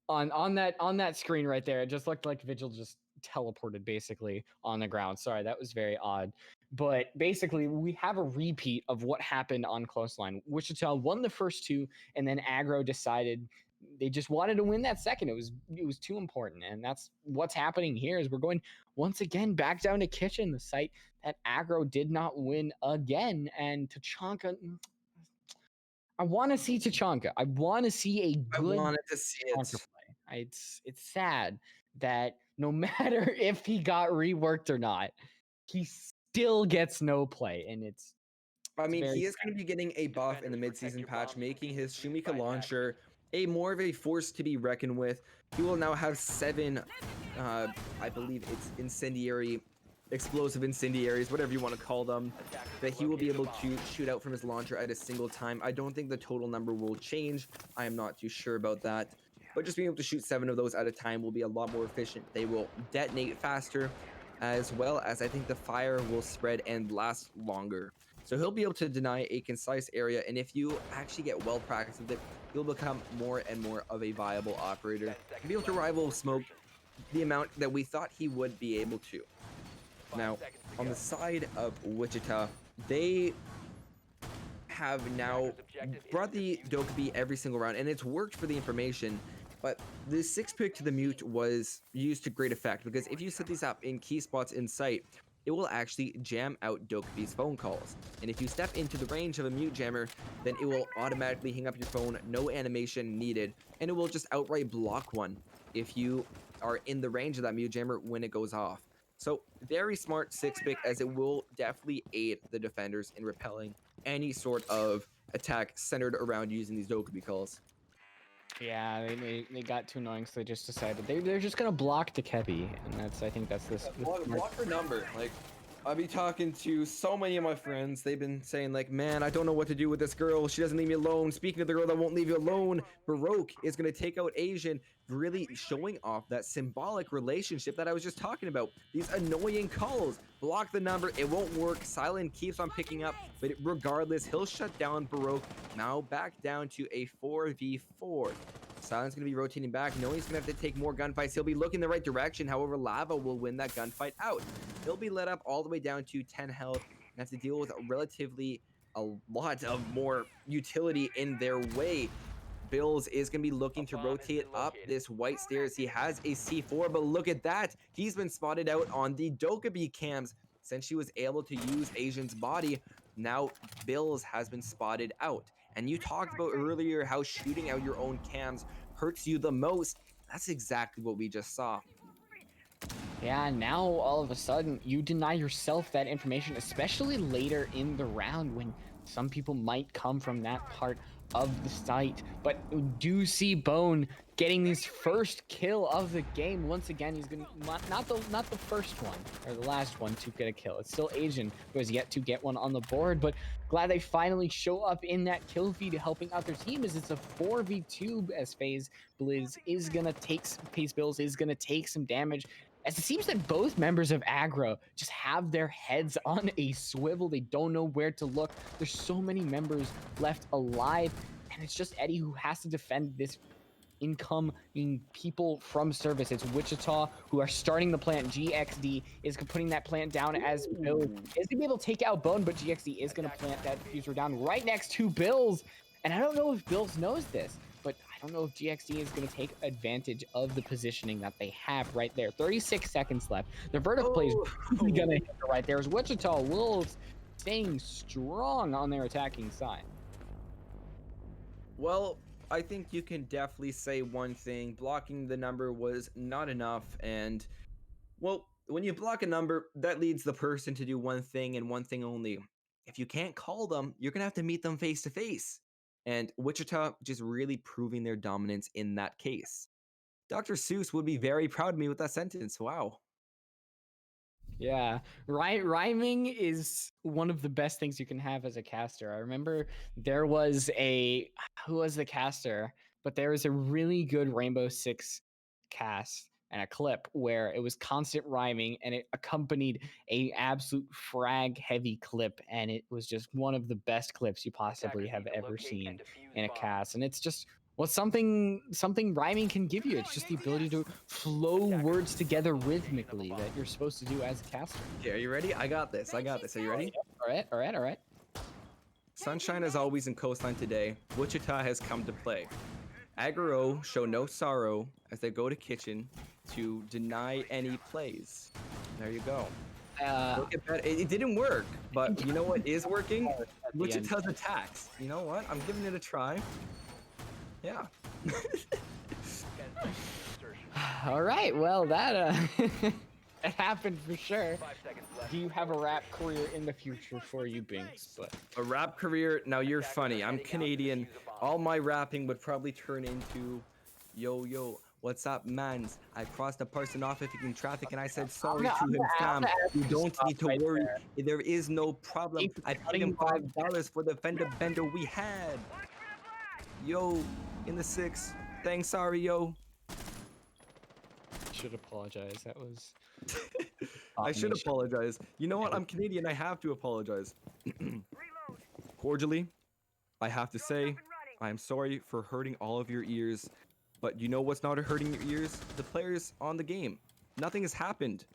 on that screen right there. It just looked like Vigil just teleported basically on the ground. Sorry, that was very odd. But basically, we have a repeat of what happened on Close Line. Wichita won the first 2, and then Aggro decided they just wanted to win that second. It was too important, and that's what's happening here. Is we're going once again back down to Kitchen, the site that Aggro did not win again, and Tachanka. I want to see Tachanka. I want to see a good. I wanted to see it. Play. It's sad that no matter if he got reworked or not, he still gets no play, and it's. I mean, he is going to be getting a buff in the midseason patch, making his Shumika launcher a more of a force to be reckoned with. He will now have 7, I believe it's explosive incendiaries, whatever you want to call them, that he will be able to shoot out from his launcher at a single time. I don't think the total number will change. I am not too sure about that. But just being able to shoot 7 of those at a time will be a lot more efficient. They will detonate faster, as well as I think the fire will spread and last longer. So he'll be able to deny a concise area, and if you actually get well practiced with it, you'll become more and more of a viable operator. You'll be able to rival Smoke the amount that we thought he would be able to. Now, on the side of Wichita, they have now brought the Dokkaebi every single round, and it's worked for the information. But the 6-pick to the mute was used to great effect because if you set these up in key spots in sight, it will actually jam out Dokubi's phone calls. And if you step into the range of a mute jammer, then it will automatically hang up your phone, no animation needed, and it will just outright block one if you are in the range of that mute jammer when it goes off. So very smart 6-pick, as it will definitely aid the defenders in repelling any sort of attack centered around using these Dokubi calls. Yeah, they got too annoying, so they just decided they're just gonna block Dekebi, and I think that's this. Block her number. Like, I'll be talking to so many of my friends. They've been saying like, man, I don't know what to do with this girl. She doesn't leave me alone. Speaking of the girl that won't leave you alone, Baroque is going to take out Asian, really showing off that symbolic relationship that I was just talking about. These annoying calls. Block the number. It won't work. Silent keeps on picking up, but regardless, he'll shut down Baroque. Now back down to a 4v4. Silent's going to be rotating back, knowing he's going to have to take more gunfights. He'll be looking the right direction. However, Lava will win that gunfight out. He'll be let up all the way down to 10 health and have to deal with a lot of more utility in their way. Bills is going to be looking to rotate up this white stairs. He has a C4, but look at that. He's been spotted out on the Dokubi cams since she was able to use Asian's body. Now Bills has been spotted out. And you talked about earlier how shooting out your own cams hurts you the most. That's exactly what we just saw. Yeah, now all of a sudden you deny yourself that information, especially later in the round when some people might come from that part of the site. But we do see Bone getting his first kill of the game. Once again, he's gonna not the first one or the last one to get a kill. It's still Asian who has yet to get one on the board, but glad they finally show up in that kill feed helping out their team, as it's a 4v2 as Phase Bills is gonna take some damage. As it seems that both members of Aggro just have their heads on a swivel. They don't know where to look. There's so many members left alive, and it's just Eddie who has to defend this incoming people from service. It's Wichita who are starting the plant. GXD is putting that plant down as Bill is going to be able to take out Bone, but GXD is going to plant that diffuser down right next to Bills. And I don't know if Bills knows this, but I don't know if GXD is going to take advantage of the positioning that they have right there. 36 seconds left. The verdict play is really going to hit right there. As Wichita Wolves staying strong on their attacking side. Well, I think you can definitely say one thing. Blocking the number was not enough. And, well, when you block a number, that leads the person to do one thing and one thing only. If you can't call them, you're going to have to meet them face to face. And Wichita just really proving their dominance in that case. Dr. Seuss would be very proud of me with that sentence. Wow. Yeah, rhyming is one of the best things you can have as a caster. I remember there was who was the caster, but there was a really good Rainbow Six cast and a clip where it was constant rhyming and it accompanied a absolute frag heavy clip, and it was just one of the best clips you possibly have ever seen in a cast. And it's just something rhyming can give you. It's just the ability to flow words together rhythmically that you're supposed to do as a caster. Okay, are you ready? I got this. Are you ready? All right. Sunshine is always in coastline today. Wichita has come to play. Aggro show no sorrow as they go to kitchen to deny any plays. There you go. Look at that. It didn't work, but you know what is working? Wichita's attacks. You know what? I'm giving it a try. Yeah. All right. Well, that it happened for sure. Do you have a rap career in the future for you, Binks? But a rap career? Now you're funny. I'm Canadian. All my rapping would probably turn into, yo, what's up, mans? I crossed a person off in traffic and I said sorry to him, Sam. You don't need to worry. There is no problem. I paid him $5 for the fender bender we had. Yo, in the 6. Thanks, sorry, yo. should apologize. That was. I should apologize. You know what? I'm Canadian. I have to apologize. Cordially, I have to say, I'm sorry for hurting all of your ears. But you know what's not hurting your ears? The players on the game. Nothing has happened.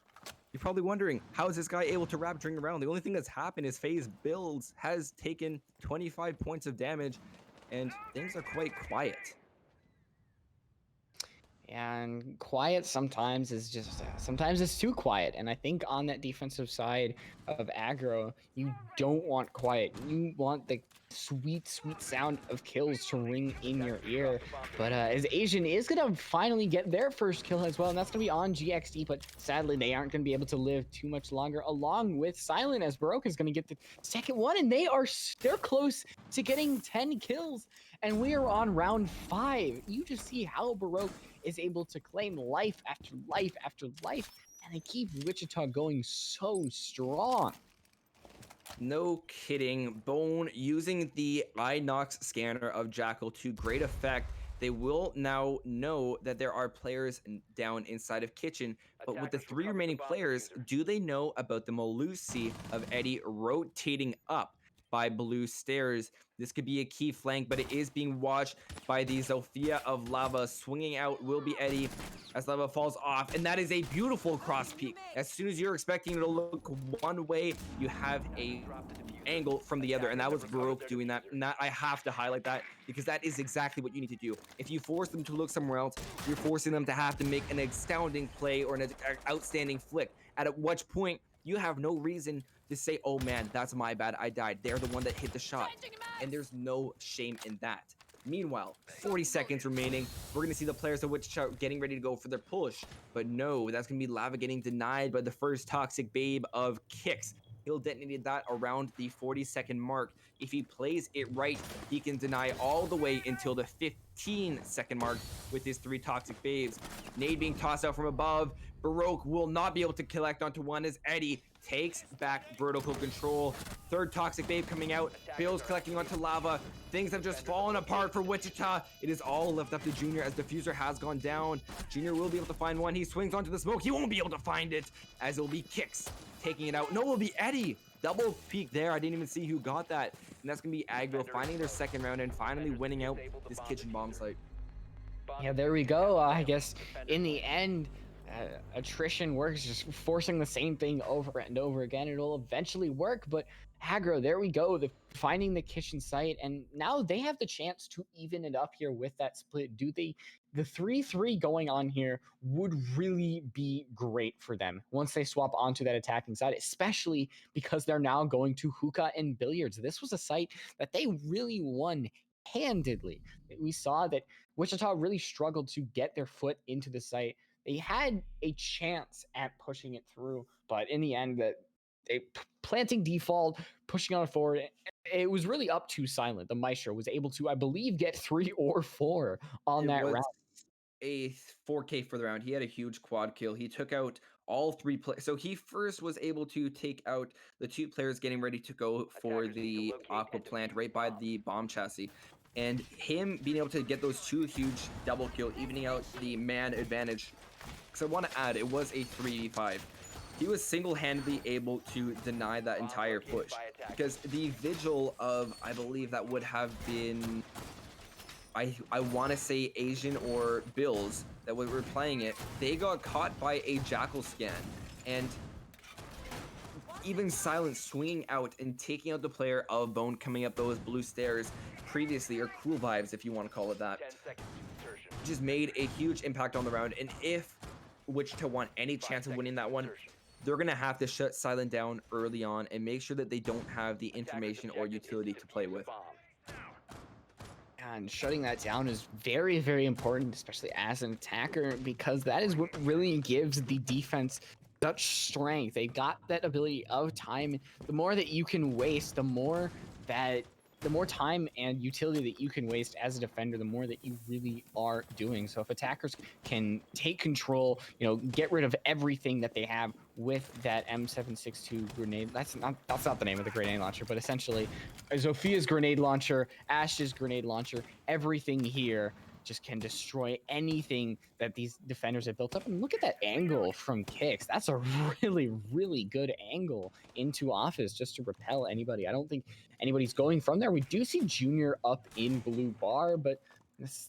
You're probably wondering, how is this guy able to wrap during a round? The only thing that's happened is Phase Builds has taken 25 points of damage, and things are quite quiet. And quiet sometimes is just sometimes it's too quiet. And I think on that defensive side of aggro, you don't want quiet. You want the sweet, sweet sound of kills to ring in your ear. But as Asian is gonna finally get their first kill as well, and that's gonna be on GXD. But sadly, they aren't gonna be able to live too much longer. Along with Silent, as Baroque is gonna get the second one, and they're close to getting 10 kills. And we are on round 5. You just see how Baroque is able to claim life after life after life, and they keep Wichita going so strong. No kidding. Bone using the Inox scanner of Jackal to great effect. They will now know that there are players down inside of Kitchen, but with the 3 remaining players, do they know about the Malusi of Eddie rotating up by Blue Stairs? This could be a key flank, but it is being watched by the Zofia of Lava. Swinging out will be Eddie as Lava falls off, and that is a beautiful cross peek. As soon as you're expecting it to look one way, you have a angle from the other, and that was Baroque doing that. And that I have to highlight that because that is exactly what you need to do. If you force them to look somewhere else, you're forcing them to have to make an astounding play or an outstanding flick. At which point, you have no reason to say, oh man, that's my bad, I died. They're the one that hit the shot. And there's no shame in that. Meanwhile, 40 seconds remaining. We're going to see the players of Wichita getting ready to go for their push. But no, that's going to be Lava getting denied by the first Toxic Babe of Kicks. He'll detonate that around the 40-second mark. If he plays it right, he can deny all the way until the 15-second mark with his 3 Toxic Babes. Nade being tossed out from above. Baroque will not be able to collect onto one as Eddie takes back vertical control. Third Toxic Babe coming out. Bill's collecting onto Lava. Things have just fallen apart for Wichita. It is all left up to Junior as Diffuser has gone down. Junior will be able to find one. He swings onto the smoke. He won't be able to find it as it'll be Kicks taking it out. No, it'll be Eddie. Double peek there. I didn't even see who got that. And that's going to be Aggro finding their second round and finally winning out this kitchen bomb site. Yeah, there we go. I guess in the end, attrition works, just forcing the same thing over and over again. It'll eventually work, but Aggro, there we go, finding the kitchen site, and now they have the chance to even it up here with that split. The 3-3 going on here would really be great for them once they swap onto that attacking side, especially because they're now going to hookah and billiards. This was a site that they really won handedly. We saw that Wichita really struggled to get their foot into the site. They had a chance at pushing it through, but in the end, planting default, pushing on forward, it was really up to Silent. The Maestro was able to, I believe, get 3 or 4 on that round. A 4K for the round. He had a huge quad kill. He took out all 3 players. So he first was able to take out the 2 players getting ready to go for the aqua plant right by the bomb chassis. And him being able to get those 2 huge double kill, evening out the man advantage. Because I want to add, it was a 3v5. He was single-handedly able to deny that entire push. Because the vigil of, I believe that would have been, I want to say Asian or Bills that were playing it, they got caught by a Jackal scan. And even Silent swinging out and taking out the player of Bone coming up those blue stairs previously, or cool vibes if you want to call it that, just made a huge impact on the round. And if Wichita want any chance of winning that one, they're going to have to shut Silent down early on and make sure that they don't have the information or utility to play with. And shutting that down is very, very important, especially as an attacker, because that is what really gives the defense such strength. They got that ability of time. The more that you can waste, the more time and utility that you can waste as a defender, the more that you really are doing. So if attackers can take control, get rid of everything that they have with that M762 grenade, that's not the name of the grenade launcher, but essentially Zophia's grenade launcher, Ash's grenade launcher, everything here just can destroy anything that these defenders have built up. And look at that angle from Kicks. That's a really, really good angle into office just to repel anybody. I don't think anybody's going from there. We do see Junior up in blue bar, but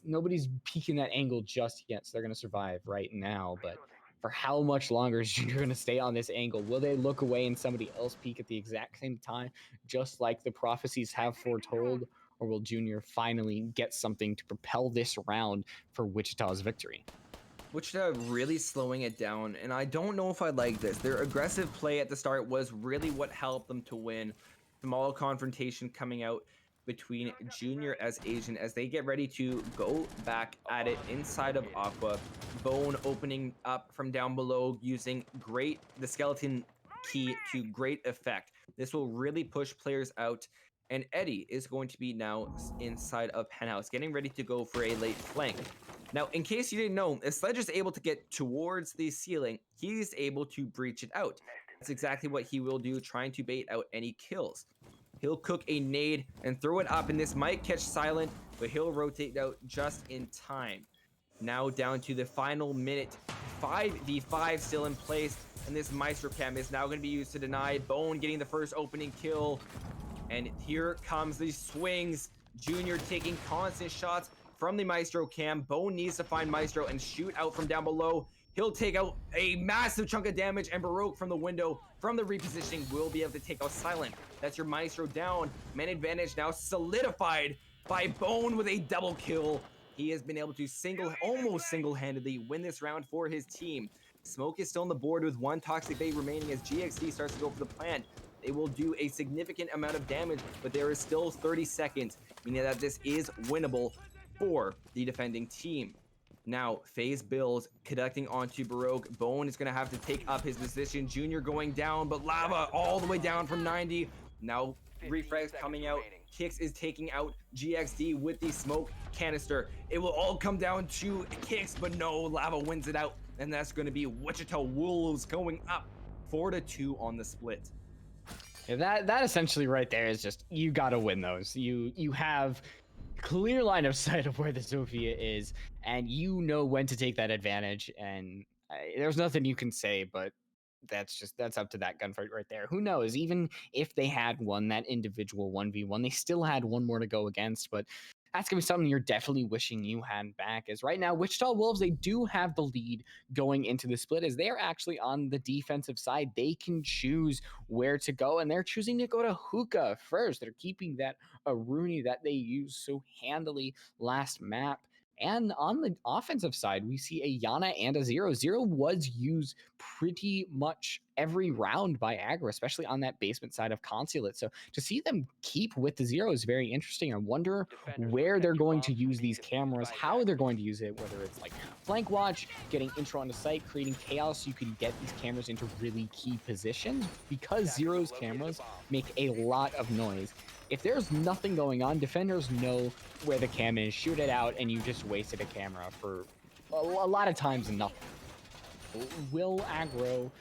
nobody's peeking that angle just yet, so they're going to survive right now. But for how much longer is Junior going to stay on this angle? Will they look away and somebody else peek at the exact same time, just like the prophecies have foretold? Or will Junior finally get something to propel this round for Wichita's victory? Wichita really slowing it down, and I don't know if I like this. Their aggressive play at the start was really what helped them to win. Small confrontation coming out between Junior as Asian as they get ready to go back at it inside of Aqua. Bone opening up from down below using the skeleton key to great effect. This will really push players out. And Eddie is going to be now inside of Penthouse, getting ready to go for a late flank. Now, in case you didn't know, if Sledge is able to get towards the ceiling, he's able to breach it out. That's exactly what he will do, trying to bait out any kills. He'll cook a nade and throw it up, and this might catch Silent, but he'll rotate out just in time. Now down to the final minute, 5v5 still in place, and this Maestro Cam is now going to be used to deny. Bone getting the first opening kill, and here comes the swings. Junior taking constant shots from the Maestro Cam. Bone needs to find Maestro and shoot out from down below. He'll take out a massive chunk of damage, and Baroque from the window, from the repositioning, will be able to take out Silent. That's your Maestro down. Man advantage now solidified by Bone with a double kill. He has been able to almost single-handedly win this round for his team. Smoke is still on the board with one Toxic Bait remaining as GXD starts to go for the plant. They will do a significant amount of damage, but there is still 30 seconds, meaning that this is winnable for the defending team. Now, FaZe builds, conducting onto Baroque. Bone is going to have to take up his position. Junior going down, but Lava all the way down from 90. Now, Refrags coming out. Kix is taking out GXD with the smoke canister. It will all come down to Kix, but no, Lava wins it out. And that's going to be Wichita Wolves going up 4-2 on the split. Yeah, that essentially right there is just, you gotta win those. You have clear line of sight of where the Sophia is, and you know when to take that advantage. And there's nothing you can say, but that's up to that gunfight right there. Who knows? Even if they had won that individual 1v1, they still had one more to go against. But that's gonna be something you're definitely wishing you had back. As right now, Wichita Wolves, they do have the lead going into the split, as they're actually on the defensive side. They can choose where to go, and they're choosing to go to Hookah first. They're keeping that Rooney that they used so handily last map. And on the offensive side, we see a Yana and a Zero. Zero was used pretty much every round by Aggro, especially on that basement side of Consulate. So to see them keep with the Zero is very interesting. I wonder where they're going to use these cameras, how they're going to use it, whether it's like flank watch, getting intro onto site, creating chaos. You can get these cameras into really key positions because Zero's cameras make a lot of noise. If there's nothing going on, defenders know where the cam is, shoot it out, and you just wasted a camera for a lot of times nothing. Will Aggro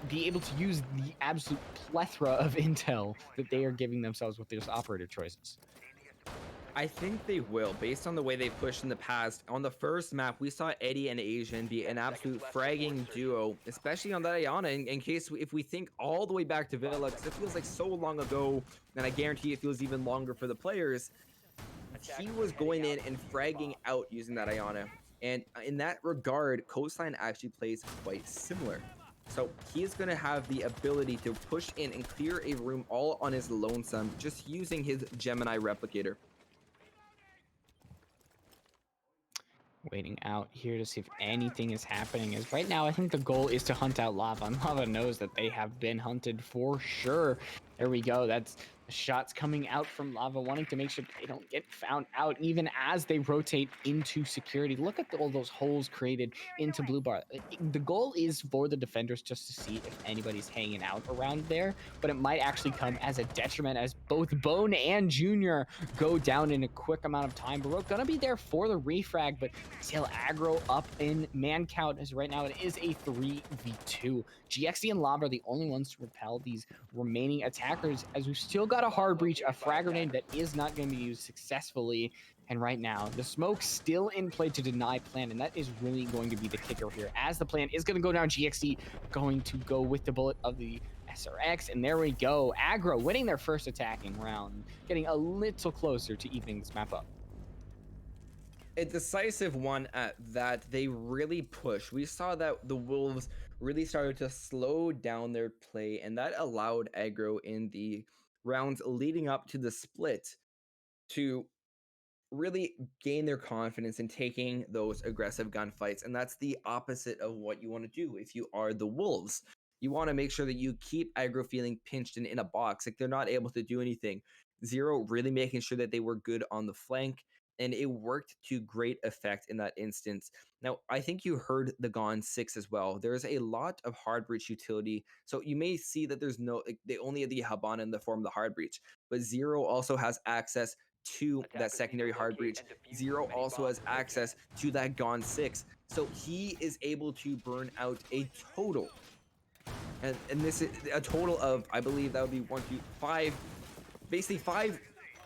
be able to use the absolute plethora of intel that they are giving themselves with these operator choices? I think they will, based on the way they pushed in the past. On the first map, we saw Eddie and Asian be an absolute fragging duo, especially on that Ayana. In case if we think all the way back to Villa, because it feels like so long ago, and I guarantee it feels even longer for the players. He was going in and fragging out using that Ayana. And in that regard, Coastline actually plays quite similar. So he's going to have the ability to push in and clear a room all on his lonesome, just using his Gemini replicator. Waiting out here to see if anything is happening, as right now I think the goal is to hunt out Lava, and Lava knows that they have been hunted for sure. There we go. That's shots coming out from Lava, wanting to make sure they don't get found out even as they rotate into security. Look at all those holes created into Blue Bar. The goal is for the defenders just to see if anybody's hanging out around there, but it might actually come as a detriment as both Bone and Junior go down in a quick amount of time. Baroque gonna be there for the refrag, but still Aggro up in man count, as right now it is a 3v2. GXD and Lava are the only ones to repel these remaining attackers, as we've still got a hard breach, a frag grenade that is not going to be used successfully. And right now, the smoke still in play to deny plan, and that is really going to be the kicker here, as the plan is going to go down. GXD going to go with the bullet of the SRX, and there we go. Aggro winning their first attacking round, getting a little closer to evening this map up. A decisive one at that. They really push. We saw that the Wolves really started to slow down their play, and that allowed Aggro in the rounds leading up to the split to really gain their confidence in taking those aggressive gunfights. And that's the opposite of what you want to do if you are the Wolves. You want to make sure that you keep Aggro feeling pinched and in a box, like they're not able to do anything. Zero really making sure that they were good on the flank, and it worked to great effect in that instance. Now, I think you heard the Gone 6 as well. There's a lot of hard breach utility. So you may see that there's no, like, they only have the Habana in the form of the hard breach, but Zero also has access to that Attackers need secondary to hard locate breach. and defuse Zero as many also bombs has as they access to that Gone 6. So he is able to burn out a total. And this is a total of, I believe that would be 1, 2, 5, basically 5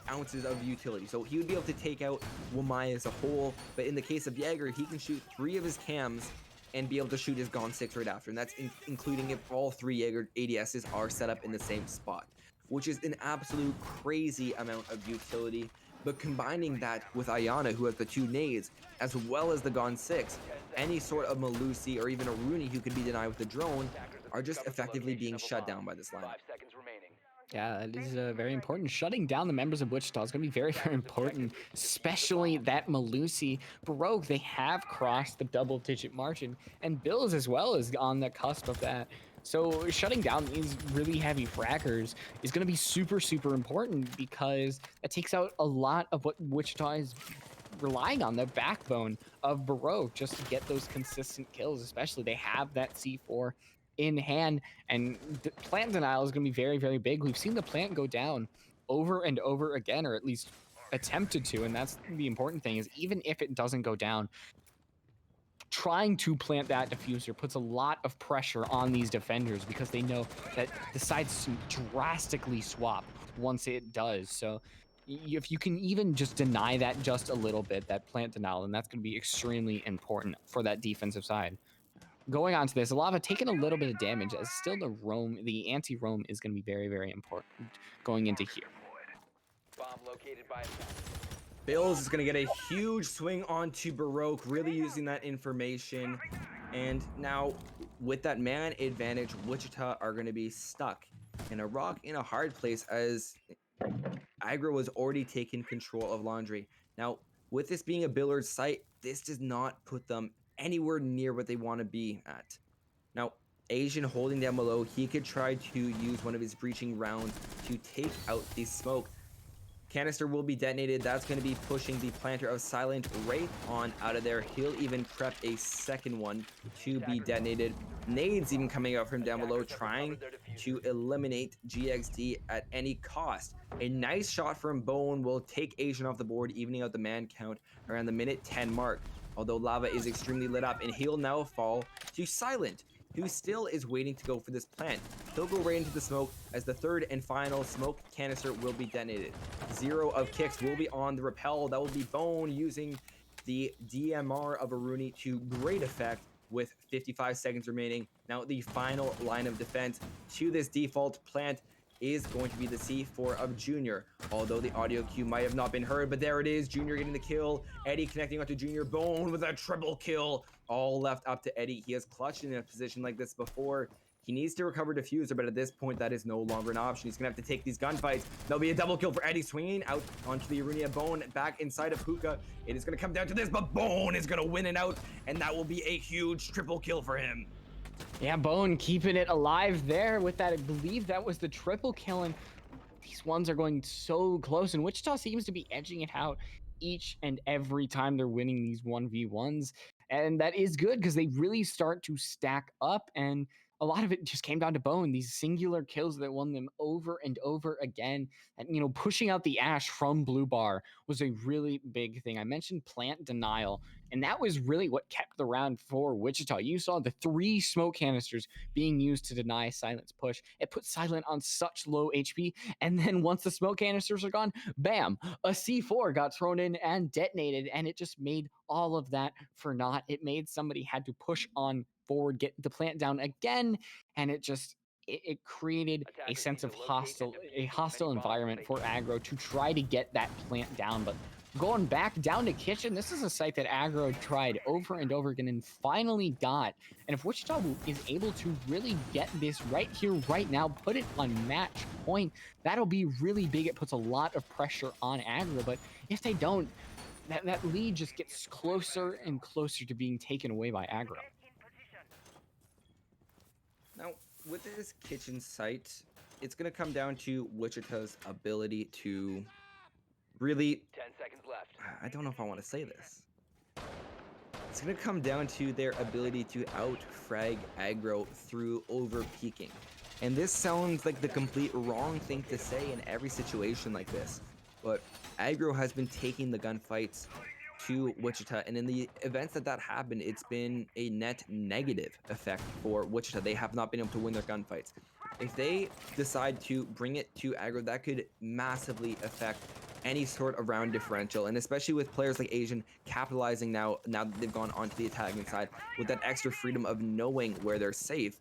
ounces of utility. So he would be able to take out Wamai as a whole. But in the case of Jaeger, he can shoot 3 of his cams and be able to shoot his Gone 6 right after. And that's including if all 3 Jaeger ADSs are set up in the same spot, which is an absolute crazy amount of utility. But combining that with Ayana, who has the 2 nades, as well as the Gone 6, any sort of Malusi or even a Rooney who could be denied with the drone are just effectively being shut down by this lineup. 5 seconds remaining. Yeah, it is very important. Shutting down the members of Wichita is going to be very, very important, especially that Malusi. Baroque, they have crossed the double-digit margin, and Bills as well is on the cusp of that. So shutting down these really heavy fraggers is going to be super, super important because that takes out a lot of what Wichita is relying on, the backbone of Baroque, just to get those consistent kills. Especially they have that C4 in hand, and plant denial is going to be very, very big. We've seen the plant go down over and over again, or at least attempted to, and that's the important thing, is even if it doesn't go down, trying to plant that diffuser puts a lot of pressure on these defenders because they know that the sides drastically swap once it does. So if you can even just deny that just a little bit, that plant denial, then that's going to be extremely important for that defensive side. Going on to this, Lava taking a little bit of damage, as still the anti-roam is going to be very, very important going into here. Bomb located by Bills is going to get a huge swing onto Baroque, really using that information. And now, with that man advantage, Wichita are going to be stuck in a rock in a hard place, as Aggro was already taking control of Laundry. Now, with this being a Billard site, this does not put them anywhere near what they want to be at. Now, Asian holding down below, he could try to use one of his breaching rounds to take out the smoke. Canister will be detonated. That's going to be pushing the planter of Silent right on out of there. He'll even prep a second one to be detonated. Nades even coming out from down below, trying to eliminate GXD at any cost. A nice shot from Bone will take Asian off the board, evening out the man count around the minute 10 mark. Although Lava is extremely lit up, and he'll now fall to Silent, who still is waiting to go for this plant. He'll go right into the smoke, as the third and final smoke canister will be detonated. 0 of kicks will be on the repel. That will be Bone using the DMR of a Rooney to great effect with 55 seconds remaining. Now the final line of defense to this default plant is going to be the C4 of Junior. Although the audio cue might have not been heard, but there it is. Junior getting the kill. Eddie connecting onto Junior. Bone with a triple kill. All left up to Eddie. He has clutched in a position like this before. He needs to recover diffuser, but at this point, that is no longer an option. He's going to have to take these gunfights. There'll be a double kill for Eddie, swinging out onto the arena. Bone back inside of Hookah. It is going to come down to this, but Bone is going to win it out, and that will be a huge triple kill for him. Yeah, Bone keeping it alive there with that. I believe that was the triple kill, and these ones are going so close, and Wichita seems to be edging it out each and every time they're winning these 1v1s. And that is good because they really start to stack up, and a lot of it just came down to Bone, these singular kills that won them over and over again. And, you know, pushing out the Ash from Blue Bar was a really big thing. I mentioned plant denial, and that was really what kept the round for Wichita. You saw the 3 smoke canisters being used to deny Silent's push. It put Silent on such low HP, and then once the smoke canisters are gone, bam, a C4 got thrown in and detonated, and it just made all of that for naught. It made somebody had to push on forward, get the plant down again, and it created a sense of hostile environment for Aggro to try to get that plant down. But going back down to kitchen, this is a site that Aggro tried over and over again and finally got. And if Wichita is able to really get this right here, right now, put it on match point, that'll be really big. It puts a lot of pressure on Aggro, but if they don't, that lead just gets closer and closer to being taken away by Aggro. Now, with this kitchen site, it's going to come down to Wichita's ability to really... 10 seconds left. I don't know if I want to say this. It's going to come down to their ability to out-frag Aggro through over-peaking. And this sounds like the complete wrong thing to say in every situation like this. But Aggro has been taking the gunfights to Wichita, and in the events that happened, it's been a net negative effect for Wichita. They have not been able to win their gunfights. If they decide to bring it to Aggro, that could massively affect any sort of round differential, and especially with players like Asian capitalizing now that they've gone onto the attacking side with that extra freedom of knowing where they're safe,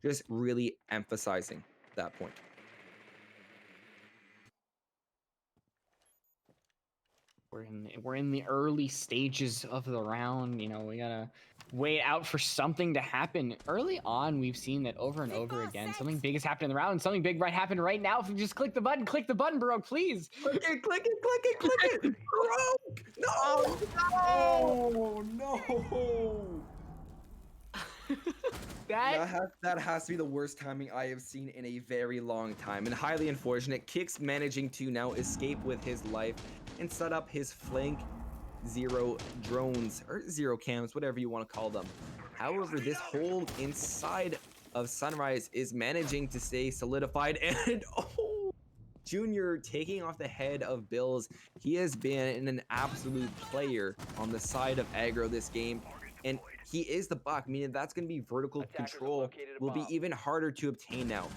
just really emphasizing that point. We're in the early stages of the round. You know, we gotta wait out for something to happen. Early on, we've seen that over and over again. Something big has happened in the round, and something big might happen right now. If you just click the button, bro, please. Click it, click it, click it, click it! Broke! No! Oh, no! that That has to be the worst timing I have seen in a very long time, and highly unfortunate. Kix managing to now escape with his life and set up his flank zero drones, or zero cams, whatever you want to call them. However, this hold inside of Sunrise is managing to stay solidified, and oh, Junior taking off the head of Bills. He has been an absolute player on the side of Aggro this game, and he is the buck, meaning that's going to be vertical control will be even harder to obtain now.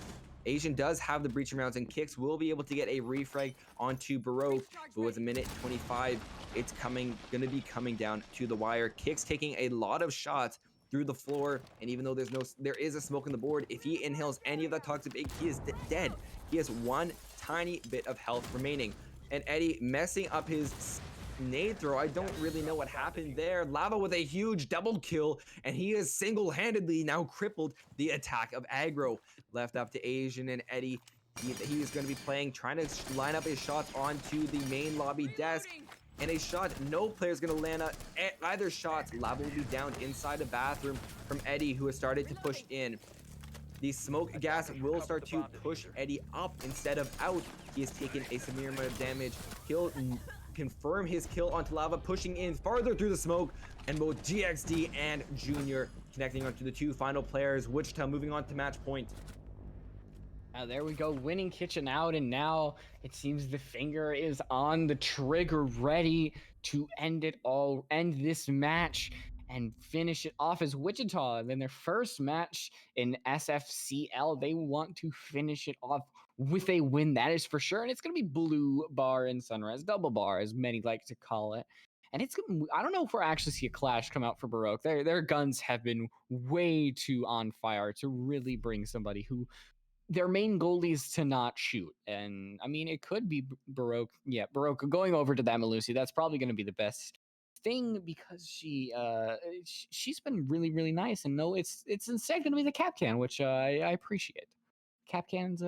Asian does have the breaching rounds, and Kix will be able to get a refrag onto Baroque, but with a minute 25, it's gonna be coming down to the wire. Kix taking a lot of shots through the floor, and even though there is a smoke on the board, if he inhales any of that toxic egg, he is dead. He has one tiny bit of health remaining, and Eddie messing up his nade throw. I don't really know what happened there. Lava with a huge double kill, and he has single-handedly now crippled the attack of Aggro. Left up to Asian and Eddie. He is going to be trying to line up his shots onto the main lobby desk. And a shot, no player's going to land on either shots. Lava will be down inside the bathroom from Eddie, who has started to push in. The smoke gas will start to push Eddie up instead of out. He has taken a severe amount of damage. He'll confirm his kill onto Lava, pushing in farther through the smoke, and both GXD and Junior connecting onto the two final players. Wichita moving on to match point. There we go, winning kitchen out, and now it seems the finger is on the trigger, ready to end this match and finish it off as Wichita. Then their first match in SFCL, they want to finish it off with a win, that is for sure. And it's going to be blue bar and Sunrise, double bar, as many like to call it. And I don't know if we'll actually see a clash come out for Baroque. Their guns have been way too on fire to really bring somebody who their main goal is to not shoot. And I mean, it could be Baroque. Yeah, Baroque going over to that Malusi. That's probably going to be the best thing, because she's been really, really nice. And no, it's instead going to be the Capcan, which I appreciate. Capcan's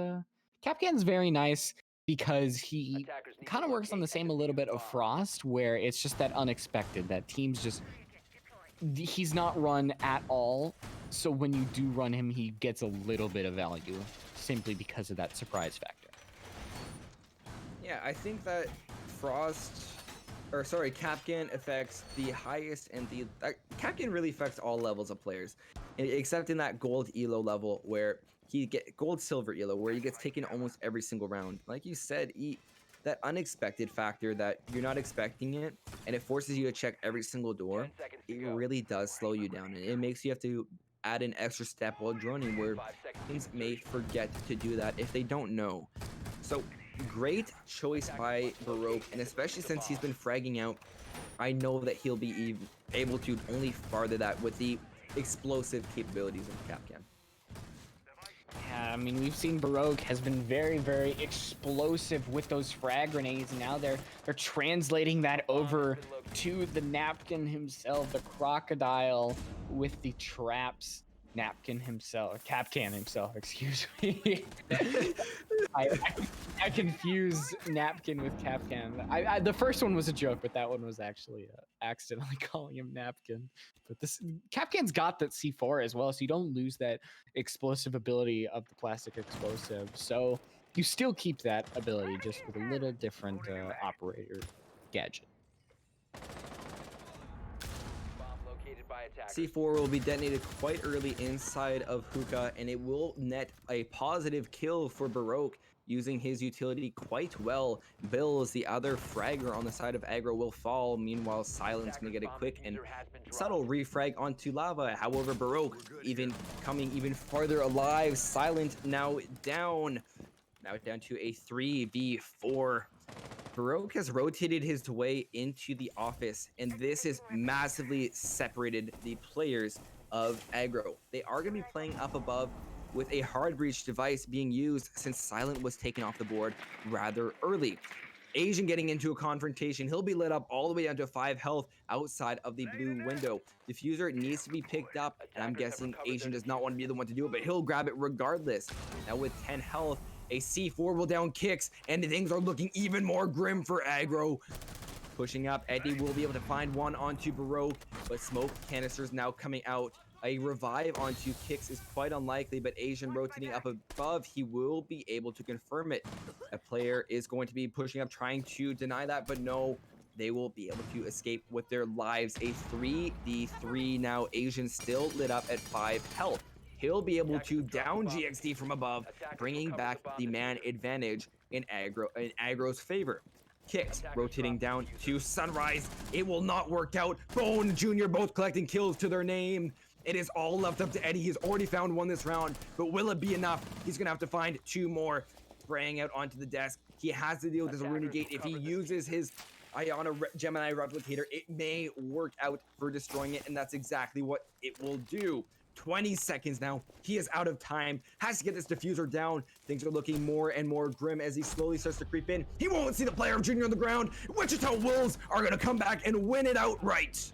very nice, because he kind of works on the same a little bit of Frost, where it's just that unexpected, that teams just, he's not run at all. So when you do run him, he gets a little bit of value simply because of that surprise factor. Yeah, I think that Capcan affects the highest and Capcan really affects all levels of players, except in that gold elo level where he get gold silver elo, where he gets taken almost every single round. Like you said, that unexpected factor that you're not expecting it, and it forces you to check every single door. It really does slow you down, and it makes you have to add an extra step while droning, where teams may forget to do that if they don't know. So great choice by Baroque, and especially since he's been fragging out, I know that he'll be able to only farther that with the explosive capabilities of Capcan. Yeah, I mean, we've seen Baroque has been very, very explosive with those frag grenades. Now they're translating that over to the napkin himself, the crocodile with the traps. Napkin himself, Capcan himself, excuse me. I confuse Napkin with Capcan. The first one was a joke, but that one was actually accidentally calling him Napkin. But this Capcan's got that C4 as well, so you don't lose that explosive ability of the plastic explosive. So you still keep that ability, just with a little different operator gadget. Bomb located by attackers. C4 will be detonated quite early inside of Hookah, and it will net a positive kill for Baroque using his utility quite well. Bills, the other fragger on the side of Aggro, will fall. Meanwhile, Silent's going to get a quick and subtle refrag onto Lava. However, Baroque coming even farther alive. Silent now down. Now down to a 3v4. Baroque has rotated his way into the office, and this has massively separated the players of Aggro. They are going to be playing up above with a hard breach device being used since Silent was taken off the board rather early. Asian getting into a confrontation. He'll be lit up all the way down to 5 health outside of the blue window. Diffuser needs to be picked up, and I'm guessing Asian does not want to be the one to do it, but he'll grab it regardless. Now with 10 health, a C4 will down Kicks, and things are looking even more grim for Aggro. Pushing up, Eddie will be able to find one onto Baroque, but smoke canisters now coming out. A revive onto Kicks is quite unlikely, but Asian rotating up above, he will be able to confirm it. A player is going to be pushing up, trying to deny that, but no, they will be able to escape with their lives. A 3v3 now, Asian still lit up at 5 health. He'll be able to down GXD from above, bringing back the man advantage in Aggro's favor. Kicks rotating down to Sunrise. It will not work out. Bone Jr. both collecting kills to their name. It is all left up to Eddie. He's already found one this round, but will it be enough? He's gonna have to find 2 more. Spraying out onto the desk. He has to deal with this Renegade. If he uses his Gemini replicator, it may work out for destroying it, and that's exactly what it will do. 20 seconds now. He is out of time. Has to get this diffuser down. Things are looking more and more grim as he slowly starts to creep in. He won't see the player of Junior on the ground. Wichita Wolves are going to come back and win it outright.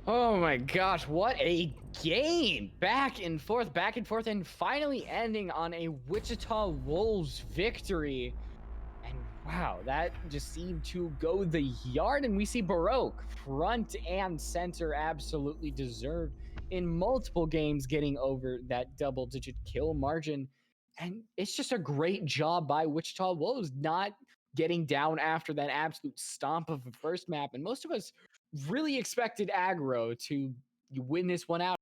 Oh my gosh, what a game! Back and forth, and finally ending on a Wichita Wolves victory. And wow, that just seemed to go the yard, and we see Baroque front and center, absolutely deserved in multiple games, getting over that double-digit kill margin. And it's just a great job by Wichita Wolves not getting down after that absolute stomp of the first map. And most of us really expected Aggro to win this one out.